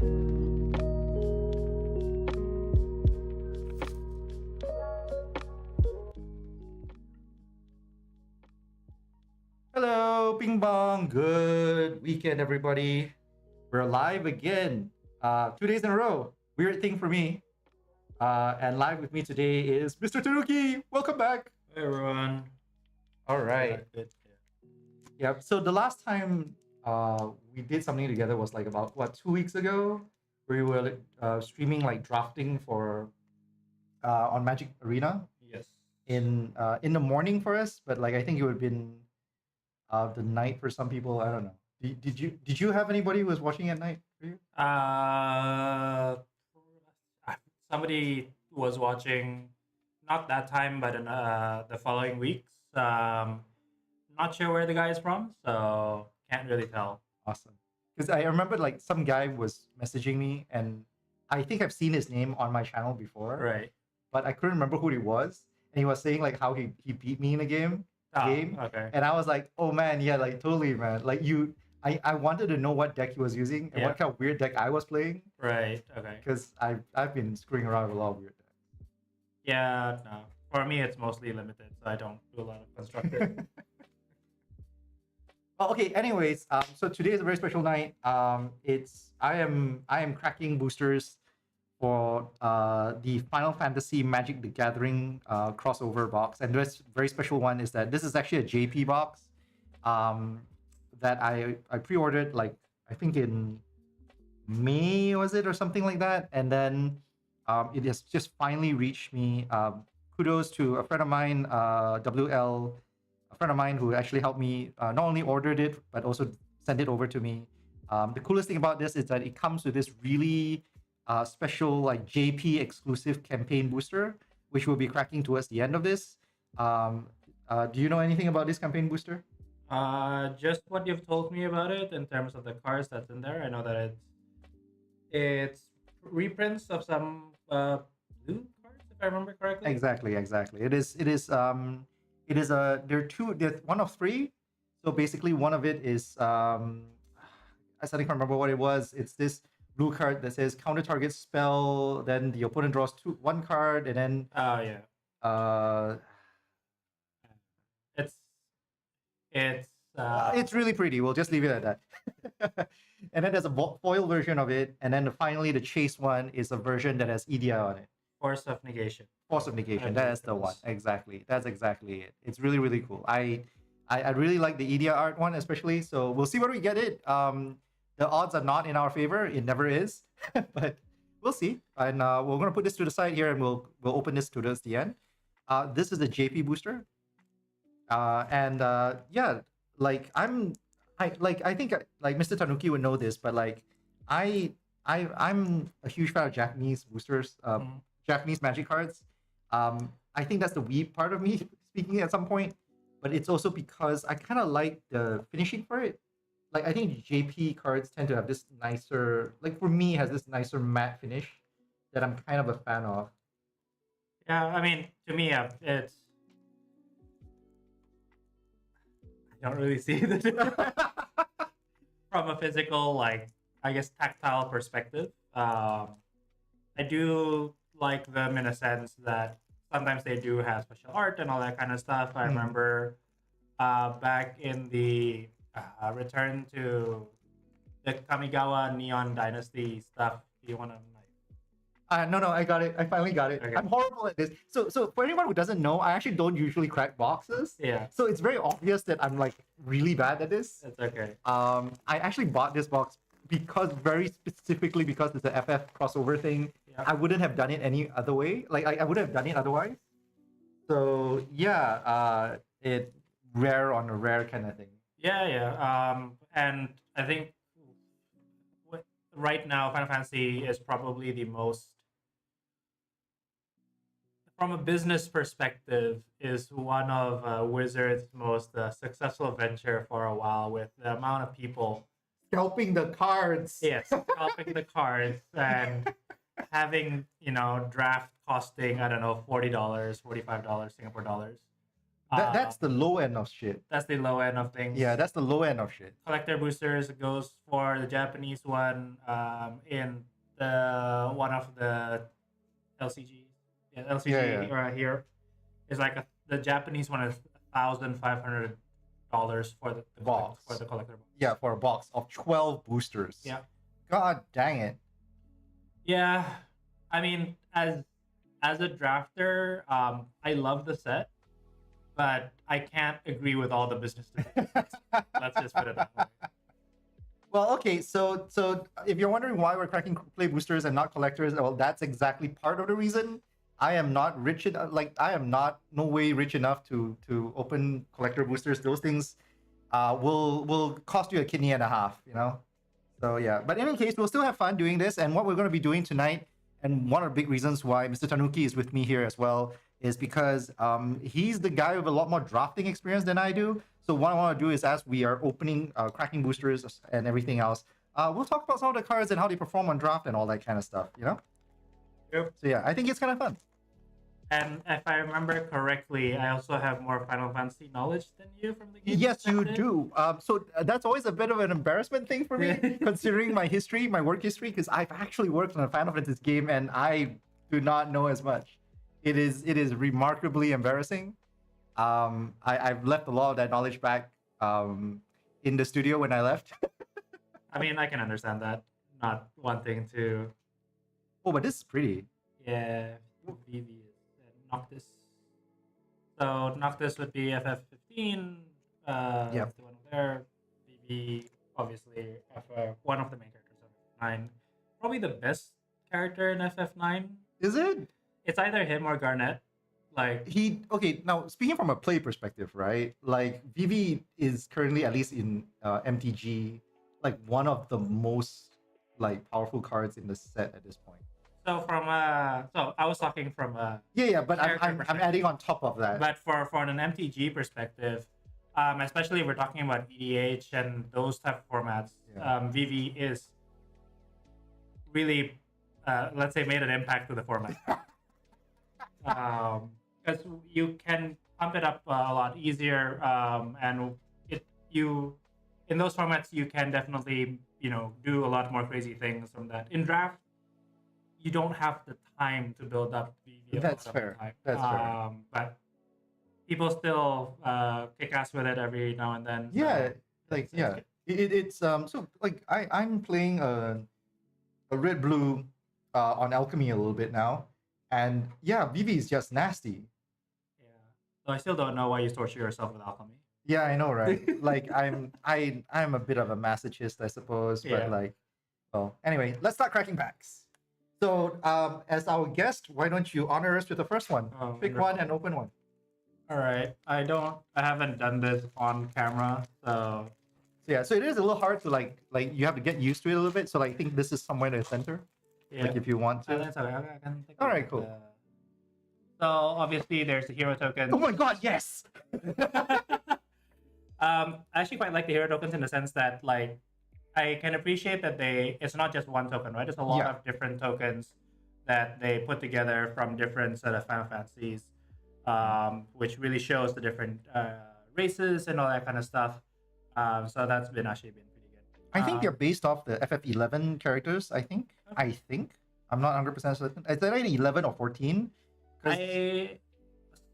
Hello, Ping Bong. Good weekend, everybody. We're live again. 2 days in a row. Weird thing for me. And live with me today is Mr. Tanuki. Welcome back. Hey everyone. All right. Good. Yep. So the last time we did something together was like about 2 weeks ago. We were streaming like drafting for on Magic Arena Yes. in the morning for us, but like I think it would have been the night for some people. I don't know. Did you have anybody who was watching at night for you? Somebody was watching, not that time, but in the following weeks. Not sure where the guy is from, so can't really tell. Awesome. Because I remember like some guy was messaging me, and I think I've seen his name on my channel before. Right. But I couldn't remember who he was, and he was saying like how he beat me in a game. Okay. And I was like, oh man, yeah, like totally, man. Like I wanted to know what deck he was using and what kind of weird deck I was playing. Right. Okay. Because I've been screwing around with a lot of weird decks. Yeah. No. For me, it's mostly limited, so I don't do a lot of constructed. Well, okay. Anyways, so today is a very special night. I am cracking boosters for the Final Fantasy Magic the Gathering crossover box, and this very special one is that this is actually a JP box that I pre-ordered like I think in May, was it, or something like that, and then it has just finally reached me. Kudos to a friend of mine, WL, a friend of mine who actually helped me not only ordered it but also sent it over to me. The coolest thing about this is that it comes with this really special like JP exclusive campaign booster, which we'll be cracking towards the end of this. Do you know anything about this campaign booster? Just what you've told me about it in terms of the cards that's in there. I know that it's reprints of some blue cards, if I remember correctly. Exactly. It is there's one of three. So basically one of it is I suddenly can't remember what it was. It's this blue card that says counter target spell, then the opponent draws one card, and then Oh yeah. It's really pretty. We'll just leave it at that. And then there's a foil version of it, and then finally the chase one is a version that has EDI on it. Force of Negation. That's the one. Exactly. That's exactly it. It's really, really cool. I really like the EDI art one especially. So we'll see where we get it. The odds are not in our favor. It never is, but we'll see. And we're gonna put this to the side here, and we'll open this towards the end. This is the JP booster. Yeah, like I think like Mr. Tanuki would know this, but like I'm a huge fan of Japanese boosters, Japanese Magic cards. I think that's the weeb part of me speaking at some point, but it's also because I kind of like the finishing for it. Like I think JP cards tend to have this nicer, like for me, has this nicer matte finish that I'm kind of a fan of. Yeah, I mean, to me, it's. I don't really see the difference from a physical, like, I guess, tactile perspective. I do like them in a sense that sometimes they do have special art and all that kind of stuff. I remember back in the return to the Kamigawa Neon Dynasty stuff. Do you want to No, I got it. I finally got it. Okay. I'm horrible at this. So for anyone who doesn't know, I actually don't usually crack boxes. Yeah. So it's very obvious that I'm like really bad at this. It's okay. I actually bought this box very specifically because it's a FF crossover thing. Yeah. I wouldn't have done it any other way. Like I wouldn't have done it otherwise. So yeah, it rare on a rare kind of thing. Yeah. And I think right now Final Fantasy is probably the most, from a business perspective, is one of Wizards' most successful venture for a while, with the amount of people Scalping the cards. yes scalping the cards and having draft costing, I don't know, $40, $45 Singapore dollars. That's the low end of shit. That's the low end of things. Yeah, that's the low end of shit. Collector boosters goes for the Japanese one. In the one of the LCG, LCG right here is like the Japanese one is $1,500 for the Box. for the collector box. Yeah, for a box of 12 boosters. Yeah. God dang it. Yeah, I mean, as a drafter, I love the set, but I can't agree with all the business decisions. Let's just put it that way. Well, okay, so if you're wondering why we're cracking play boosters and not collectors, well, that's exactly part of the reason. I am not rich enough, I am not no way rich enough to open collector boosters. Those things will cost you a kidney and a half, you know. So yeah, but in any case, we'll still have fun doing this. And what we're going to be doing tonight, and one of the big reasons why Mr. Tanuki is with me here as well, is because he's the guy with a lot more drafting experience than I do. So what I want to do is, as we are opening, cracking boosters and everything else, we'll talk about some of the cards and how they perform on draft and all that kind of stuff, you know? Yep. So yeah, I think it's kind of fun. And if I remember correctly, I also have more Final Fantasy knowledge than you from the game. Yes, you do. So that's always a bit of an embarrassment thing for me, considering my history, my work history, because I've actually worked on a Final Fantasy game and I do not know as much. It is remarkably embarrassing. I've left a lot of that knowledge back in the studio when I left. I mean, I can understand that. Not wanting to. Oh, but this is pretty. Yeah, VV is Noctis. So Noctis would be FF15. Yep. The one there. VV, obviously, one of the main characters of FF9. Probably the best character in FF9. Is it? It's either him or Garnet. Like okay, now speaking from a play perspective, right? Like Vivi is currently, at least in MtG, like one of the most like powerful cards in the set at this point. so from so I was talking from Yeah, but I'm perspective. adding on top of that. But for an MtG perspective, especially if we're talking about EDH and those type of formats, VV is really let's say made an impact to the format. Because you can pump it up a lot easier, and in those formats you can definitely do a lot more crazy things from that. In draft, you don't have the time to build up VV. That's fair. That's fair. But people still kick ass with it every now and then. Yeah, it's so like I'm playing a red blue on Alchemy a little bit now. And yeah, Vivi is just nasty. Yeah. So I still don't know why you torture yourself with alchemy. Yeah, I know, right? Like I'm a bit of a masochist, I suppose. But like, well, anyway, let's start cracking packs. So as our guest, why don't you honor us with the first one? Pick wonderful. one and open one. All right. I haven't done this on camera, so yeah, so it is a little hard to like you have to get used to it a little bit. So like, I think this is somewhere in the center. yeah. Like if you want to. That's okay. I can take All a right, look cool. at So obviously there's the hero token. Oh my god, yes! I actually quite like the hero tokens in the sense that like I can appreciate that it's not just one token, right? There's a lot of different tokens that they put together from different set of Final Fantasies, which really shows the different races and all that kind of stuff. So that's actually been pretty good. I think they're based off the FF11 characters, I think. Okay. I'm not 100% certain. Is that 11 or 14?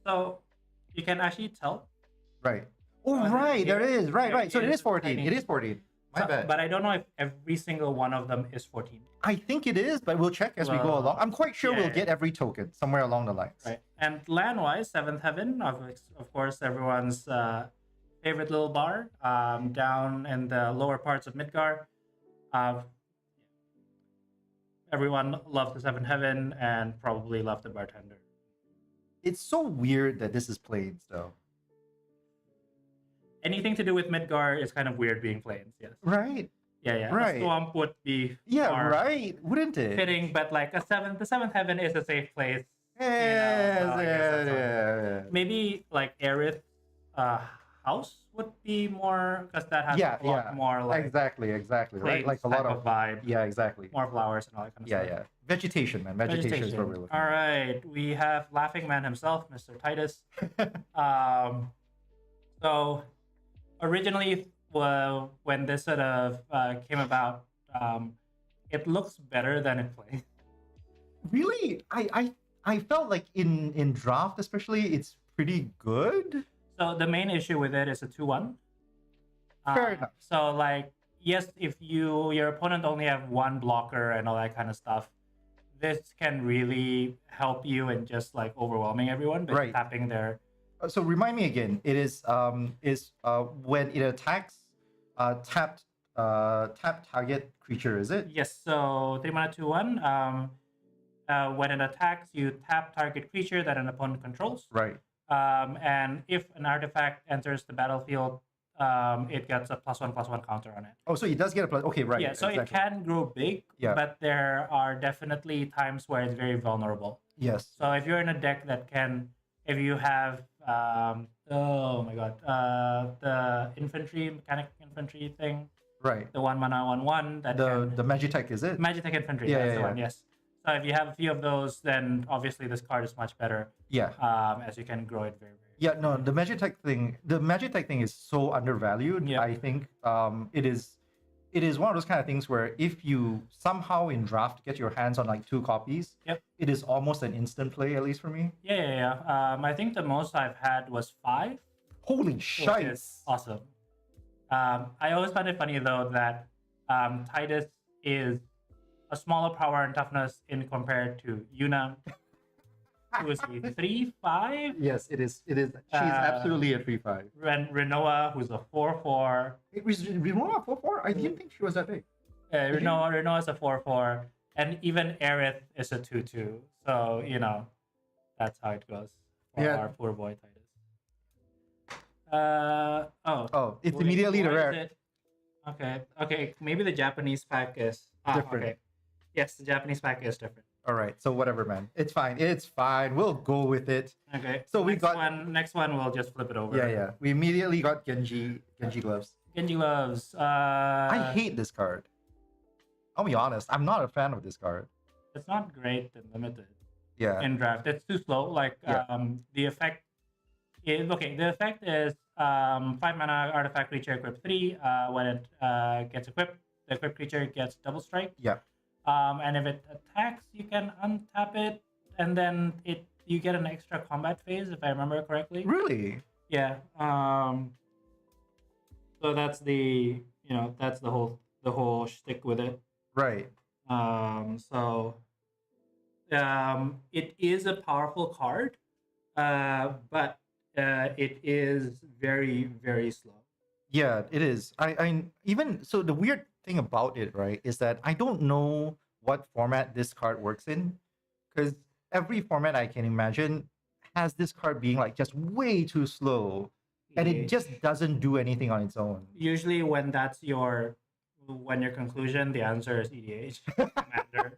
So you can actually tell. Right. Oh, right. There is. Right. So it is 14. It is 14. My bad. But I don't know if every single one of them is 14. I think it is, but we'll check as we go along. I'm quite sure we'll get every token somewhere along the lines. Right. And land-wise, 7th Heaven, of course, everyone's favorite little bar down in the lower parts of Midgar. Everyone loves the 7th Heaven and probably loved the bartender. It's so weird that this is Plains, though. Anything to do with Midgar is kind of weird being Plains, yes. Right. Yeah. Right. A swamp would be right. Wouldn't it? fitting, but like the 7th Heaven is a safe place. Yeah. Maybe like Aerith house would be more, because that has Yeah, a lot more like exactly, right? plains Like a lot type of of vibe, yeah, exactly. more flowers and all that kind of Yeah, stuff. yeah. Vegetation, man. Vegetation is what we're looking All at. right, we have Laughing Man himself, Mr. Titus. So originally, well, when this sort of came about, it looks better than it plays. Really, I felt like in draft especially, it's pretty good. So the main issue with it is a 2-1. Fair enough. So like, yes, if your opponent only have one blocker and all that kind of stuff, this can really help you in just like overwhelming everyone by Right. tapping their. So remind me again. It is when it attacks, tap target creature. Is it? Yes. So 3 mana 2-1. When it attacks, you tap target creature that an opponent controls. Right. And if an artifact enters the battlefield, it gets a +1/+1 counter on it. Oh, so it does get a plus. Okay, right. Yeah, so exactly. it can grow big, Yeah. but there are definitely times where it's very vulnerable. Yes. So if you're in a deck that can, if you have, oh my god, the mechanic infantry thing, Right. the 1 mana 1/1 that The Magitech, is it? Magitech infantry, Yeah, that's yeah, the yeah. one, yes. So if you have a few of those, then obviously this card is much better, Yeah. as you can grow it very, very. Yeah, no, the Magitech thing is so undervalued. Yep. I think it is one of those kind of things where if you somehow in draft get your hands on like 2 copies, Yep. it is almost an instant play, at least for me. Yeah. I think the most I've had was 5. Holy Which shite! is awesome. I always find it funny though that Titus is a smaller power and toughness in compared to Yuna, who is a 3/5. Yes, it is. It is. She's absolutely a 3/5. Renoa, who's a 4/4. It was Renoa 4/4. I didn't think she was that big. Renoa is a 4/4, and even Aerith is a 2/2. So you know, that's how it goes for Yeah. our poor boy Titus. Oh, it's wait, immediately the why is rare. it- Okay. Maybe the Japanese pack is Different. Okay. Yes, the Japanese pack is different. All right, so whatever, man. It's fine. It's fine. We'll go with it. Okay. So we got- next one. We'll just flip it over. Yeah. We immediately got Genji gloves. Genji gloves. I hate this card. I'll be honest. I'm not a fan of this card. It's not great and limited Yeah. in draft. It's too slow. Like Yeah. the effect. The effect is 5 mana artifact creature equip 3. When it gets equipped, the equipped creature gets double strike. Yeah. And if it attacks, you can untap it, and then you get an extra combat phase, if I remember correctly. Really? Yeah. So that's the whole shtick with it. Right. It is a powerful card, but it is very, very slow. Yeah, it is. I even so the weird thing about it, right, is that I don't know what format this card works in, because every format I can imagine has this card being like just way too slow, and it just doesn't do anything on its own. Usually when that's your conclusion, the answer is EDH commander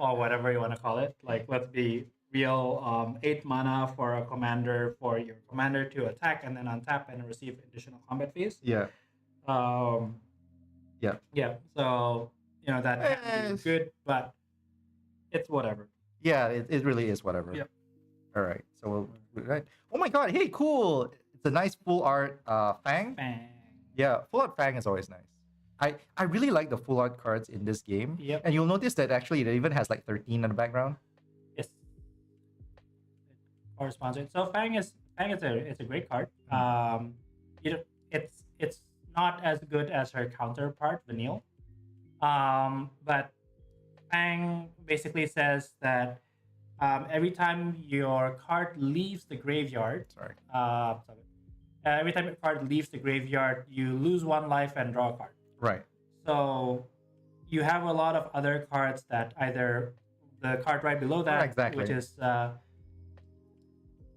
or whatever you want to call it. Like, let's be real, 8 mana for a commander, for your commander to attack and then untap and receive additional combat phase. Yeah. Yeah. So that can be good, but it's whatever. Yeah, it really is whatever. Yep. All right. So right. Oh my god! Hey, cool! It's a nice full art Fang. Bang. Yeah, full art Fang is always nice. I really like the full art cards in this game. Yep. And you'll notice that actually it even has like 13 in the background. Yes. It corresponds. So Fang is a great card. It's not as good as her counterpart, Vanille. But Fang basically says that every time your card leaves the graveyard, every time your card leaves the graveyard, you lose 1 life and draw a card. Right. So you have a lot of other cards that either the card right below that, Exactly. which is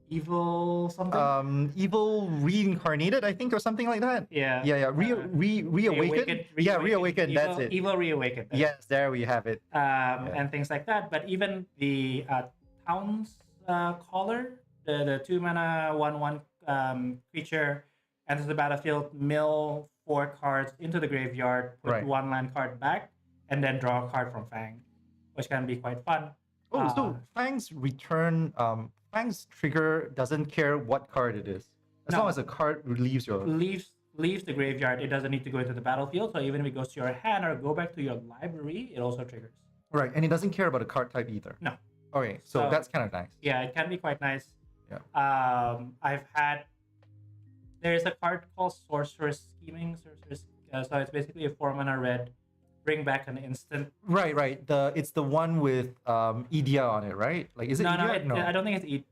evil something. Evil reincarnated, I think, or something like that. Yeah. Reawakened. Yeah, reawakened. That's it. Evil reawakened. Yes, there we have it. And things like that. But even the Town's Caller, the 2 mana 1/1 creature enters the battlefield, mill 4 cards into the graveyard, put Right. 1 land card back, and then draw a card from Fang, which can be quite fun. Oh, so Fang's return, Fang's trigger doesn't care what card it is, as long as the card leaves your leaves the graveyard. It doesn't need to go into the battlefield. So even if it goes to your hand or go back to your library, it also triggers. Right, and it doesn't care about the card type either. No. Okay, so that's kind of nice. Yeah, it can be quite nice. Yeah. There's a card called Sorcerer's Scheming. So it's basically a 4-mana red. Bring back an instant. Right. It's the one with Idia on it, right? Like, is it Idia? No, I don't think it's Idia.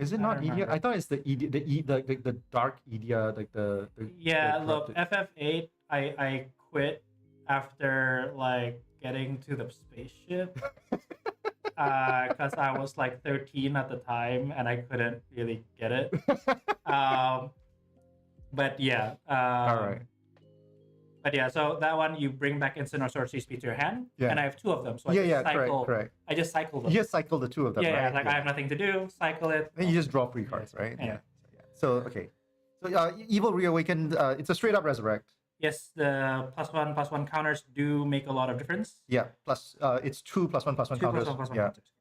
Is it not Idia? I thought it's the Idia, the dark Idia, like the yeah. Look, FF8. I quit after like getting to the spaceship because I was like 13 at the time and I couldn't really get it. But yeah. All right. But yeah, so that one you bring back instant or sorcery speed to your hand, and I have 2 of them. So I just cycle. Correct. I just cycle them. You just cycle the 2 of them. Yeah, right? yeah. Like I have nothing to do. Cycle it. Then you just draw 3 cards, right? Yeah. So okay. So Evil Reawakened. It's a straight up resurrect. Yes, the +1/+1 counters do make a lot of difference. Yeah. Plus, it's 2 +1/+1 counters. +1/+1 yeah. counters.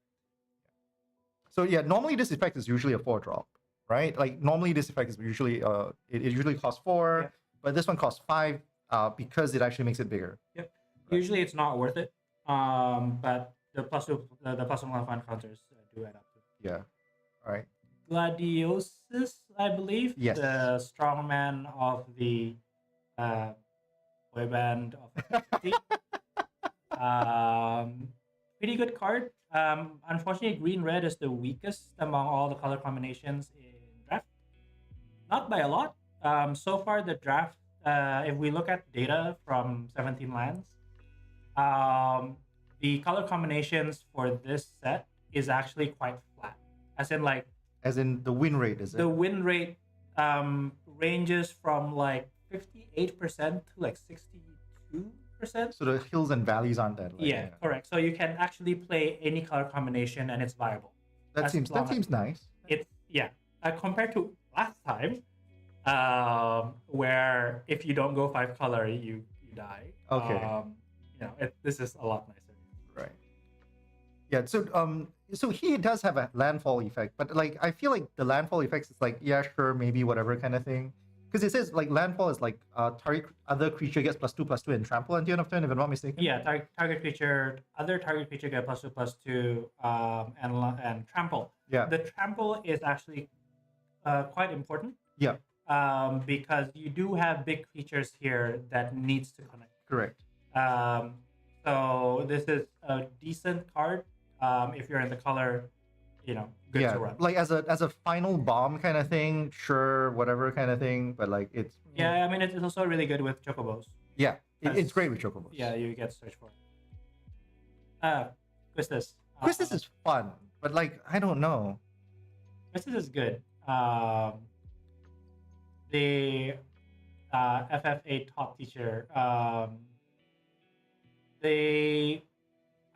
So yeah, normally this effect is usually a 4-drop, right? Like normally this effect is usually it usually costs 4, but this one costs 5. Because it actually makes it bigger. Yep. Right. Usually it's not worth it. But the +1/+1 counters do add up. Yeah. All right. Gladiosis, I believe. Yes. The strongman of the boy band of MtG. Pretty good card. Unfortunately, green-red is the weakest among all the color combinations in draft. Not by a lot. So far, the draft. If we look at data from 17 lands, the color combinations for this set is actually quite flat. As in the win rate, is it? The win rate ranges from like 58% to like 62%. So the hills and valleys aren't that. Yeah, correct. So you can actually play any color combination and it's viable. That seems nice. It's compared to last time. Where if you don't go 5 color, you die. Okay. This is a lot nicer. Right. Yeah. So he does have a landfall effect, but like I feel like the landfall effects is like sure, maybe whatever kind of thing, because it says like landfall is like target other creature gets +2/+2 and trample until end of turn, if I'm not mistaken. Yeah. Target creature get +2/+2 and trample. Yeah. The trample is actually quite important. Yeah. Because you do have big creatures here that needs to connect. Correct. So this is a decent card. If you're in the color, good to run. Like as a final bomb kind of thing, sure, whatever kind of thing, but like it's. Yeah, I mean it's also really good with chocobos. Yeah, it's great with chocobos. Yeah, you get to search for it. Quistis. Quistis is fun, but like I don't know. Quistis is good. The FF8 top teacher.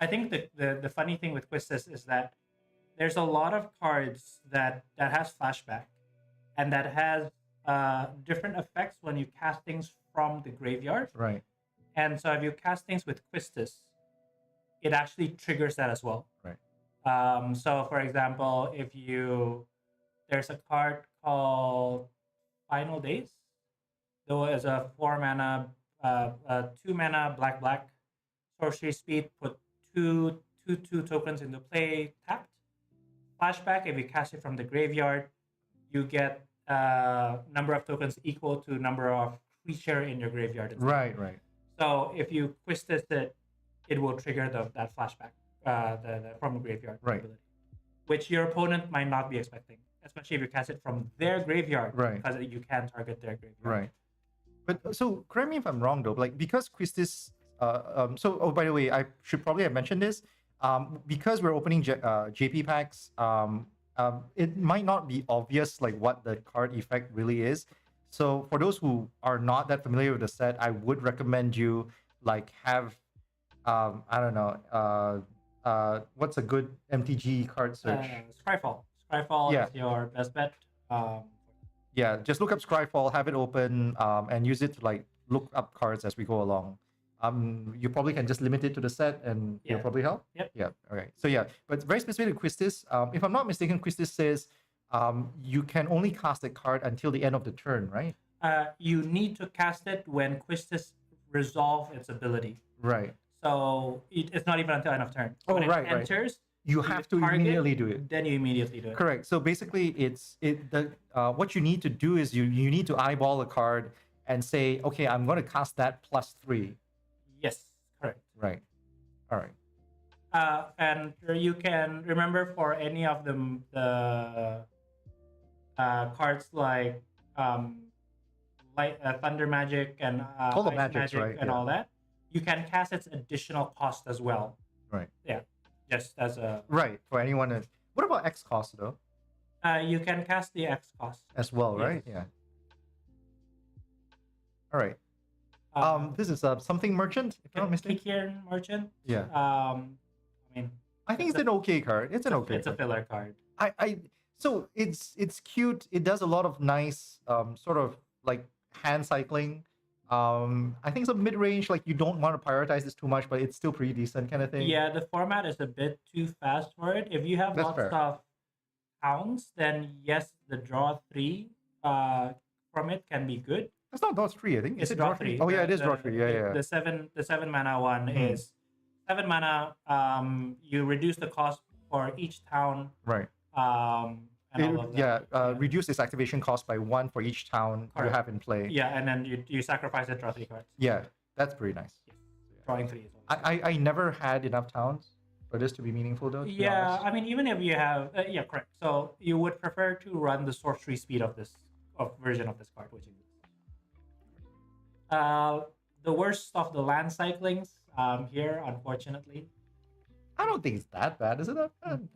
I think the funny thing with Quistis is that there's a lot of cards that has flashback, and that has different effects when you cast things from the graveyard. Right. And so if you cast things with Quistis, it actually triggers that as well. Right. So for example, there's a card called Final Days. There is a 4-mana, 2-mana black sorcery speed. Put two tokens into play tapped. Flashback. If you cast it from the graveyard, you get number of tokens equal to number of creature in your graveyard. Right. So if you Quistis it, it will trigger that flashback from the graveyard ability, which your opponent might not be expecting. Especially if you cast it from their graveyard, because you can target their graveyard. Right. But so correct me if I'm wrong though. Like because Quistis, by the way, I should probably have mentioned this. Because we're opening JP packs, it might not be obvious like what the card effect really is. So for those who are not that familiar with the set, I would recommend you like have, I don't know, what's a good MtG card search? Scryfall. Scryfall is your best bet. Yeah, just look up Scryfall, have it open, and use it to like look up cards as we go along. You probably can just limit it to the set, and it'll probably help. Yep. Yeah. Okay. So yeah, but very specific to Quistis. If I'm not mistaken, Quistis says you can only cast a card until the end of the turn, right? You need to cast it when Quistis resolve its ability. Right. So it's not even until end of turn. Oh, when right, it enters, you have to target, immediately do it. Then you immediately do it. Correct. So basically, what you need to do is you need to eyeball a card and say, okay, I'm going to cast that +3. Yes, correct. Right. All right. And you can remember for any of the cards like Thunder Magic and all the Ice magics, Magic right? and all that, you can cast its additional cost as well. Right. Yeah, just as a right for anyone. What about X cost though? You can cast the X cost as well, yes. right? Yeah. All right. This is something merchant, if I'm not mistaken. Kikian merchant. Yeah. I mean, I think it's an okay card. It's an okay. It's a filler card. So it's cute. It does a lot of nice sort of like hand cycling. I think it's a mid-range. Like you don't want to prioritize this too much, but it's still pretty decent kind of thing. Yeah, the format is a bit too fast for it. If you have That's lots fair. of hounds, then yes, the draw 3 from it can be good. It's not draw 3, I think. It's is it draw 3. Oh yeah, it is draw 3. Yeah. The seven mana one is 7 mana. You reduce the cost for each town. Right. And all of that. Reduce its activation cost by 1 for each town you have in play. Yeah, and then you sacrifice it, draw 3 cards. Yeah, that's pretty nice. Yeah. Drawing 3 is I never had enough towns for this to be meaningful though. Yeah, I mean, even if you have yeah, correct. So you would prefer to run the sorcery speed of version of this card, which is the worst of the land cyclings here, unfortunately. I don't think it's that bad, is it?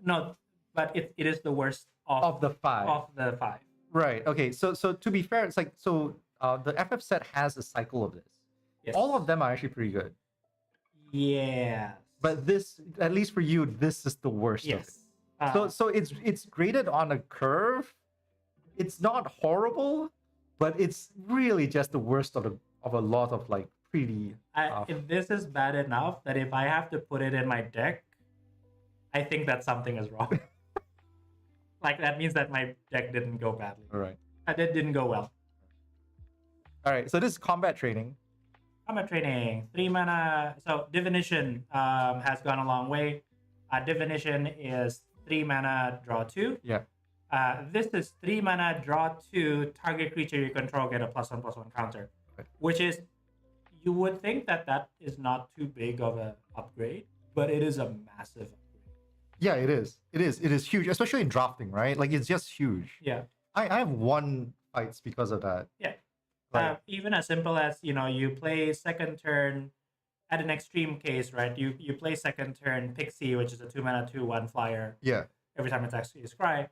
No, but it is the worst of the 5. Of the 5. Right. Okay. So to be fair, it's like the FF set has a cycle of this. Yes. All of them are actually pretty good. Yeah. But this, at least for you, this is the worst. Yes. Of it. So it's graded on a curve. It's not horrible, but it's really just the worst of a lot of like pretty. If this is bad enough that if I have to put it in my deck, I think that something is wrong. Like that means that my deck didn't go badly. All right. That didn't go well. All right. So this is combat training. Combat training, 3 mana. So divination has gone a long way. Divination is 3 mana, draw 2. Yeah. This is 3 mana, draw 2. Target creature you control get a +1/+1 counter, which is, you would think that is not too big of an upgrade, but it is a massive upgrade. Yeah, it is. It is huge, especially in drafting, right? Like it's just huge. Yeah. I have won fights because of that. Yeah. Like, even as simple as, you play second turn at an extreme case, right? You play second turn Pixie, which is a 2 mana 2/1 flyer. Yeah. Every time it's actually a scry,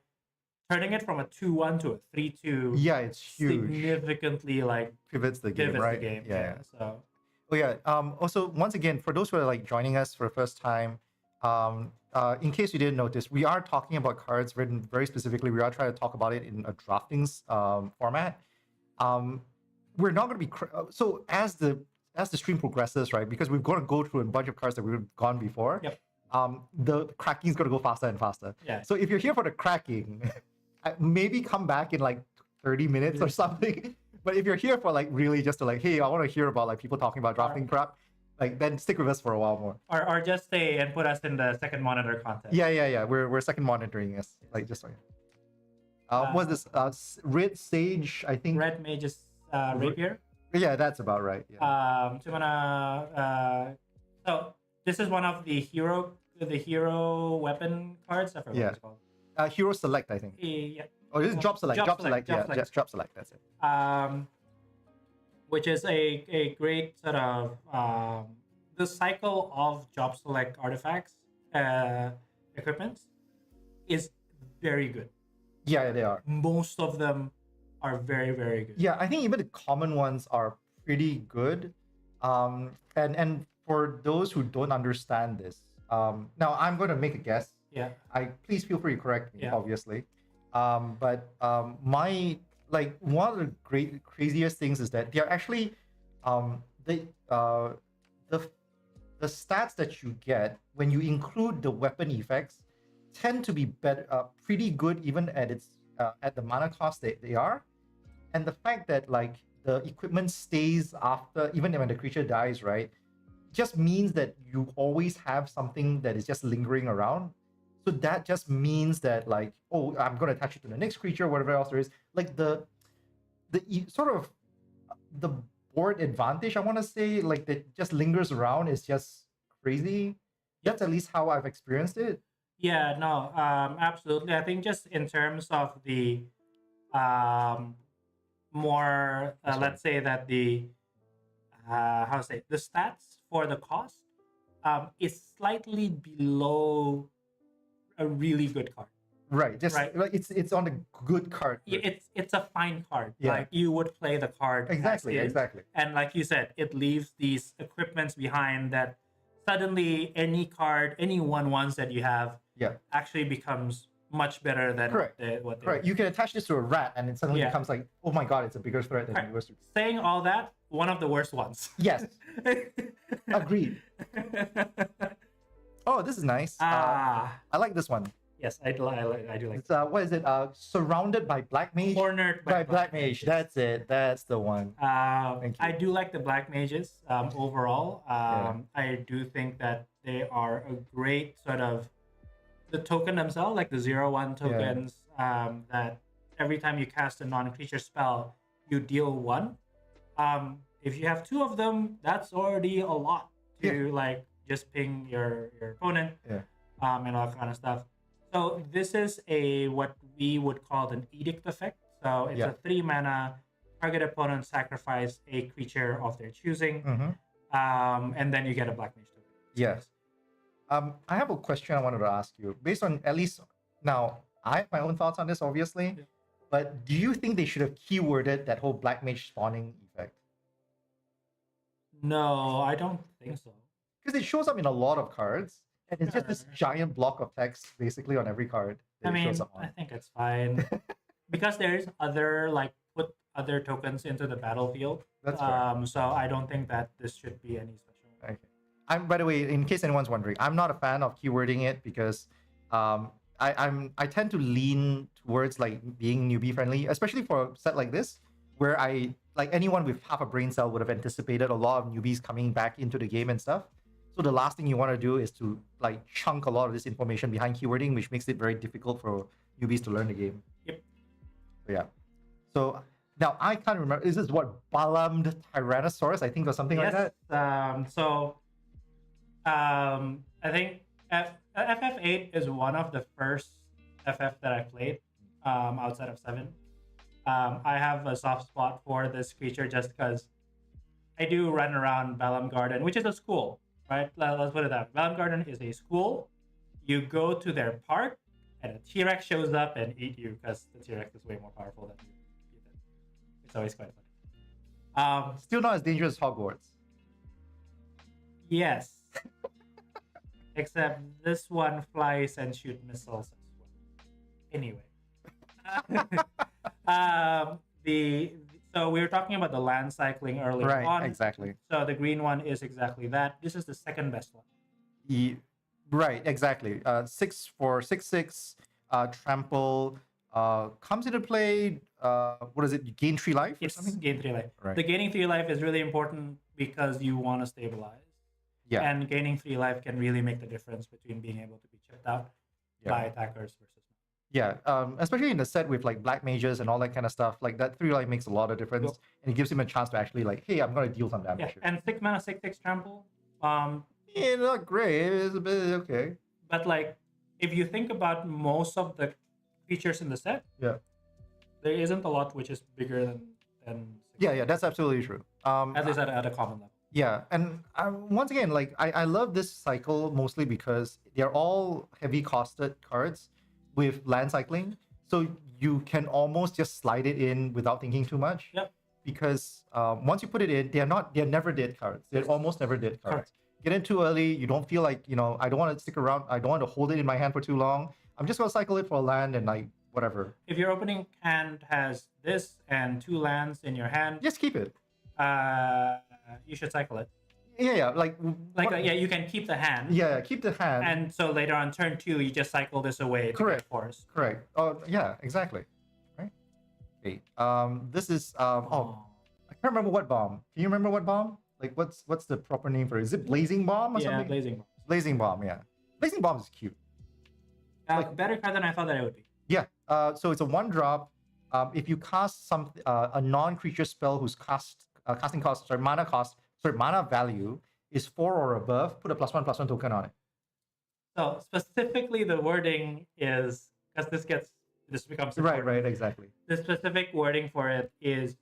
turning it from a 2/1 to a 3/2. Yeah, it's huge. Significantly like pivots the game, right? The game. Yeah. So. Oh yeah. Also, once again, for those who are like joining us for the first time, in case you didn't notice, we are talking about cards written very specifically. We are trying to talk about it in a drafting format. We're not going to be so as the stream progresses, right? Because we're going to go through a bunch of cards that we've gone before. Yep. The cracking is going to go faster and faster. Yeah. So if you're here for the cracking, maybe come back in like 30 minutes or something. But if you're here for like really just to like, hey, I want to hear about like people talking about drafting crap, like then stick with us for a while more. Or just stay and put us in the second monitor content. Yeah. We're second monitoring this. Like just like. What's this? Red Sage, I think. Red Mage's Rapier. Yeah, that's about right. Yeah. 2 mana. So this is one of the hero weapon cards. I forgot what it's called. Hero Select, I think. Yeah. Oh, this is Drop Select. Drop Select. Just Drop Select. That's it. Which is a great sort of the cycle of Job Select artifacts, equipments is very good. Yeah, they are. Most of them are very, very good. Yeah, I think even the common ones are pretty good. And for those who don't understand this, now I'm going to make a guess. Yeah. Please feel free to correct me, obviously. But my like one of the craziest things is that they're actually um the uh the the stats that you get when you include the weapon effects tend to be better, pretty good, even at the mana cost they are. And the fact that like the equipment stays after, even when the creature dies, right, just means that you always have something that is just lingering around. So that just means that like, oh, I'm going to attach it to the next creature, whatever else there is. Like sort of the board advantage, I want to say, like that just lingers around is just crazy. That's at least how I've experienced it. Yeah, no, absolutely. I think just in terms of the um, more, let's say that the how to say the stats for the cost is slightly below a really good card. Right, just Right. like it's on a good card. It's a fine card. Yeah. Like you would play the card as Exactly, is. exactly. And like you said, it leaves these equipments behind that suddenly any card, any 1/1s that you have Yeah, actually becomes much better than correct. what they Right, you can attach this to a rat, and it suddenly Yeah. becomes like, oh my god, it's a bigger threat than Right. it was. Saying all that, one of the worst ones. Yes, agreed. Oh, this is nice. Ah, I like this one. yes, I do like It's what is it? Surrounded by black mage. cornered By black mage. mages. That's it. That's the one. Thank you. I do like the black mages overall. I do think that they are a great sort of the token themselves, like the 0/1 tokens. That every time you cast a non-creature spell, you deal 1. If you have 2 of them, that's already a lot to like just ping your opponent. Yeah. And all that kind of stuff. So this is a what we would call an edict effect. So it's a 3 mana. Target opponent sacrifice a creature of their choosing, and then you get a black mage token. Yes. I have a question I wanted to ask you. Based on at least now, I have my own thoughts on this, obviously. Yeah. But do you think they should have keyworded that whole black mage spawning effect? No, I don't think so. Because it shows up in a lot of cards, and it's just this Sure. giant block of text basically on every card that I it mean, shows up I on. think it's fine because there's other like put other tokens into the battlefield. That's fair. So I don't think that this should be any special. Okay. By the way, in case anyone's wondering, I'm not a fan of keywording it because I tend to lean towards like being newbie friendly, especially for a set like this, where I like anyone with half a brain cell would have anticipated a lot of newbies coming back into the game and stuff. So the last thing you want to do is to like chunk a lot of this information behind keywording, which makes it very difficult for newbies to learn the game. Yep. So, yeah. So now I can't remember. Is this what Balamed Tyrannosaurus? I think or something like that. I think FF8 is one of the first FF that I played outside of 7. I have a soft spot for this creature just because I do run around Balam Garden, which is a school, right? Let's put it that way. Balam Garden is a school. You go to their park, and a T-Rex shows up and eat you because the T-Rex is way more powerful than you. It's always quite funny. Still not as dangerous as Hogwarts. Yes. Except this one flies and shoot missiles as well. Anyway. So we were talking about the land cycling earlier Right, on. exactly. So the green one is exactly that. This is the second best one. Right, exactly. 6 for 6/6, trample comes into play. What is it? You gain 3 life or It's something? gain 3 life. Right. The gaining 3 life is really important because you want to stabilize. Yeah. And gaining 3 life can really make the difference between being able to be chipped out by attackers versus not. Yeah, especially in the set with like black mages and all that kind of stuff, like that 3 life makes a lot of difference, Yep. and it gives him a chance to actually like, hey, I'm gonna deal some Yeah, damage. and 6 mana 6/6 trample. Yeah, not great. It's a bit okay. But like, if you think about most of the features in the set, Yeah. there isn't a lot which is bigger than Yeah, that's absolutely true. at least at a common level. Yeah, and once again, like I love this cycle mostly because they're all heavy costed cards with land cycling, so you can almost just slide it in without thinking too much. Yep. Because once you put it in, they're never dead cards. They're almost never dead cards. Correct. Get in too early, you don't feel like I don't want to stick around. I don't want to hold it in my hand for too long. I'm just gonna cycle it for a land and like whatever. If your opening hand has this and 2 lands in your hand, Just keep it. you should cycle it. Yeah, Like yeah, you can keep the hand. Yeah, keep the hand. And so later on turn 2, you just cycle this away. Correct. Force. Correct. Oh yeah, exactly. Right. Okay. This is oh, I can't remember what bomb. Can you remember what bomb? Like what's the proper name for it? Is it blazing bomb or something? Yeah, blazing bomb. Blazing bomb. Yeah. Blazing bomb is cute. Better card than I thought that it would be. Yeah. So it's a 1-drop. If you cast a non-creature spell whose casting cost, mana value is 4 or above, put a +1/+1 token on it. So specifically, the wording is because this becomes important. Right, exactly. The specific wording for it is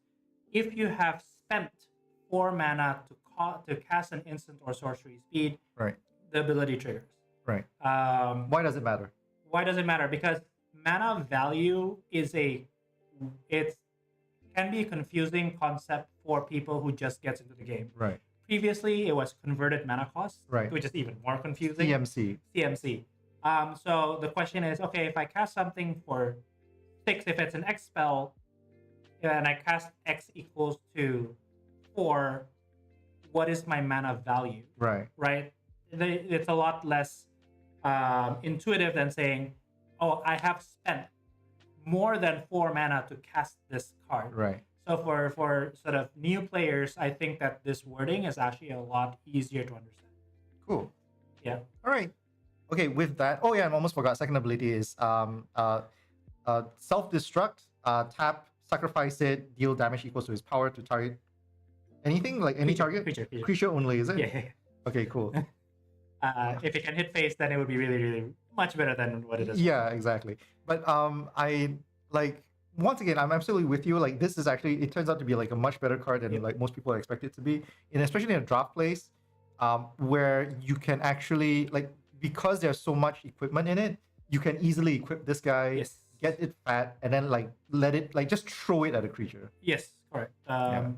if you have spent 4 mana to cast an instant or sorcery speed, right, the ability triggers. Right. Why does it matter? Why does it matter? Because mana value can be a confusing concept for people who just gets into the game. Right. Previously, it was converted mana cost, right, which is even more confusing. CMC. So the question is, okay, if I cast something for 6, if it's an X spell, and I cast X equals to 4, what is my mana value? Right. Right. It's a lot less intuitive than saying, oh, I have spent more than 4 mana to cast this card. Right. So for sort of new players, I think that this wording is actually a lot easier to understand. Cool. Yeah. All right. Okay, with that, oh yeah, I almost forgot. Second ability is self-destruct, tap, sacrifice it, deal damage equals to its power to target anything, like any target? Creature only, is it? Yeah. Okay, cool. If it can hit face, then it would be really, really much better than what it is. Yeah, exactly. But I like, once again, I'm absolutely with you. Like, this is actually, it turns out to be like a much better card than like most people expect it to be, and especially in a draft place, where you can actually like, because there's so much equipment in it, you can easily equip this guy, get it fat, and then like let it like just throw it at a creature. Yes, correct. And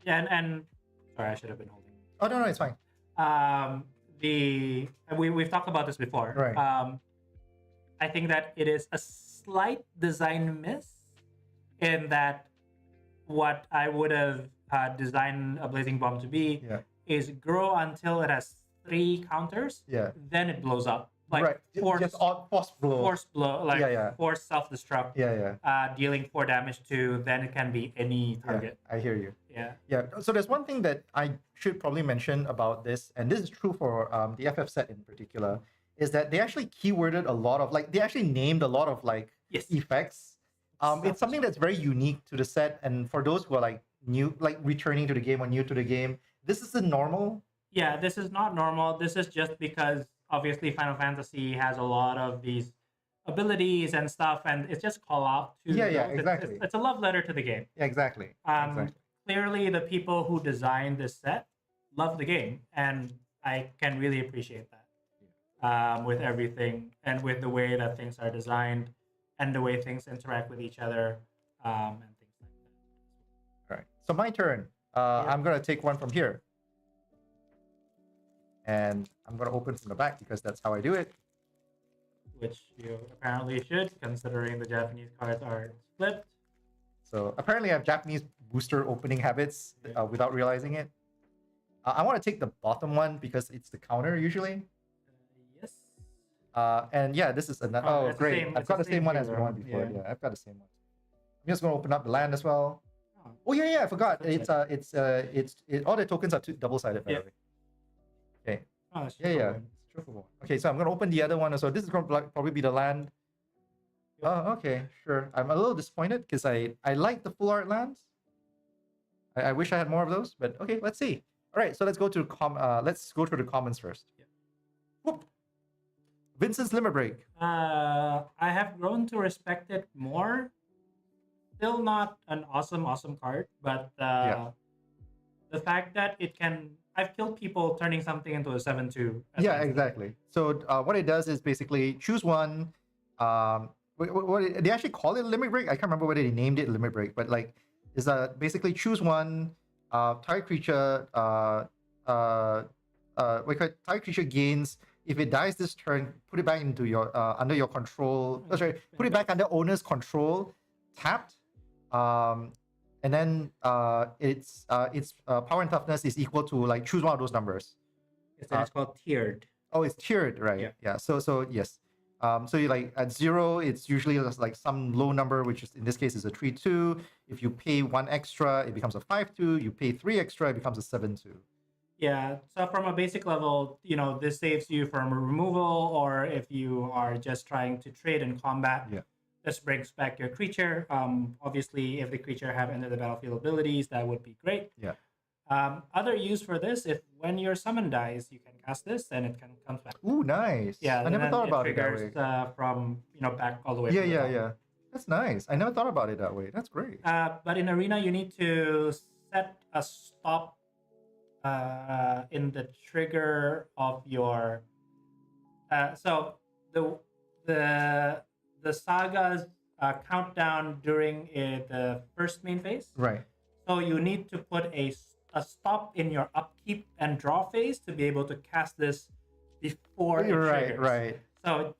sorry, I should have been holding. Oh no, it's fine. We've talked about this before. Right. I think that it is a slight design miss in that what I would have designed a blazing bomb to be is grow until it has 3 counters. Yeah. Then it blows up. Like right. Force blow. Force blow. Like force self-destruct. Yeah. Dealing 4 damage to, then it can be any target. Yeah, I hear you. Yeah. So there's one thing that I should probably mention about this, and this is true for the FF set in particular, is that they actually keyworded a lot of they actually named a lot of effects. It's something that's very unique to the set, and for those who are like new, like returning to the game or new to the game, this isn't normal. Yeah, this is not normal. This is just because obviously Final Fantasy has a lot of these abilities and stuff, and it's just call out to exactly. It's a love letter to the game. Yeah, exactly. Clearly the people who designed this set love the game, and I can really appreciate that. With everything and with the way that things are designed and the way things interact with each other, and things like that. All right, so my turn. I'm gonna take one from here, and I'm gonna open from the back because that's how I do it. Which you apparently should, considering the Japanese cards are flipped. So apparently I have Japanese booster opening habits without realizing it. I want to take the bottom one because it's the counter usually. Yes. And yeah, this is another. Oh, great! I've got the same one as the one before. Yeah, I've got the same one. I'm just gonna open up the land as well. Oh yeah, I forgot. It's all the tokens are double-sided, by the way. Okay. Oh, it's triple. Okay, so I'm gonna open the other one. So this is gonna probably be the land. Oh, okay, sure. I'm a little disappointed because I like the full art lands. I wish I had more of those, but okay, let's see. All right, so let's go to the commons first. Whoop. Vincent's Limit Break. I have grown to respect it more. Still not an awesome card, but the fact that it can, I've killed people turning something into a 7/2. Yeah, exactly. So what it does is basically choose one. What they actually call it Limit Break? I can't remember whether they named it Limit Break, but like, is basically choose one. Target creature. Target creature gains if it dies this turn, put it back into your under your control. Sorry, put it back under owner's control, tapped. And then its power and toughness is equal to like choose one of those numbers. It's called tiered. Oh, it's tiered, right? Yeah. So yes. So you like at 0, it's usually just like some low number, which is in this case is a 3-2. If you pay 1 extra, it becomes a 5-2. You pay 3 extra, it becomes a 7-2. Yeah. So from a basic level, this saves you from removal, or if you are just trying to trade in combat. Yeah. This brings back your creature. Obviously, if the creature have enter the battlefield abilities, that would be great. Yeah. Other use for this, if when your summon dies, you can cast this and it comes back. Ooh, nice. Yeah, I never thought about it that way. From back all the way. Yeah. That's nice. I never thought about it that way. That's great. But in Arena, you need to set a stop in the trigger of your. So the saga's countdown during the first main phase. Right. So you need to put a stop in your upkeep and draw phase to be able to cast this before it triggers. Right. So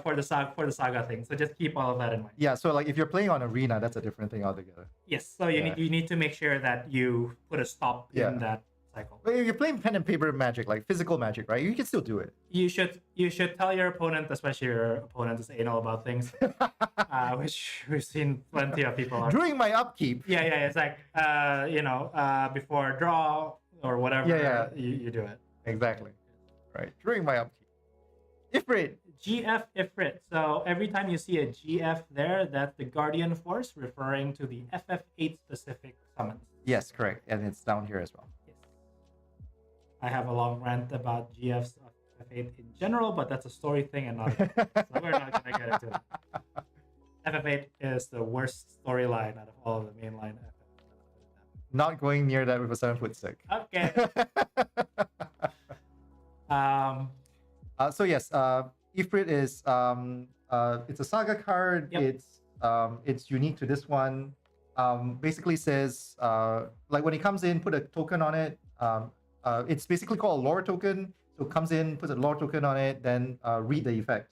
for the saga thing. So just keep all of that in mind. Yeah. So like if you're playing on Arena, that's a different thing altogether. Yes. So you need to make sure that you put a stop in that cycle. But if you're playing pen and paper Magic, like physical Magic, right? You can still do it. You should tell your opponent, especially your opponent is anal about things, which we've seen plenty of people. During my upkeep. Yeah. It's like before draw or whatever. Yeah. You do it. Exactly. Right. During my upkeep. Ifrit. GF Ifrit. So every time you see a GF there, that's the Guardian Force, referring to the FF8 specific summons. Yes, correct. And it's down here as well. I have a long rant about GFs of FF8 in general, but that's a story thing and not so we're not going to get into it. FF8 is the worst storyline out of all of the mainline FF. Not going near that with a 7-foot stick. Okay. So yes, Ifrit is it's a saga card. Yep. It's unique to this one. Basically says like when it comes in, put a token on it. It's basically called a lore token. So it comes in, puts a lore token on it, then read the effect,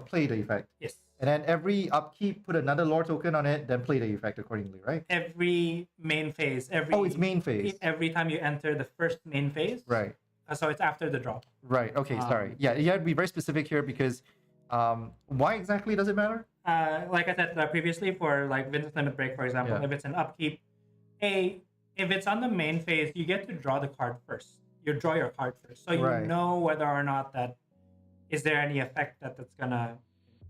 play the effect. Yes. And then every upkeep, put another lore token on it, then play the effect accordingly, right? Every main phase. It's main phase. Every time you enter the first main phase. Right. So it's after the draw. Right. Okay. Sorry. Yeah. You have to be very specific here because why exactly does it matter? Like I said previously, for like Vintage Limit Break, for example, if it's an upkeep, if it's on the main phase, you get to draw the card first. You draw your card first, so you know whether or not that is there any effect that's gonna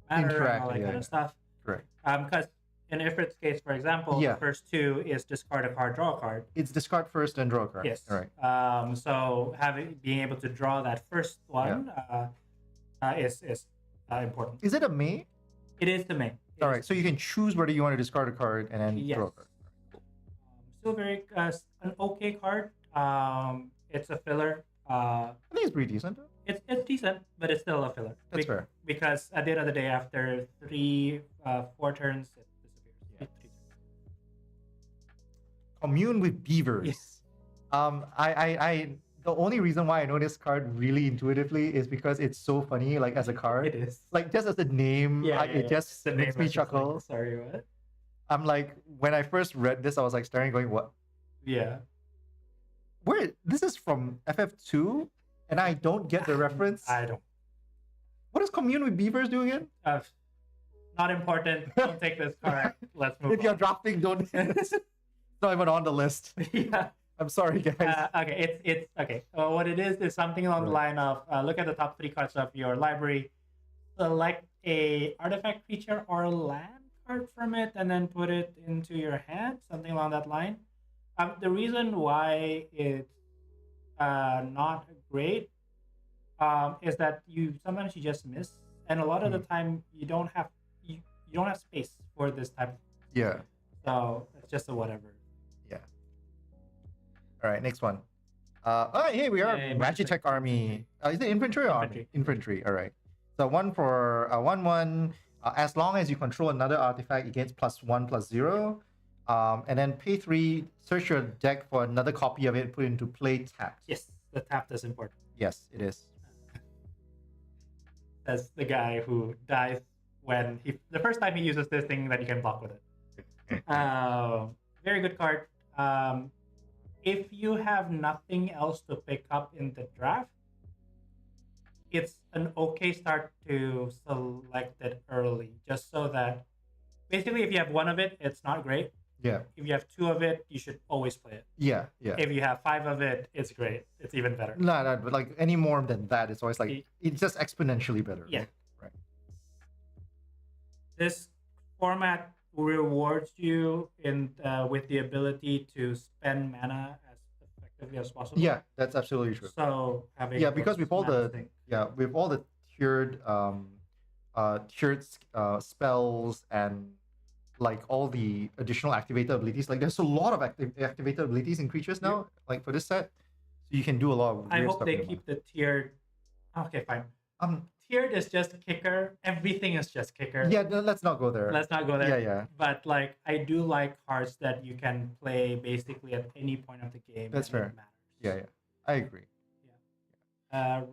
matter and all that kind of stuff. Correct. Because in Ifrit's case, for example, the first 2 is discard a card, draw a card. It's discard first, then draw a card. Yes. All right. So being able to draw that first one is important. Is it a main? It is the main. All right. So you can choose whether you want to discard a card and then draw a card. Still very an okay card. It's a filler. I think it's pretty decent. It's decent, but it's still a filler. That's fair. Because at the end of the day, after 3-4 turns, it disappears. Commune with Beavers. Yes. I the only reason why I know this card really intuitively is because it's so funny, like as a card. It is. Like just as a name, it just makes me chuckle. Like, sorry, what? I'm like, when I first read this, I was like staring, going, "What?" Yeah. Where this is from FF2, and I don't get the reference. I don't. What does Commune with Beavers do again? Not important. Don't take this card. Let's move on. If you're drafting, don't. It's not even on the list. Yeah. I'm sorry, guys. Okay, it's okay. What it is something along the line of look at the top 3 cards of your library, select a artifact, creature, or land card from it, and then put it into your hand. Something along that line. The reason why it's not great is that sometimes you just miss, and a lot of the time you don't have space for this type. Yeah. So it's just a whatever. Yeah. All right, next one. Hey, we are Magitech Army. Is it infantry or army? Infantry. All right. So one for 1/1. As long as you control another artifact, it gets +1/+0. And then pay 3, search your deck for another copy of it, put it into play tapped. Yes, the tapped is important. Yes, it is. That's the guy who dies when the first time he uses this thing that you can block with it. Very good card. If you have nothing else to pick up in the draft, it's an okay start to select it early, just so that basically if you have one of it, it's not great. Yeah. If you have two of it, you should always play it. Yeah. Yeah. If you have five of it, it's great. It's even better. No, but like any more than that, it's always like it's just exponentially better. Yeah. Right. This format rewards you with the ability to spend mana as effectively as possible. Yeah, that's absolutely true. So having because with all the tiered spells and like all the additional activator abilities, like there's a lot of activator abilities in creatures now, like for this set, so you can do a lot of I weird hope stuff they with them. keep the tiered. Okay, fine. Tiered is just kicker. Everything is just kicker. Yeah, let's not go there. Let's not go there. Yeah, yeah. But like, I do like cards that you can play basically at any point of the game. That's fair. It matters. Yeah, yeah. I agree.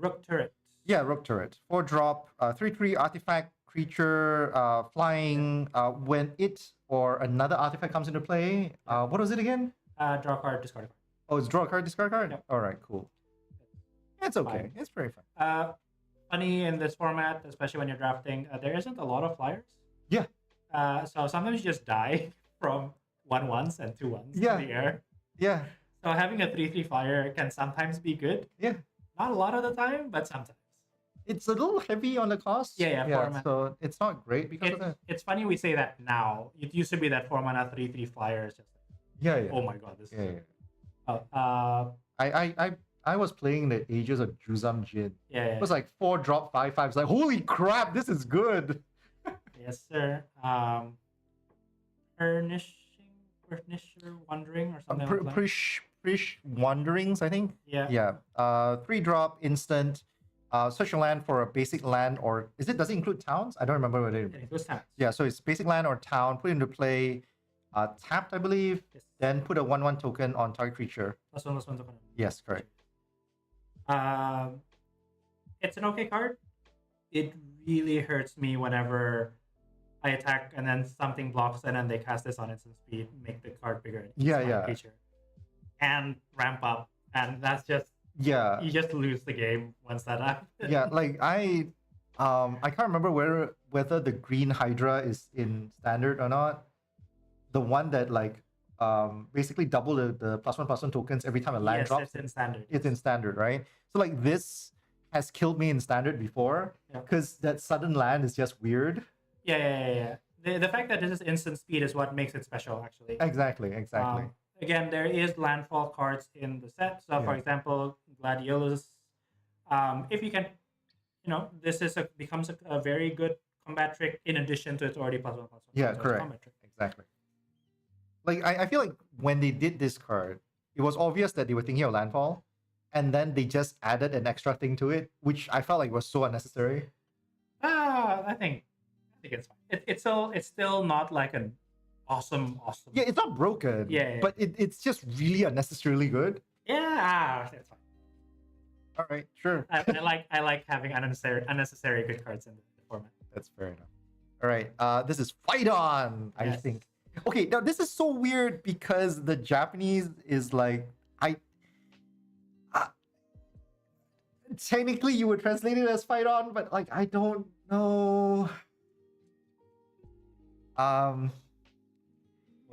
Rook turret. Yeah, Rook turret. 4-drop, 3/3 artifact creature, flying. When it or another artifact comes into play, what was it again? Draw a card, discard a card. Oh, it's draw a card, discard a card. Yep. All right, cool. It's okay. Fine. It's very fun. Funny in this format, especially when you're drafting, there isn't a lot of flyers. Yeah. So sometimes you just die from 1/1s and 2/1s Yeah. in the air. Yeah. So having a 3/3 flyer can sometimes be good. Yeah. Not a lot of the time, but sometimes. It's a little heavy on the cost. Yeah, format. So it's not great because of that. It's funny we say that now. It used to be that 4-mana 3/3 flyer is just like, Yeah, yeah. oh my god, this Yeah, is yeah. I was playing the Ages of Juzam Jin. yeah. It was like 4-drop 5/5. It's like, holy crap, this is good. Yes, sir. Furnisher Wandering or something like that. Prish Wanderings, I think. Yeah. Yeah. 3-drop instant. Search a land for a basic land, or does it include towns? I don't remember what it It includes towns. Yeah, so it's basic land or town, put into play, tapped, I believe, Yes. then put a 1/1 token on target creature. +1/+1 token. Yes, correct. It's an okay card. It really hurts me whenever I attack and then something blocks and then they cast this on instant speed, make the card bigger. And Yeah, it's my yeah. Creature. And ramp up, and that's just Yeah, you just lose the game once that happens. yeah. Like I can't remember whether the green Hydra is in standard or not. The one that like basically double the +1/+1 tokens every time a land Yes, drops. it's in standard. It's in standard, right? So like this has killed me in standard before Yeah. because that sudden land is just weird. Yeah. The fact that this is instant speed is what makes it special, actually. Exactly. Again, there is landfall cards in the set. So, for Yeah. example, Gladiolus. If you can, this becomes a very good combat trick in addition to its already +1/+1. Yeah, So it's a correct. combat trick. Exactly. Like I feel like when they did this card, it was obvious that they were thinking of landfall, and then they just added an extra thing to it, which I felt like was so unnecessary. I think it's fine. It's still not like an awesome. Yeah, it's not broken. Yeah. But it's just really unnecessarily good. Yeah, it's fine. All right, sure. I like having unnecessary good cards in the format. That's fair enough. All right, this is Fight On, I Yes. think. Okay, now this is so weird because the Japanese is like technically you would translate it as Fight On, but like I don't know. What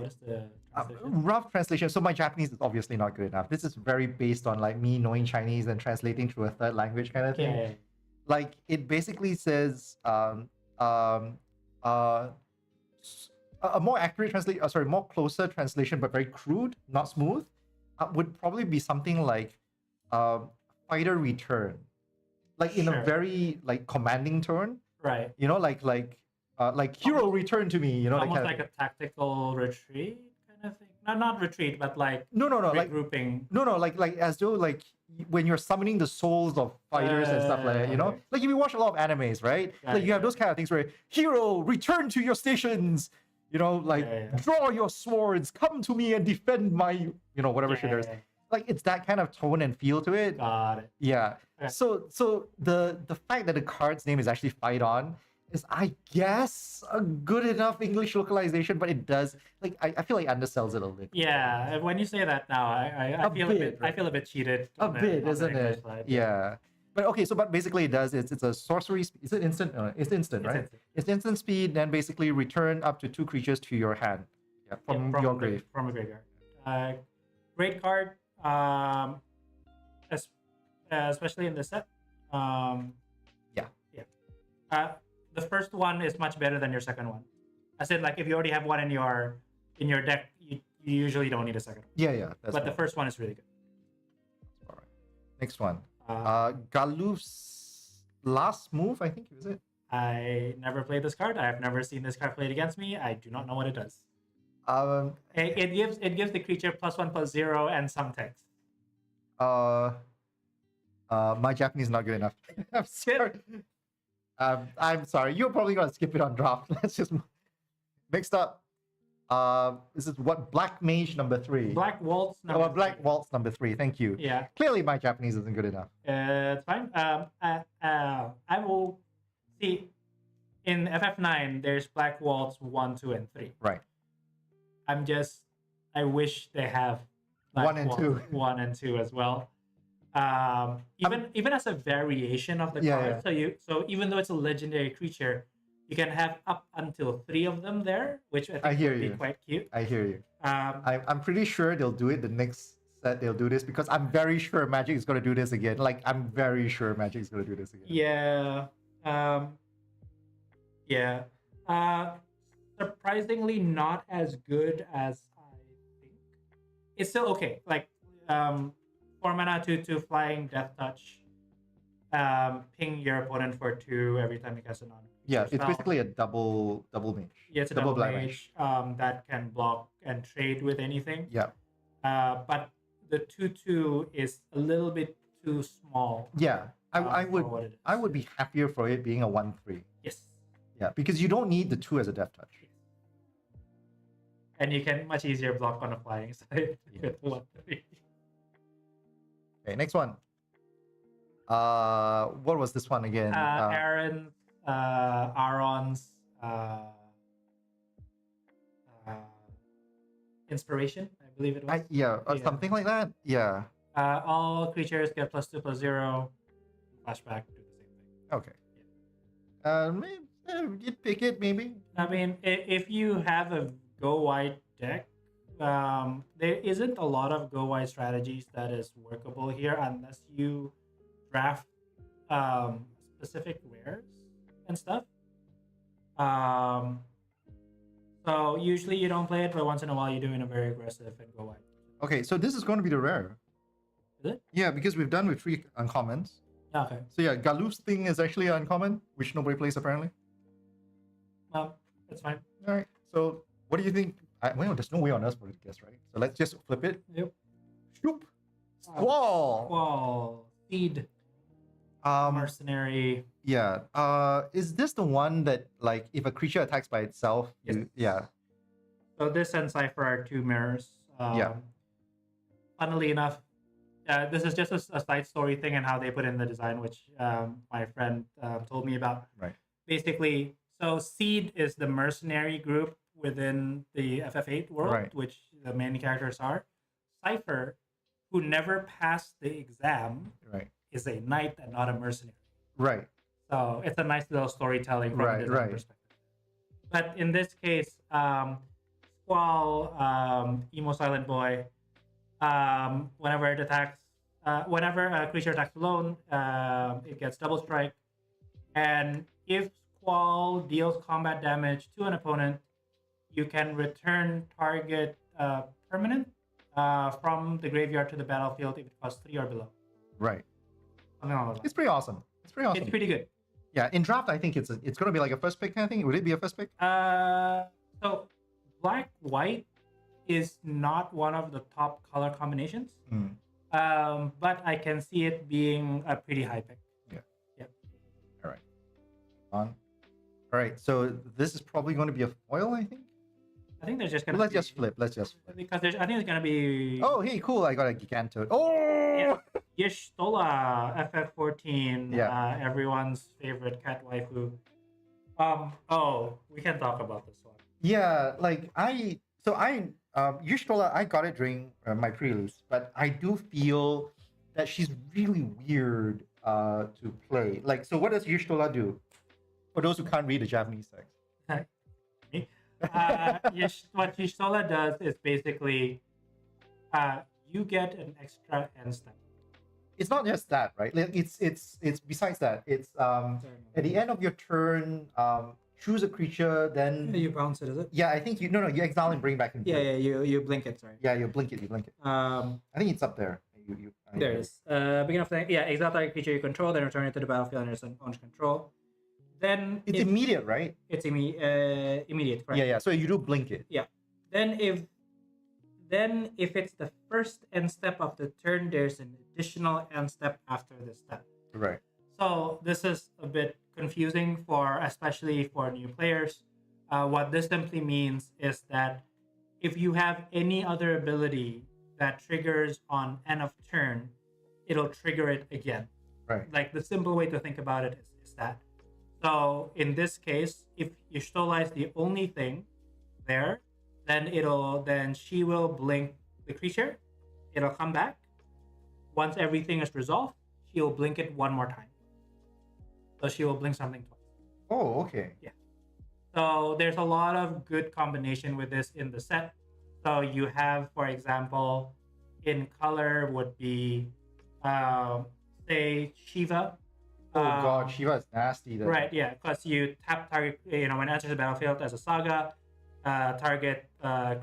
is the translation? Rough translation. So my Japanese is obviously not good enough. This is very based on like me knowing Chinese and translating through a third language kind of thing. Yeah. Like it basically says a more accurate translation, more closer translation, but very crude, not smooth, would probably be something like fighter return, like in a Sure. very like commanding tone. Right. Like hero return to me. That Almost kind like a tactical retreat kind of thing. Not retreat, but like no, like regrouping. no, like as though like when you're summoning the souls of fighters and stuff like that, okay. like if you watch a lot of animes, right? Like you have those kind of things where hero return to your stations, like Yeah. draw your swords, come to me and defend my, whatever shit there is. like it's that kind of tone and feel to it. Got it. Yeah. Okay. So the fact that the card's name is actually Fight On is, I guess, a good enough English localization, but it does, like, I feel like undersells it a little. Yeah, when you say that now, I feel a bit, I feel a bit cheated. A on the- bit, on the isn't English it? side, Yeah. But okay, so but basically it does, it's a sorcery. Is it instant? It's instant, It's right? instant. It's instant speed, then basically return up to 2 creatures to your hand. Yeah, from your grave. From a graveyard. Great card. Es- especially in this set. Yeah. The first one is much better than your second one. I said, like, if you already have one in your deck, you usually don't need a second one. Yeah. But the first one is really good. All right. Next one. Galuf's last move, I think, is it? I never played this card. I have never seen this card played against me. I do not know what it does. It gives the creature +1/+0 and some text. My Japanese is not good enough. I'm sorry. I'm sorry. You're probably gonna skip it on draft. Let's just next up. This is what, Black Mage number 3. Black Waltz number Black 3. Waltz number 3. Thank you. Yeah. Clearly, my Japanese isn't good enough. It's fine. I will see in FF9. There's Black Waltz 1, 2, and 3. Right. I wish they have Black 1 and Waltz 2. 1 and 2 as well. Even as a variation of the card. Yeah. So even though it's a legendary creature, you can have up until 3 of them there, which I think would be quite cute. I hear you. I'm pretty sure they'll do it the next set. They'll do this because I'm very sure Magic is going to do this again. Like, I'm very sure Magic is going to do this again. Yeah. Surprisingly not as good as I think. It's still okay. Like, 4 mana, 2/2 flying, death touch. Ping your opponent for 2 every time you cast a non. Yeah, it's basically a double mage. Yeah, it's a double mage that can block and trade with anything. Yeah. But the 2/2 is a little bit too small. Yeah, I for what it is. I would be happier for it being a 1/3. Yes. Yeah, because you don't need the 2 as a death touch. And you can much easier block on a flying side with 1/3. Okay, next one. What was this one again? Aaron's inspiration, I believe it was. Or something like that. Yeah. All creatures get +2/+0. Flashback, do the same thing. Okay. Maybe you'd pick it, maybe. I mean, if you have a go wide deck, there isn't a lot of go wide strategies that is workable here unless you draft specific rares and stuff. So usually you don't play it, but once in a while you do in a very aggressive and go wide. Okay, so this is going to be the rare. Is it? Yeah, because we've done with 3 uncommons. Okay. So yeah, Galuf's thing is actually uncommon, which nobody plays apparently. Well, that's fine. All right. So what do you think? Well, there's no way on us for it to guess, right? So let's just flip it. Yep. Shoop. Squall. Squall. Seed. Mercenary. Yeah. Is this the one that, like, if a creature attacks by itself? Yes. Yeah. So this and Cypher are 2 mirrors. Yeah. Funnily enough, this is just a side story thing and how they put in the design, which my friend told me about. Right. Basically, so Seed is the mercenary group within the FF8 world, Right. which the main characters are. Cypher, who never passed the exam, Right. is a knight and not a mercenary. Right. So it's a nice little storytelling from a design perspective. But in this case, Squall, Emo Silent Boy, whenever it attacks, whenever a creature attacks alone, it gets double strike. And if Squall deals combat damage to an opponent, you can return target permanent from the graveyard to the battlefield if it costs 3 or below. Right. Something like that. It's pretty awesome. It's Pretty good. Yeah, in draft, I think it's going to be like a first pick kind of thing. Would it be a first pick? So black white is not one of the top color combinations. But I can see it being a pretty high pick. Yeah. All right. All right. So this is probably going to be a foil, I think. I think there's just gonna. Let's just flip. Let's just flip. Because I think there's gonna be. Oh, hey, cool! I got a Gigantoad. Oh, Y'shtola FF14. Yeah. Everyone's favorite cat waifu. Oh, we can talk about this one. yeah. Like Y'shtola, I got it during my pre-release, but I do feel that she's really weird to play. Like, so what does Y'shtola do? For those who can't read the Japanese text. What Y'shtola does is basically you get an extra end step. It's not just that, right? Like, it's besides that. It's at the end of your turn, choose a creature, then You bounce it, is it? yeah, I think you you exile and bring back into Yeah, it. yeah. You blink it. Sorry. Yeah, you blink it. I think it's up there. There it is. Beginning of the exile target creature you control, then return it to the battlefield under some own control. Then It's immediate, right? It's immediate. Correct. Yeah. So you do blink it. Yeah. Then if it's the first end step of the turn, there's an additional end step after the step. Right. So this is a bit confusing especially for new players. What this simply means is that if you have any other ability that triggers on end of turn, it'll trigger it again. Right. Like the simple way to think about it is that. So in this case, if Y'shtola is the only thing there, then she will blink the creature. It'll come back. Once everything is resolved, she'll blink it one more time. So she will blink something twice. Oh, okay. Yeah. So there's a lot of good combination with this in the set. So you have, for example, in color would be, say, Shiva. Oh god, Shiva is nasty. Right, yeah, because you tap target, when it enters the battlefield as a saga, target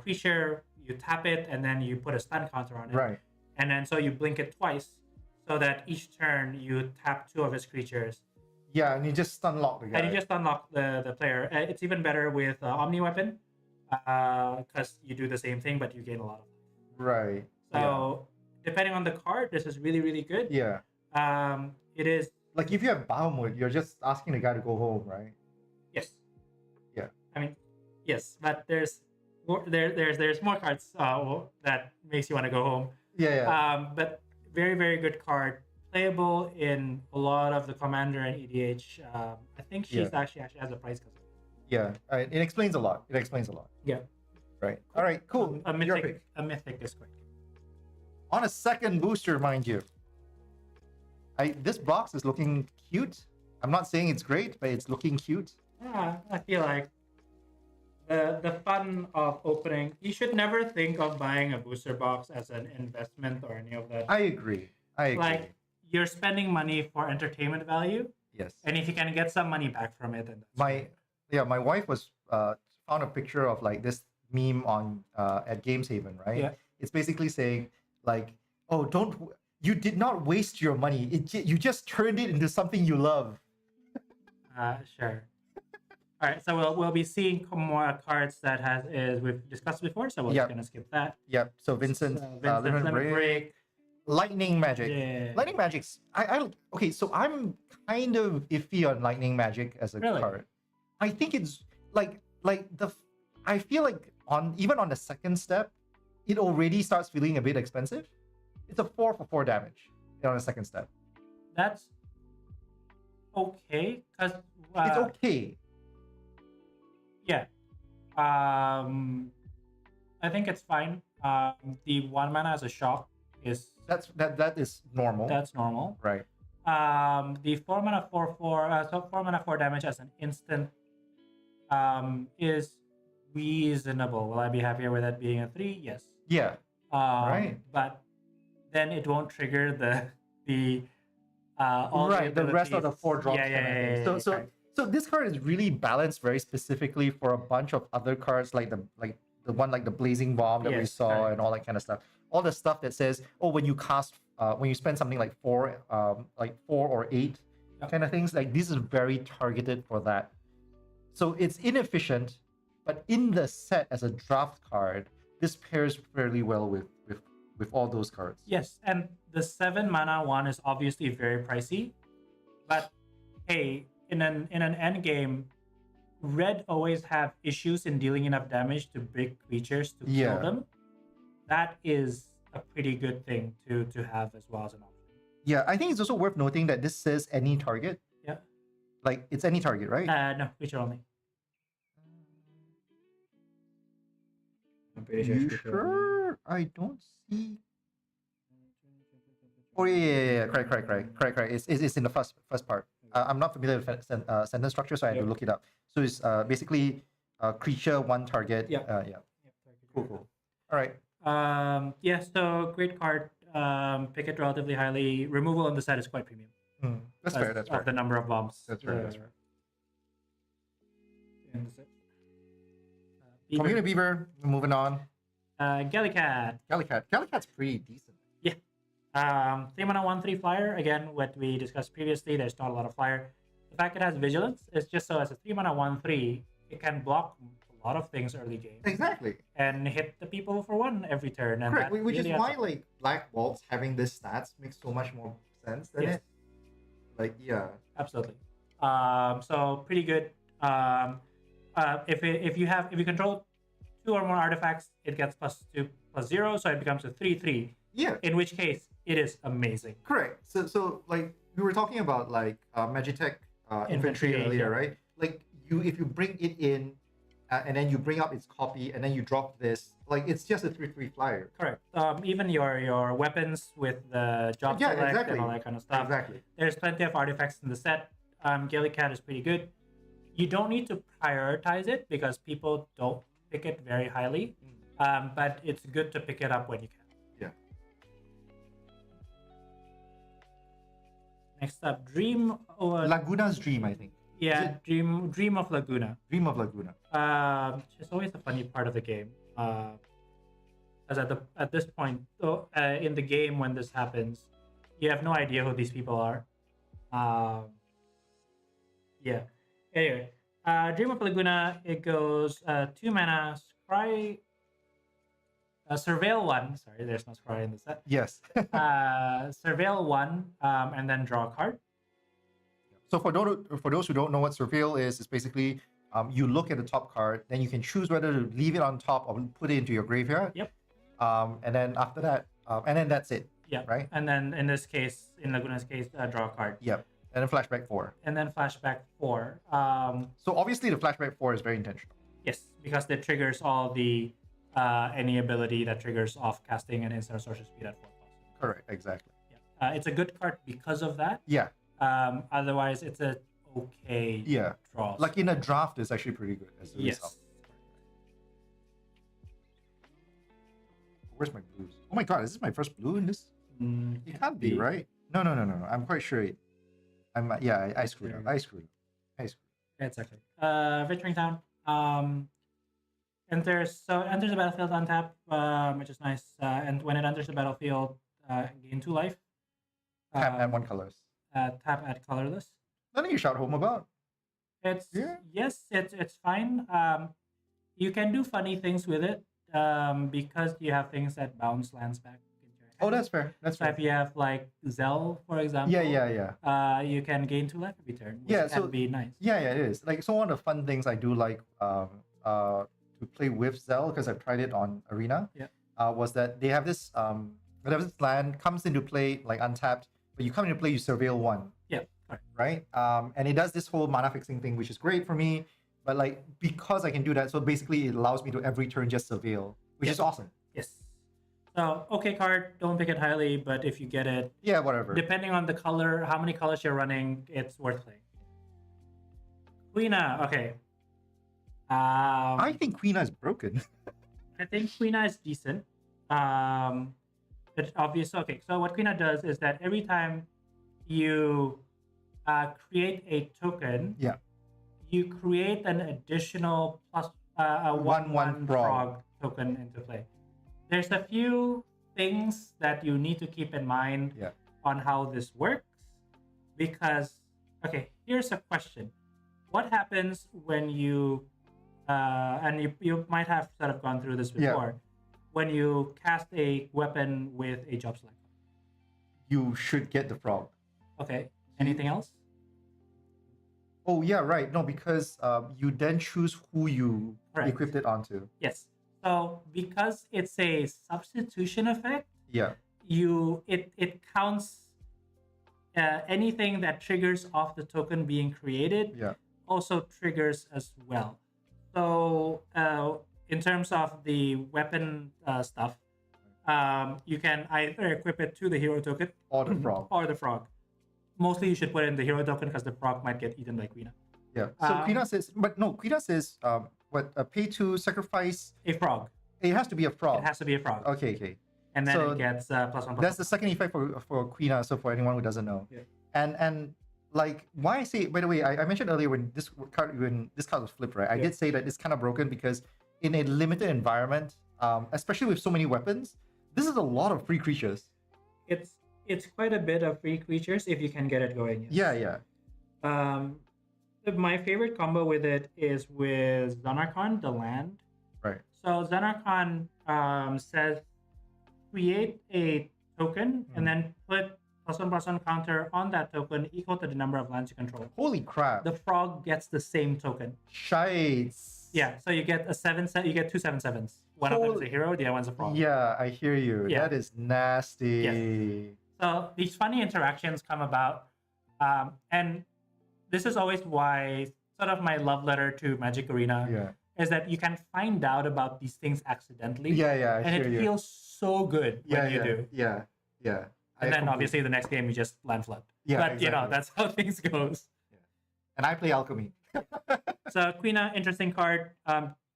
creature, you tap it, and then you put a stun counter on it. Right. And then so you blink it twice, so that each turn you tap 2 of his creatures. Yeah, and you just stun lock the guy. And you just unlock the player. It's even better with Omni Weapon, because you do the same thing, but you gain a lot of life. Right. So depending on the card, this is really, really good. Yeah. It is. Like if you have Bahamut, you're just asking the guy to go home, right? Yes. Yeah. I mean, yes, but there's more cards that makes you want to go home. Yeah. But very, very good card. Playable in a lot of the Commander and EDH. I think she's actually has a price custom. Yeah. It explains a lot. Yeah. Right. All right. Cool. A Your pick. mythic is quick. On a second booster, mind you. This box is looking cute. I'm not saying it's great, but it's looking cute. Yeah, I feel like the fun of opening. You should never think of buying a booster box as an investment or any of that. I agree. Like you're spending money for entertainment value. Yes. And if you can get some money back from it, then that's my wife was found a picture of like this meme on at Games Haven, right? Yeah. It's basically saying like, oh, you did not waste your money. You just turned it into something you love. Sure. All right, so we'll be seeing more cards that we've discussed before, so we're just gonna skip that. Yep. So Vincent, Limit Break, Lightning Magic. Yeah. Lightning Magic's okay. So I'm kind of iffy on Lightning Magic as a card. I think it's I feel like even on the second step, it already starts feeling a bit expensive. It's a 4 for 4 damage on the second step. That's okay, because it's okay. Yeah. I think it's fine. The 1 mana as a shock is that is normal. That's normal. Right. The 4 mana 4/4 so 4 mana 4 damage as an instant is reasonable. Will I be happier with that being a 3? Yes. Yeah. Right. But then it won't trigger the rest of the 4 drops. Yeah. So this card is really balanced very specifically for a bunch of other cards like the one like the Blazing Bomb that we saw and all that kind of stuff. All the stuff that says, oh, when you cast when you spend something like 4 or 8 kind of things, like this is very targeted for that. So it's inefficient, but in the set as a draft card, this pairs fairly well with all those cards. Yes, and the 7 mana one is obviously very pricey, but hey, in an end game, red always have issues in dealing enough damage to big creatures to Yeah. kill them, that is a pretty good thing to have as well as an option. Yeah, I think it's also worth noting that this says any target. Yeah. Like it's any target, right? No, creature only. I'm pretty You it's creature only. sure? I don't see. Oh yeah. Correct. It's in the first part. I'm not familiar with sentence structure, so I had to Yep. look it up. So it's basically creature, one target. Yep. Yeah. Yep, Cool. All right. Yeah, so great card. Pick it relatively highly. Removal on the set is quite premium. That's fair. That's Of fair. the number of bombs. That's fair. That's fair. In the set. Community Beaver. Moving on. Gallicat. Gallicat's pretty decent. 3 mana 1/3 flyer. Again, what we discussed previously, there's not a lot of flyer. The fact it has vigilance is just so as a 3 mana 1/3, it can block a lot of things early game Exactly. and hit the people for 1 every turn. And Correct. that Which really is adds why up. like Black Bolts having this stats makes so much more sense than Yes. it. Like yeah. Absolutely. So pretty good. If you control 2 or more artifacts, it gets +2/+0, so it becomes a 3/3. Yeah. In which case, it is amazing. Correct. So like we were talking about like Magitech infantry Infantry, earlier, yeah. right? Like if you bring it in and then you bring up its copy and then you drop this, like it's just a 3/3 flyer. Correct. Even your weapons with the job Yeah, select exactly. and all that kind of stuff. Exactly. There's plenty of artifacts in the set. Gallicat is pretty good. You don't need to prioritize it because people don't pick it very highly. But it's good to pick it up when you can. Yeah. Next up, Dream. Laguna's Dream, I think. Yeah, Dream of Laguna. Dream of Laguna. Which is always the funny part of the game. As at this point in the game when this happens, you have no idea who these people are. Yeah. Anyway, Dream of Laguna. It goes 2 mana, Scry. Surveil 1. Sorry, there's no Scry in the set. Yes. Surveil 1, and then draw a card. So for those who don't know what Surveil is, it's basically you look at the top card, then you can choose whether to leave it on top or put it into your graveyard. Yep. And then after that, and then that's it. Yeah. Right. And then in this case, in Laguna's case, draw a card. Yep. And then flashback 4. And then flashback 4. So obviously the flashback 4 is very intentional. Yes, because it triggers all the any ability that triggers off casting and instant sorcery speed at 4 cost. Correct. Exactly. Yeah. It's a good card because of that. Yeah. Otherwise, it's a okay draw. Like in a draft, it's actually pretty good as a result. Where's my blues? Oh my god, is this my first blue in this? It can't be, right? No. I'm quite sure it. I screwed up. I screwed up. It's okay. Venturing Town. Enters the battlefield untap, which is nice. And when it enters the battlefield, gain 2 life. Tap at 1 colors. Tap at colorless. Nothing you shout home about. It's fine. You can do funny things with it because you have things that bounce lands back into your hand. Oh, that's fair. That's So fair. if you have like Zell, for example, Yeah. you can gain 2 life every turn, which Yeah, can so- be nice. Yeah, it is. Like, so one of the fun things I do like to play with Zell, because I've tried it on Arena, was that they have this whenever this land comes into play like untapped, but you come into play, you surveil 1. Yeah. Right. Right? And it does this whole mana fixing thing, which is great for me. But like because I can do that, so basically it allows me to every turn just surveil, which is awesome. Yes. So okay card, don't pick it highly, but if you get it, Yeah, whatever. depending on the color, how many colors you're running, it's worth playing. Quina, okay. I think Quina is broken. I think Quina is decent. It's obvious. Okay, so what Quina does is that every time you create a token, you create an additional plus a 1/1 frog token into play. There's a few things that you need to keep in mind on how this works, because here's a question: what happens when you and you might have sort of gone through this before, when you cast a weapon with a job select? You should get the frog. Okay. Anything else? Oh yeah, right. No, because you then choose who you Correct. equipped it onto. Yes. So because it's a substitution effect, Yeah. it counts anything that triggers off the token being created. Yeah. Also triggers as well. So in terms of the weapon stuff, you can either equip it to the hero token Or the frog. or the frog. Mostly you should put it in the hero token because the frog might get eaten by Quina. Yeah. So Quina says, but no, Quina says, pay to sacrifice a frog. It has to be a frog. It has to be a frog. Okay, okay. And then so it gets +1/+1. That's the second effect for Quina. So for anyone who doesn't know, yeah. And like why I say, by the way, I mentioned earlier when this card was flipped, right? I did say that it's kind of broken because in a limited environment, especially with so many weapons, this is a lot of free creatures. It's quite a bit of free creatures if you can get it going. Yes. Yeah. My favorite combo with it is with Zanarkhan, the land. Right. So Zanarkhan says create a token and then put +1/+1 counter on that token equal to the number of lands you control. Holy crap. The frog gets the same token. Shites. Yeah, so you get you get 2 7/7s. One of them is a hero, the other one's a frog. Yeah, I hear you. Yeah. That is nasty. Yes. So these funny interactions come about, and this is always why sort of my love letter to Magic Arena is that you can find out about these things accidentally. Yeah, and it feels so good when you do. Yeah. And then obviously the next game you just land flood. Yeah, but exactly. you know, that's how things goes. Yeah. And I play alchemy. So Quina, interesting card,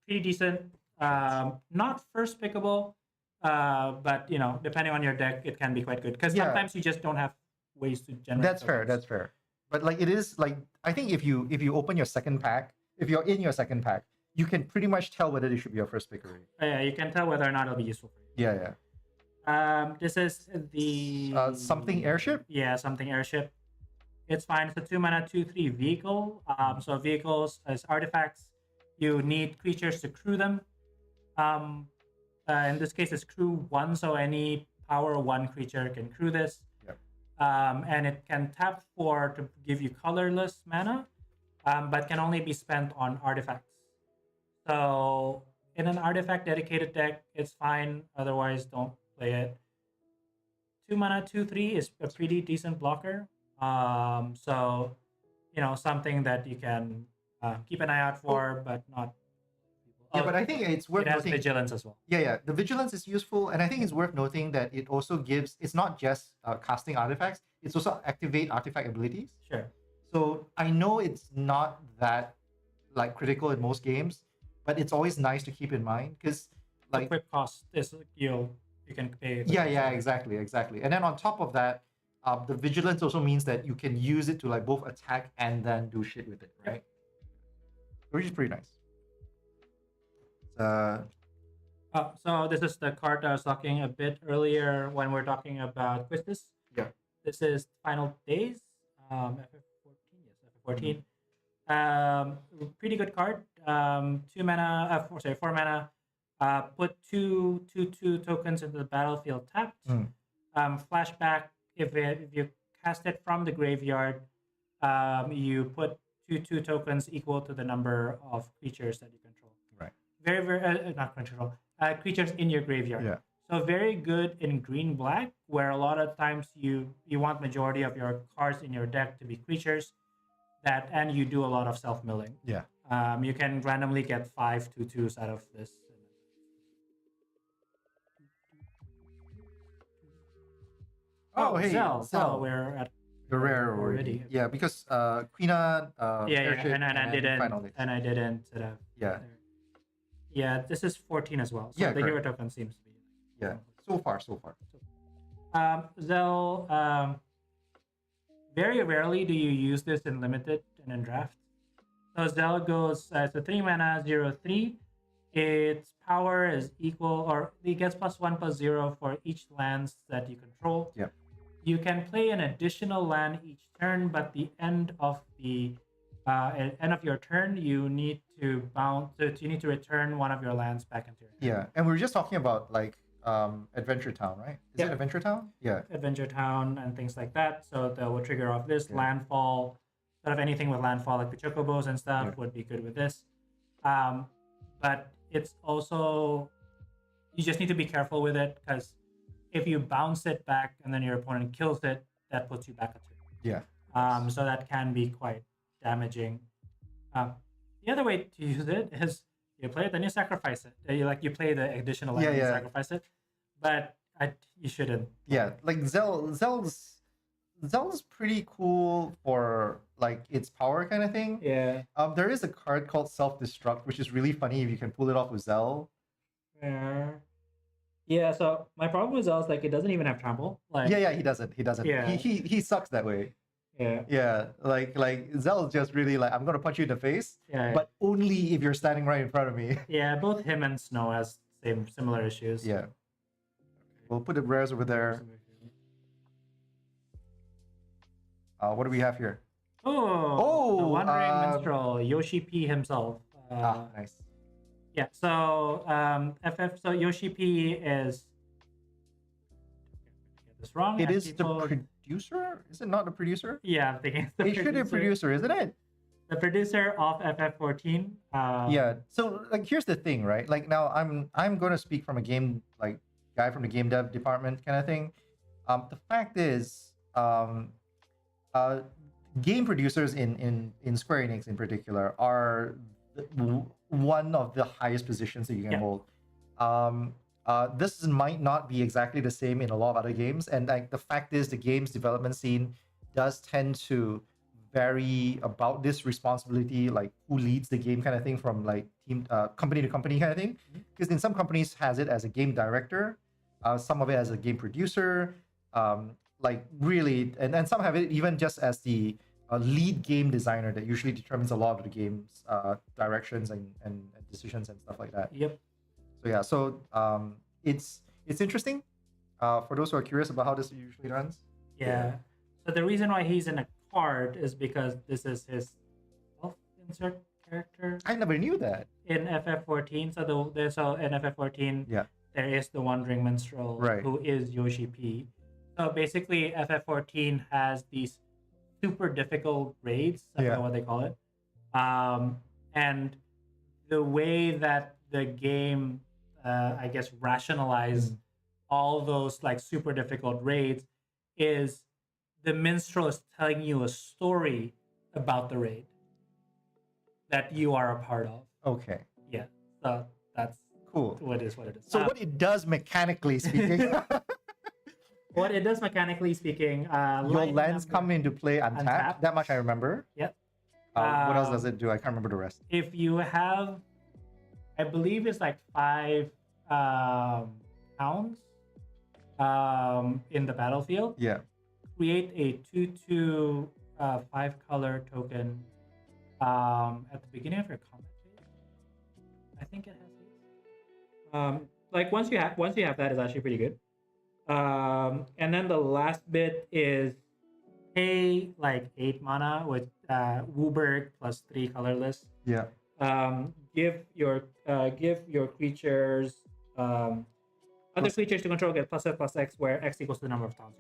pretty decent. Not first pickable, but you know, depending on your deck, it can be quite good because sometimes you just don't have ways to generate. That's fair. But like it is like I think if you open your second pack, if you're in your second pack, you can pretty much tell whether this should be your first pick already. Yeah, you can tell whether or not it'll be useful for you. Yeah. This is the something airship. Yeah, something airship. It's fine. It's a 2 mana 2/3 vehicle. So vehicles as artifacts, you need creatures to crew them. In this case, it's crew 1, so any power 1 creature can crew this. Yep. And it can tap 4 to give you colorless mana, but can only be spent on artifacts. So in an artifact dedicated deck, it's fine. Otherwise, don't play it. 2 mana 2/3 is a pretty decent blocker. So you know, something that you can keep an eye out for, but not. Yeah, but I think it's worth it has noting. vigilance as well. Yeah. The vigilance is useful, and I think it's worth noting that it also gives. It's not just casting artifacts; it's also activate artifact abilities. Sure. So I know it's not that like critical in most games, but it's always nice to keep in mind because like quick cost is you can pay. Yeah, exactly. And then on top of that, the vigilance also means that you can use it to like both attack and then do shit with it, right? Yep. Which is pretty nice. So this is the card I was talking a bit earlier when we are talking about Quistis. Yeah. This is Final Days, FF14. Yes, FF14. Pretty good card. 4 mana. Put two tokens into the battlefield tapped. Flashback. If you cast it from the graveyard, you put two tokens equal to the number of creatures that you control. Right. Very not control. Creatures in your graveyard. Yeah. So very good in green black, where a lot of times you want majority of your cards in your deck to be creatures, and you do a lot of self milling. Yeah. You can randomly get 5 2/2s out of this. Hey, Zell. We're at the rare already. Yeah, because Quina. And I didn't. Yeah. Yeah, this is 14 as well. So the hero token seems to be. Yeah, so far. Zell, very rarely do you use this in limited and in draft. So Zell goes, it's a 3 mana 0/3. Its power is equal, or it gets +1/+0 for each lands that you control. Yeah. You can play an additional land each turn, but the end of your turn, you need to you need to return one of your lands back into your hand. Yeah, and we were just talking about like Adventure Town, right? Is it Adventure Town? Yeah. Adventure Town and things like that. So that will trigger off this landfall. sort of anything with landfall, like the chocobos and stuff, would be good with this. But it's also, you just need to be careful with it, because if you bounce it back and then your opponent kills it, that puts you back a turn. Yeah. So that can be quite damaging. The other way to use it is you play it, then you sacrifice it. You play the additional land and sacrifice it. But you shouldn't. Yeah, like Zell's pretty cool for like its power kind of thing. Yeah. There is a card called Self-Destruct, which is really funny if you can pull it off with Zell. Yeah, so my problem with Zell is like it doesn't even have trample. Like he doesn't. Yeah. He sucks that way. Yeah. Yeah, like Zell is just really like, I'm gonna punch you in the face, but only if you're standing right in front of me. Yeah, both him and Snow has similar issues. Yeah. We'll put the rares over there. What do we have here? Oh, the Wandering Minstrel, Yoshi P himself. Nice. Yeah, so so Yoshi P is, get this wrong. It is the producer? Is it not the producer? Yeah, I'm thinking it's the producer. It should be producer, isn't it? The producer of FF14. Yeah. So like, here's the thing, right? Like now, I'm going to speak from a game like guy from the game dev department kind of thing. The fact is, game producers in Square Enix in particular are one of the highest positions that you can hold. This might not be exactly the same in a lot of other games, and like the fact is, the games development scene does tend to vary about this responsibility, like who leads the game kind of thing, from like team company to company kind of thing. Because in some companies has it as a game director, some of it as a game producer, like really, and some have it even just as the lead game designer that usually determines a lot of the game's directions and decisions and stuff like that. Yep. So yeah, so it's interesting for those who are curious about how this usually runs. Yeah. So the reason why he's in a card is because this is his self-insert character. I never knew that. In FF14, so in FF14, there is the Wandering Minstrel, who is Yoshi P. So basically, FF14 has these super difficult raids. I don't know what they call it. And the way that the game, I guess, rationalize all those like super difficult raids is the minstrel is telling you a story about the raid that you are a part of. Okay. Yeah. So that's cool. What it is. So what it does mechanically speaking. What it does mechanically speaking, your lands come into play untapped. That much I remember. Yep. What else does it do? I can't remember the rest. If you have, I believe it's like 5 pounds in the battlefield. Yeah. Create a 2/2 5-color token at the beginning of your combat phase. I think it has these. Like once you have that, is actually pretty good. And then the last bit is pay like 8 mana with Wooburg plus 3 colorless. Yeah. Give your creatures other creatures to control get +X, where X equals the number of towns.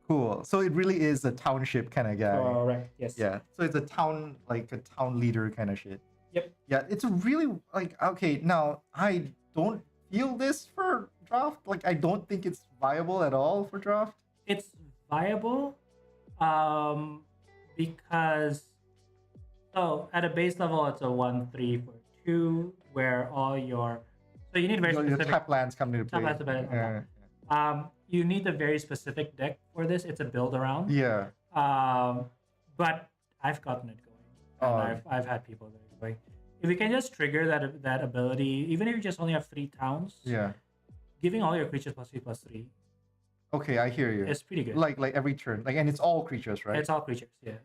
Cool. So it really is a township kind of guy. Correct. Yes. Yeah. So it's a town leader kind of shit. Yep. Yeah. It's a really like, okay. Now I don't feel this for draft. Like I don't think it's viable at all for draft. It's viable, because at a base level it's a 1/3 for 2, where all your you need very specific tap lands come into play. You need a very specific deck for this. It's a build around. Yeah. But I've gotten it going, and I've had people that are going. If you can just trigger that ability, even if you just only have 3 towns. Yeah. Giving all your creatures +3/+3. Okay, I hear you. It's pretty good. Like every turn, and it's all creatures, right? It's all creatures, yeah.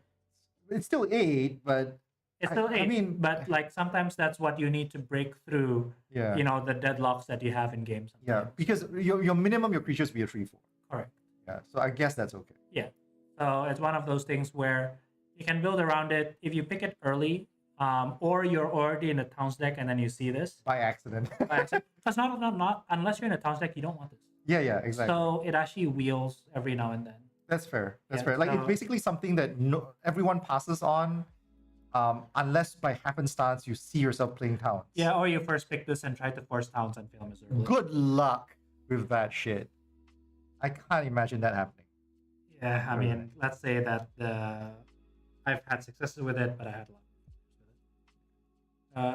It's still 8, but it's still 8. I mean, but like sometimes that's what you need to break through. Yeah. The deadlocks that you have in games. Sometimes. Yeah, because your minimum your creatures be a 3/4. Correct. Yeah, so I guess that's okay. Yeah, so it's one of those things where you can build around it if you pick it early. Or you're already in a towns deck and then you see this by accident. Because not unless you're in a towns deck, you don't want this. Yeah, exactly. So it actually wheels every now and then. That's fair. That's Yeah, fair. Like, so- it's basically something that everyone passes on, unless by happenstance you see yourself playing towns. Yeah, or you first pick this and try to force towns and fail miserably. Good luck with that shit. I can't imagine that happening. Yeah, I Very mean, let's say that I've had successes with it, but I had a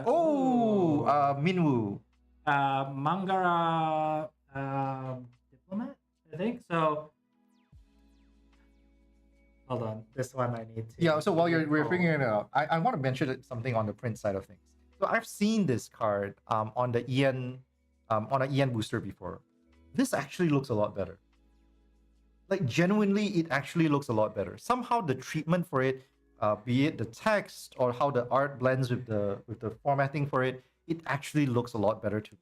lot of Minwoo. Mangara diplomat, I think. So hold on, this one I need to. Yeah. So while we're figuring it out, I want to mention something on the print side of things. So I've seen this card on the EN on an EN booster before. This actually looks a lot better. Like, genuinely, it actually looks a lot better. Somehow the treatment for it, be it the text or how the art blends with the formatting for it, it actually looks a lot better too.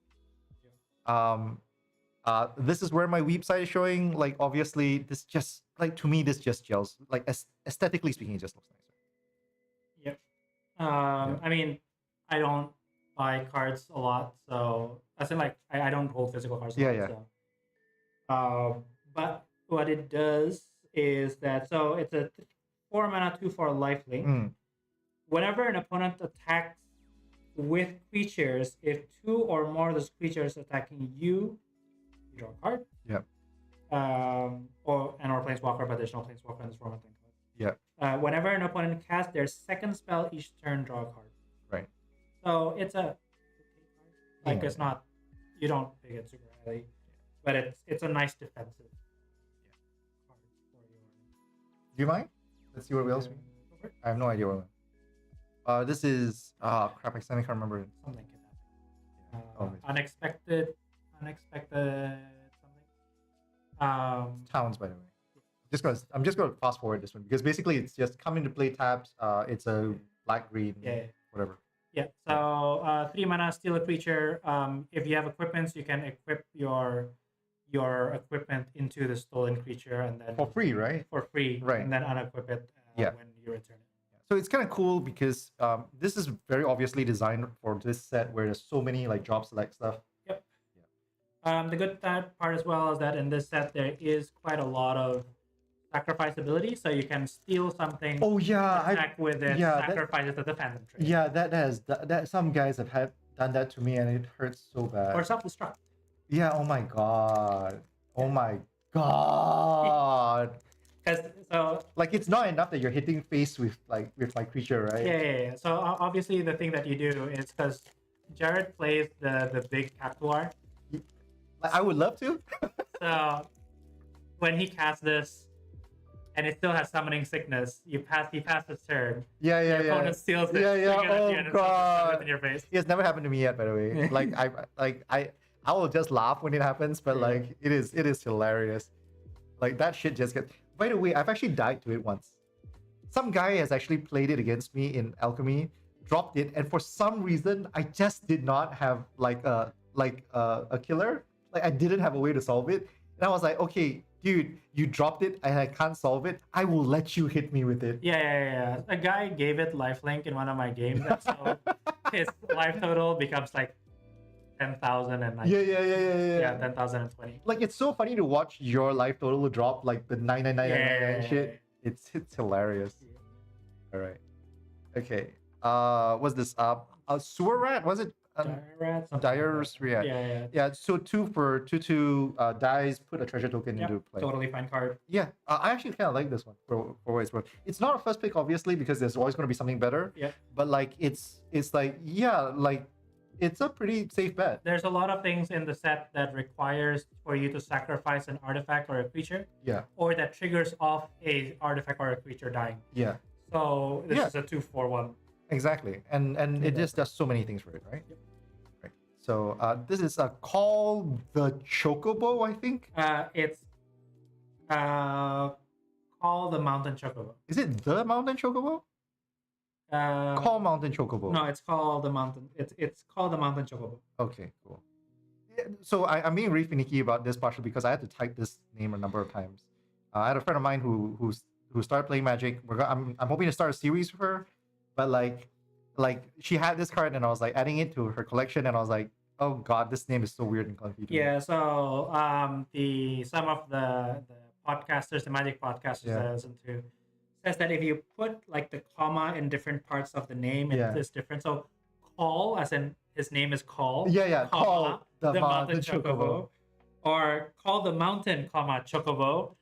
This is where my weeb side is showing. Like, obviously, this just, like, to me, this just gels. Like, aesthetically speaking, it just looks nicer. Yep. I mean, I don't buy cards a lot, so I in like I don't hold physical cards. So. But what it does is that, so it's a 4 mana 2/4 lifelink. Whenever an opponent attacks with creatures, if 2 or more of those creatures attacking you draw a card. Yep. Or planeswalker, but there's no planeswalker in this format. Yeah. Whenever an opponent casts their second spell each turn, draw a card. Right. So it's it's not, you don't pick it super highly, but it's a nice defensive. Do you mind? Let's see what else. I have no idea what. This is crap. I can't remember it. Something can happen. Unexpected something. Towns, by the way. I'm just gonna fast forward this one because basically it's just come into play taps. It's a black green. Whatever. Yeah. So 3 mana, steal a creature. If you have equipments, you can equip your equipment into the stolen creature and then for free, right? For free, right? And then unequip it when you return it. So it's kind of cool because this is very obviously designed for this set where there's so many like job select stuff. Yep. Yeah. The good part as well is that in this set there is quite a lot of sacrifice ability, so you can steal something. Oh yeah, attack with it. Sacrifice it to the phantom trade. Yeah, that some guys have done that to me and it hurts so bad. Or self-destruct. Yeah. Oh my god. Oh my god. Because so like it's not enough that you're hitting face with my creature, right? Yeah. So obviously the thing that you do is because Jared plays the big Cactuar. I would love to. So when he casts this, and it still has summoning sickness, he passes turn. Yeah. Your opponent steals it. Oh god. In your face. It's never happened to me yet, by the way. I will just laugh when it happens, but like it is hilarious. Like that shit just gets. By the way, I've actually died to it once. Some guy has actually played it against me in Alchemy, dropped it, and for some reason I just did not have a killer. Like I didn't have a way to solve it, and I was like, okay, dude, you dropped it and I can't solve it. I will let you hit me with it. Yeah. A guy gave it lifelink in one of my games, and so his life total becomes like 10,000 and like yeah 10,020. Like it's so funny to watch your life total drop like the 999 shit. It's hilarious. All right. Okay. What's this? Sewer rat? Was it? Dire rat. Yeah. So 2 for 2/2 dies. Put a treasure token into play. Totally fine card. Yeah. I actually kind of like this one for what it's worth. It's not a first pick obviously because there's always going to be something better. Yeah. But like it's like it's a pretty safe bet. There's a lot of things in the set that requires for you to sacrifice an artifact or a creature. Yeah. Or that triggers off a artifact or a creature dying. Yeah. So this is a 2/4/1. Exactly. And it just does so many things for it, right? Yep. Right. So this is called the Chocobo, I think. It's called the Mountain Chocobo. Is it the Mountain Chocobo? Call Mountain Chocobo. No, it's called the Mountain. It's called the Mountain Chocobo. Okay, cool. Yeah, so I'm being really finicky about this partially because I had to type this name a number of times. I had a friend of mine who started playing Magic. I'm hoping to start a series with her, but like she had this card and I was like adding it to her collection and I was like, oh god, this name is so weird and clunky. Yeah. So some of the podcasters, the magic podcasters that I listen to, says that if you put like the comma in different parts of the name, it is different. So call, as in his name is Call. Yeah. Comma, Call the mountain chocobo. Or call the mountain, comma, chocobo.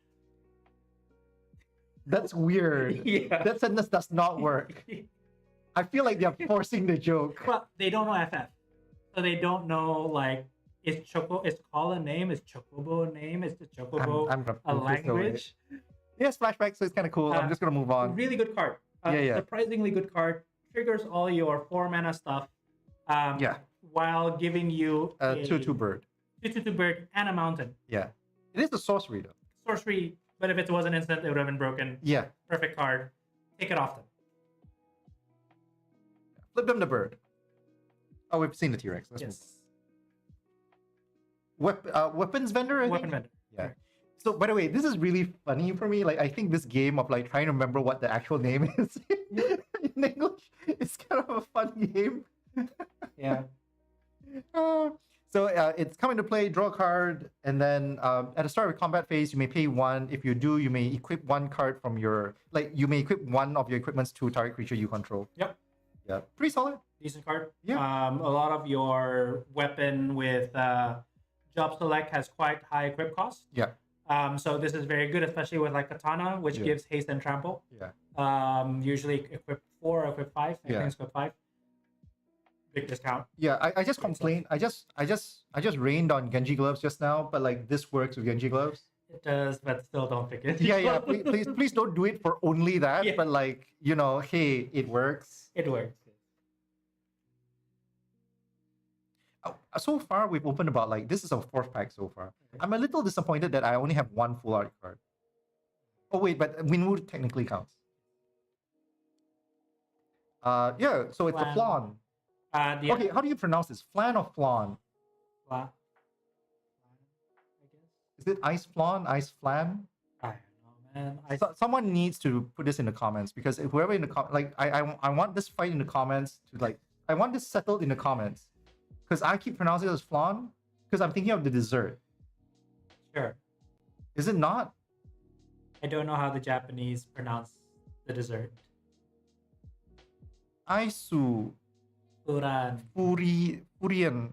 That's weird. That sentence does not work. I feel like they're forcing the joke. Well, they don't know FF. So they don't know, like, is Call a name? Is Chocobo a name? Is the Chocobo a language? Yes, flashback, so it's kind of cool. I'm just going to move on. Really good card. Surprisingly good card. Triggers all your 4-mana stuff. While giving you a 2/2 bird. 2/2 bird and a mountain. Yeah. It is a sorcery, though. Sorcery, but if it was an instant, it would have been broken. Yeah. Perfect card. Take it off them. Flip them the bird. Oh, we've seen the T-Rex. Let's move. Weapons vendor, I think? Weapon vendor. Yeah. So, by the way, this is really funny for me. Like, I think this game of like trying to remember what the actual name is in English is kind of a fun game. Yeah. So it's coming to play, draw a card, and then at the start of the combat phase, you may pay 1. If you do, you may equip 1 card from your, like, you may equip 1 of your equipments to target creature you control. Yep. Yeah. Pretty solid. Decent card. Yeah. A lot of your weapon with job select has quite high equip cost. Yeah. So this is very good, especially with like Katana, which gives haste and trample. Yeah. Usually equip 4 or equip 5. I think it's equip 5. Big discount. Yeah, I just complained. I just rained on Genji gloves just now, but like this works with Genji gloves. It does, but still don't pick it. Yeah. Please don't do it for only that. Yeah. But like, you know, hey, it works. It works. So far, we've opened about like this is our 4th pack so far. I'm a little disappointed that I only have 1 full art card. Oh wait, but Winwood technically counts. Yeah. So it's a flan. Okay, how do you pronounce this? Flan or flan? Flan. I guess. Is it ice flan? Ice flan? I don't know, man. Someone needs to put this in the comments, because whoever in the like, I want this fight in the comments to like, I want this settled in the comments, because I keep pronouncing it as flan because I'm thinking of the dessert. Sure. Is it not? I don't know how the Japanese pronounce the dessert. Aisu. Furan. Furian.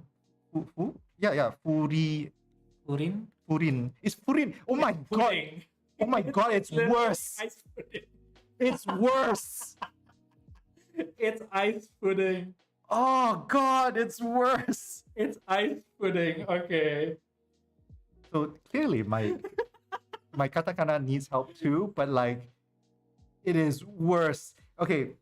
Yeah. Furin? Furin. It's Furin. Oh my god. Oh my god, it's worse. Ice pudding. It's worse. It's ice pudding. Oh god, it's worse. It's ice pudding. Okay. So clearly my katakana needs help too, but like it is worse. Okay.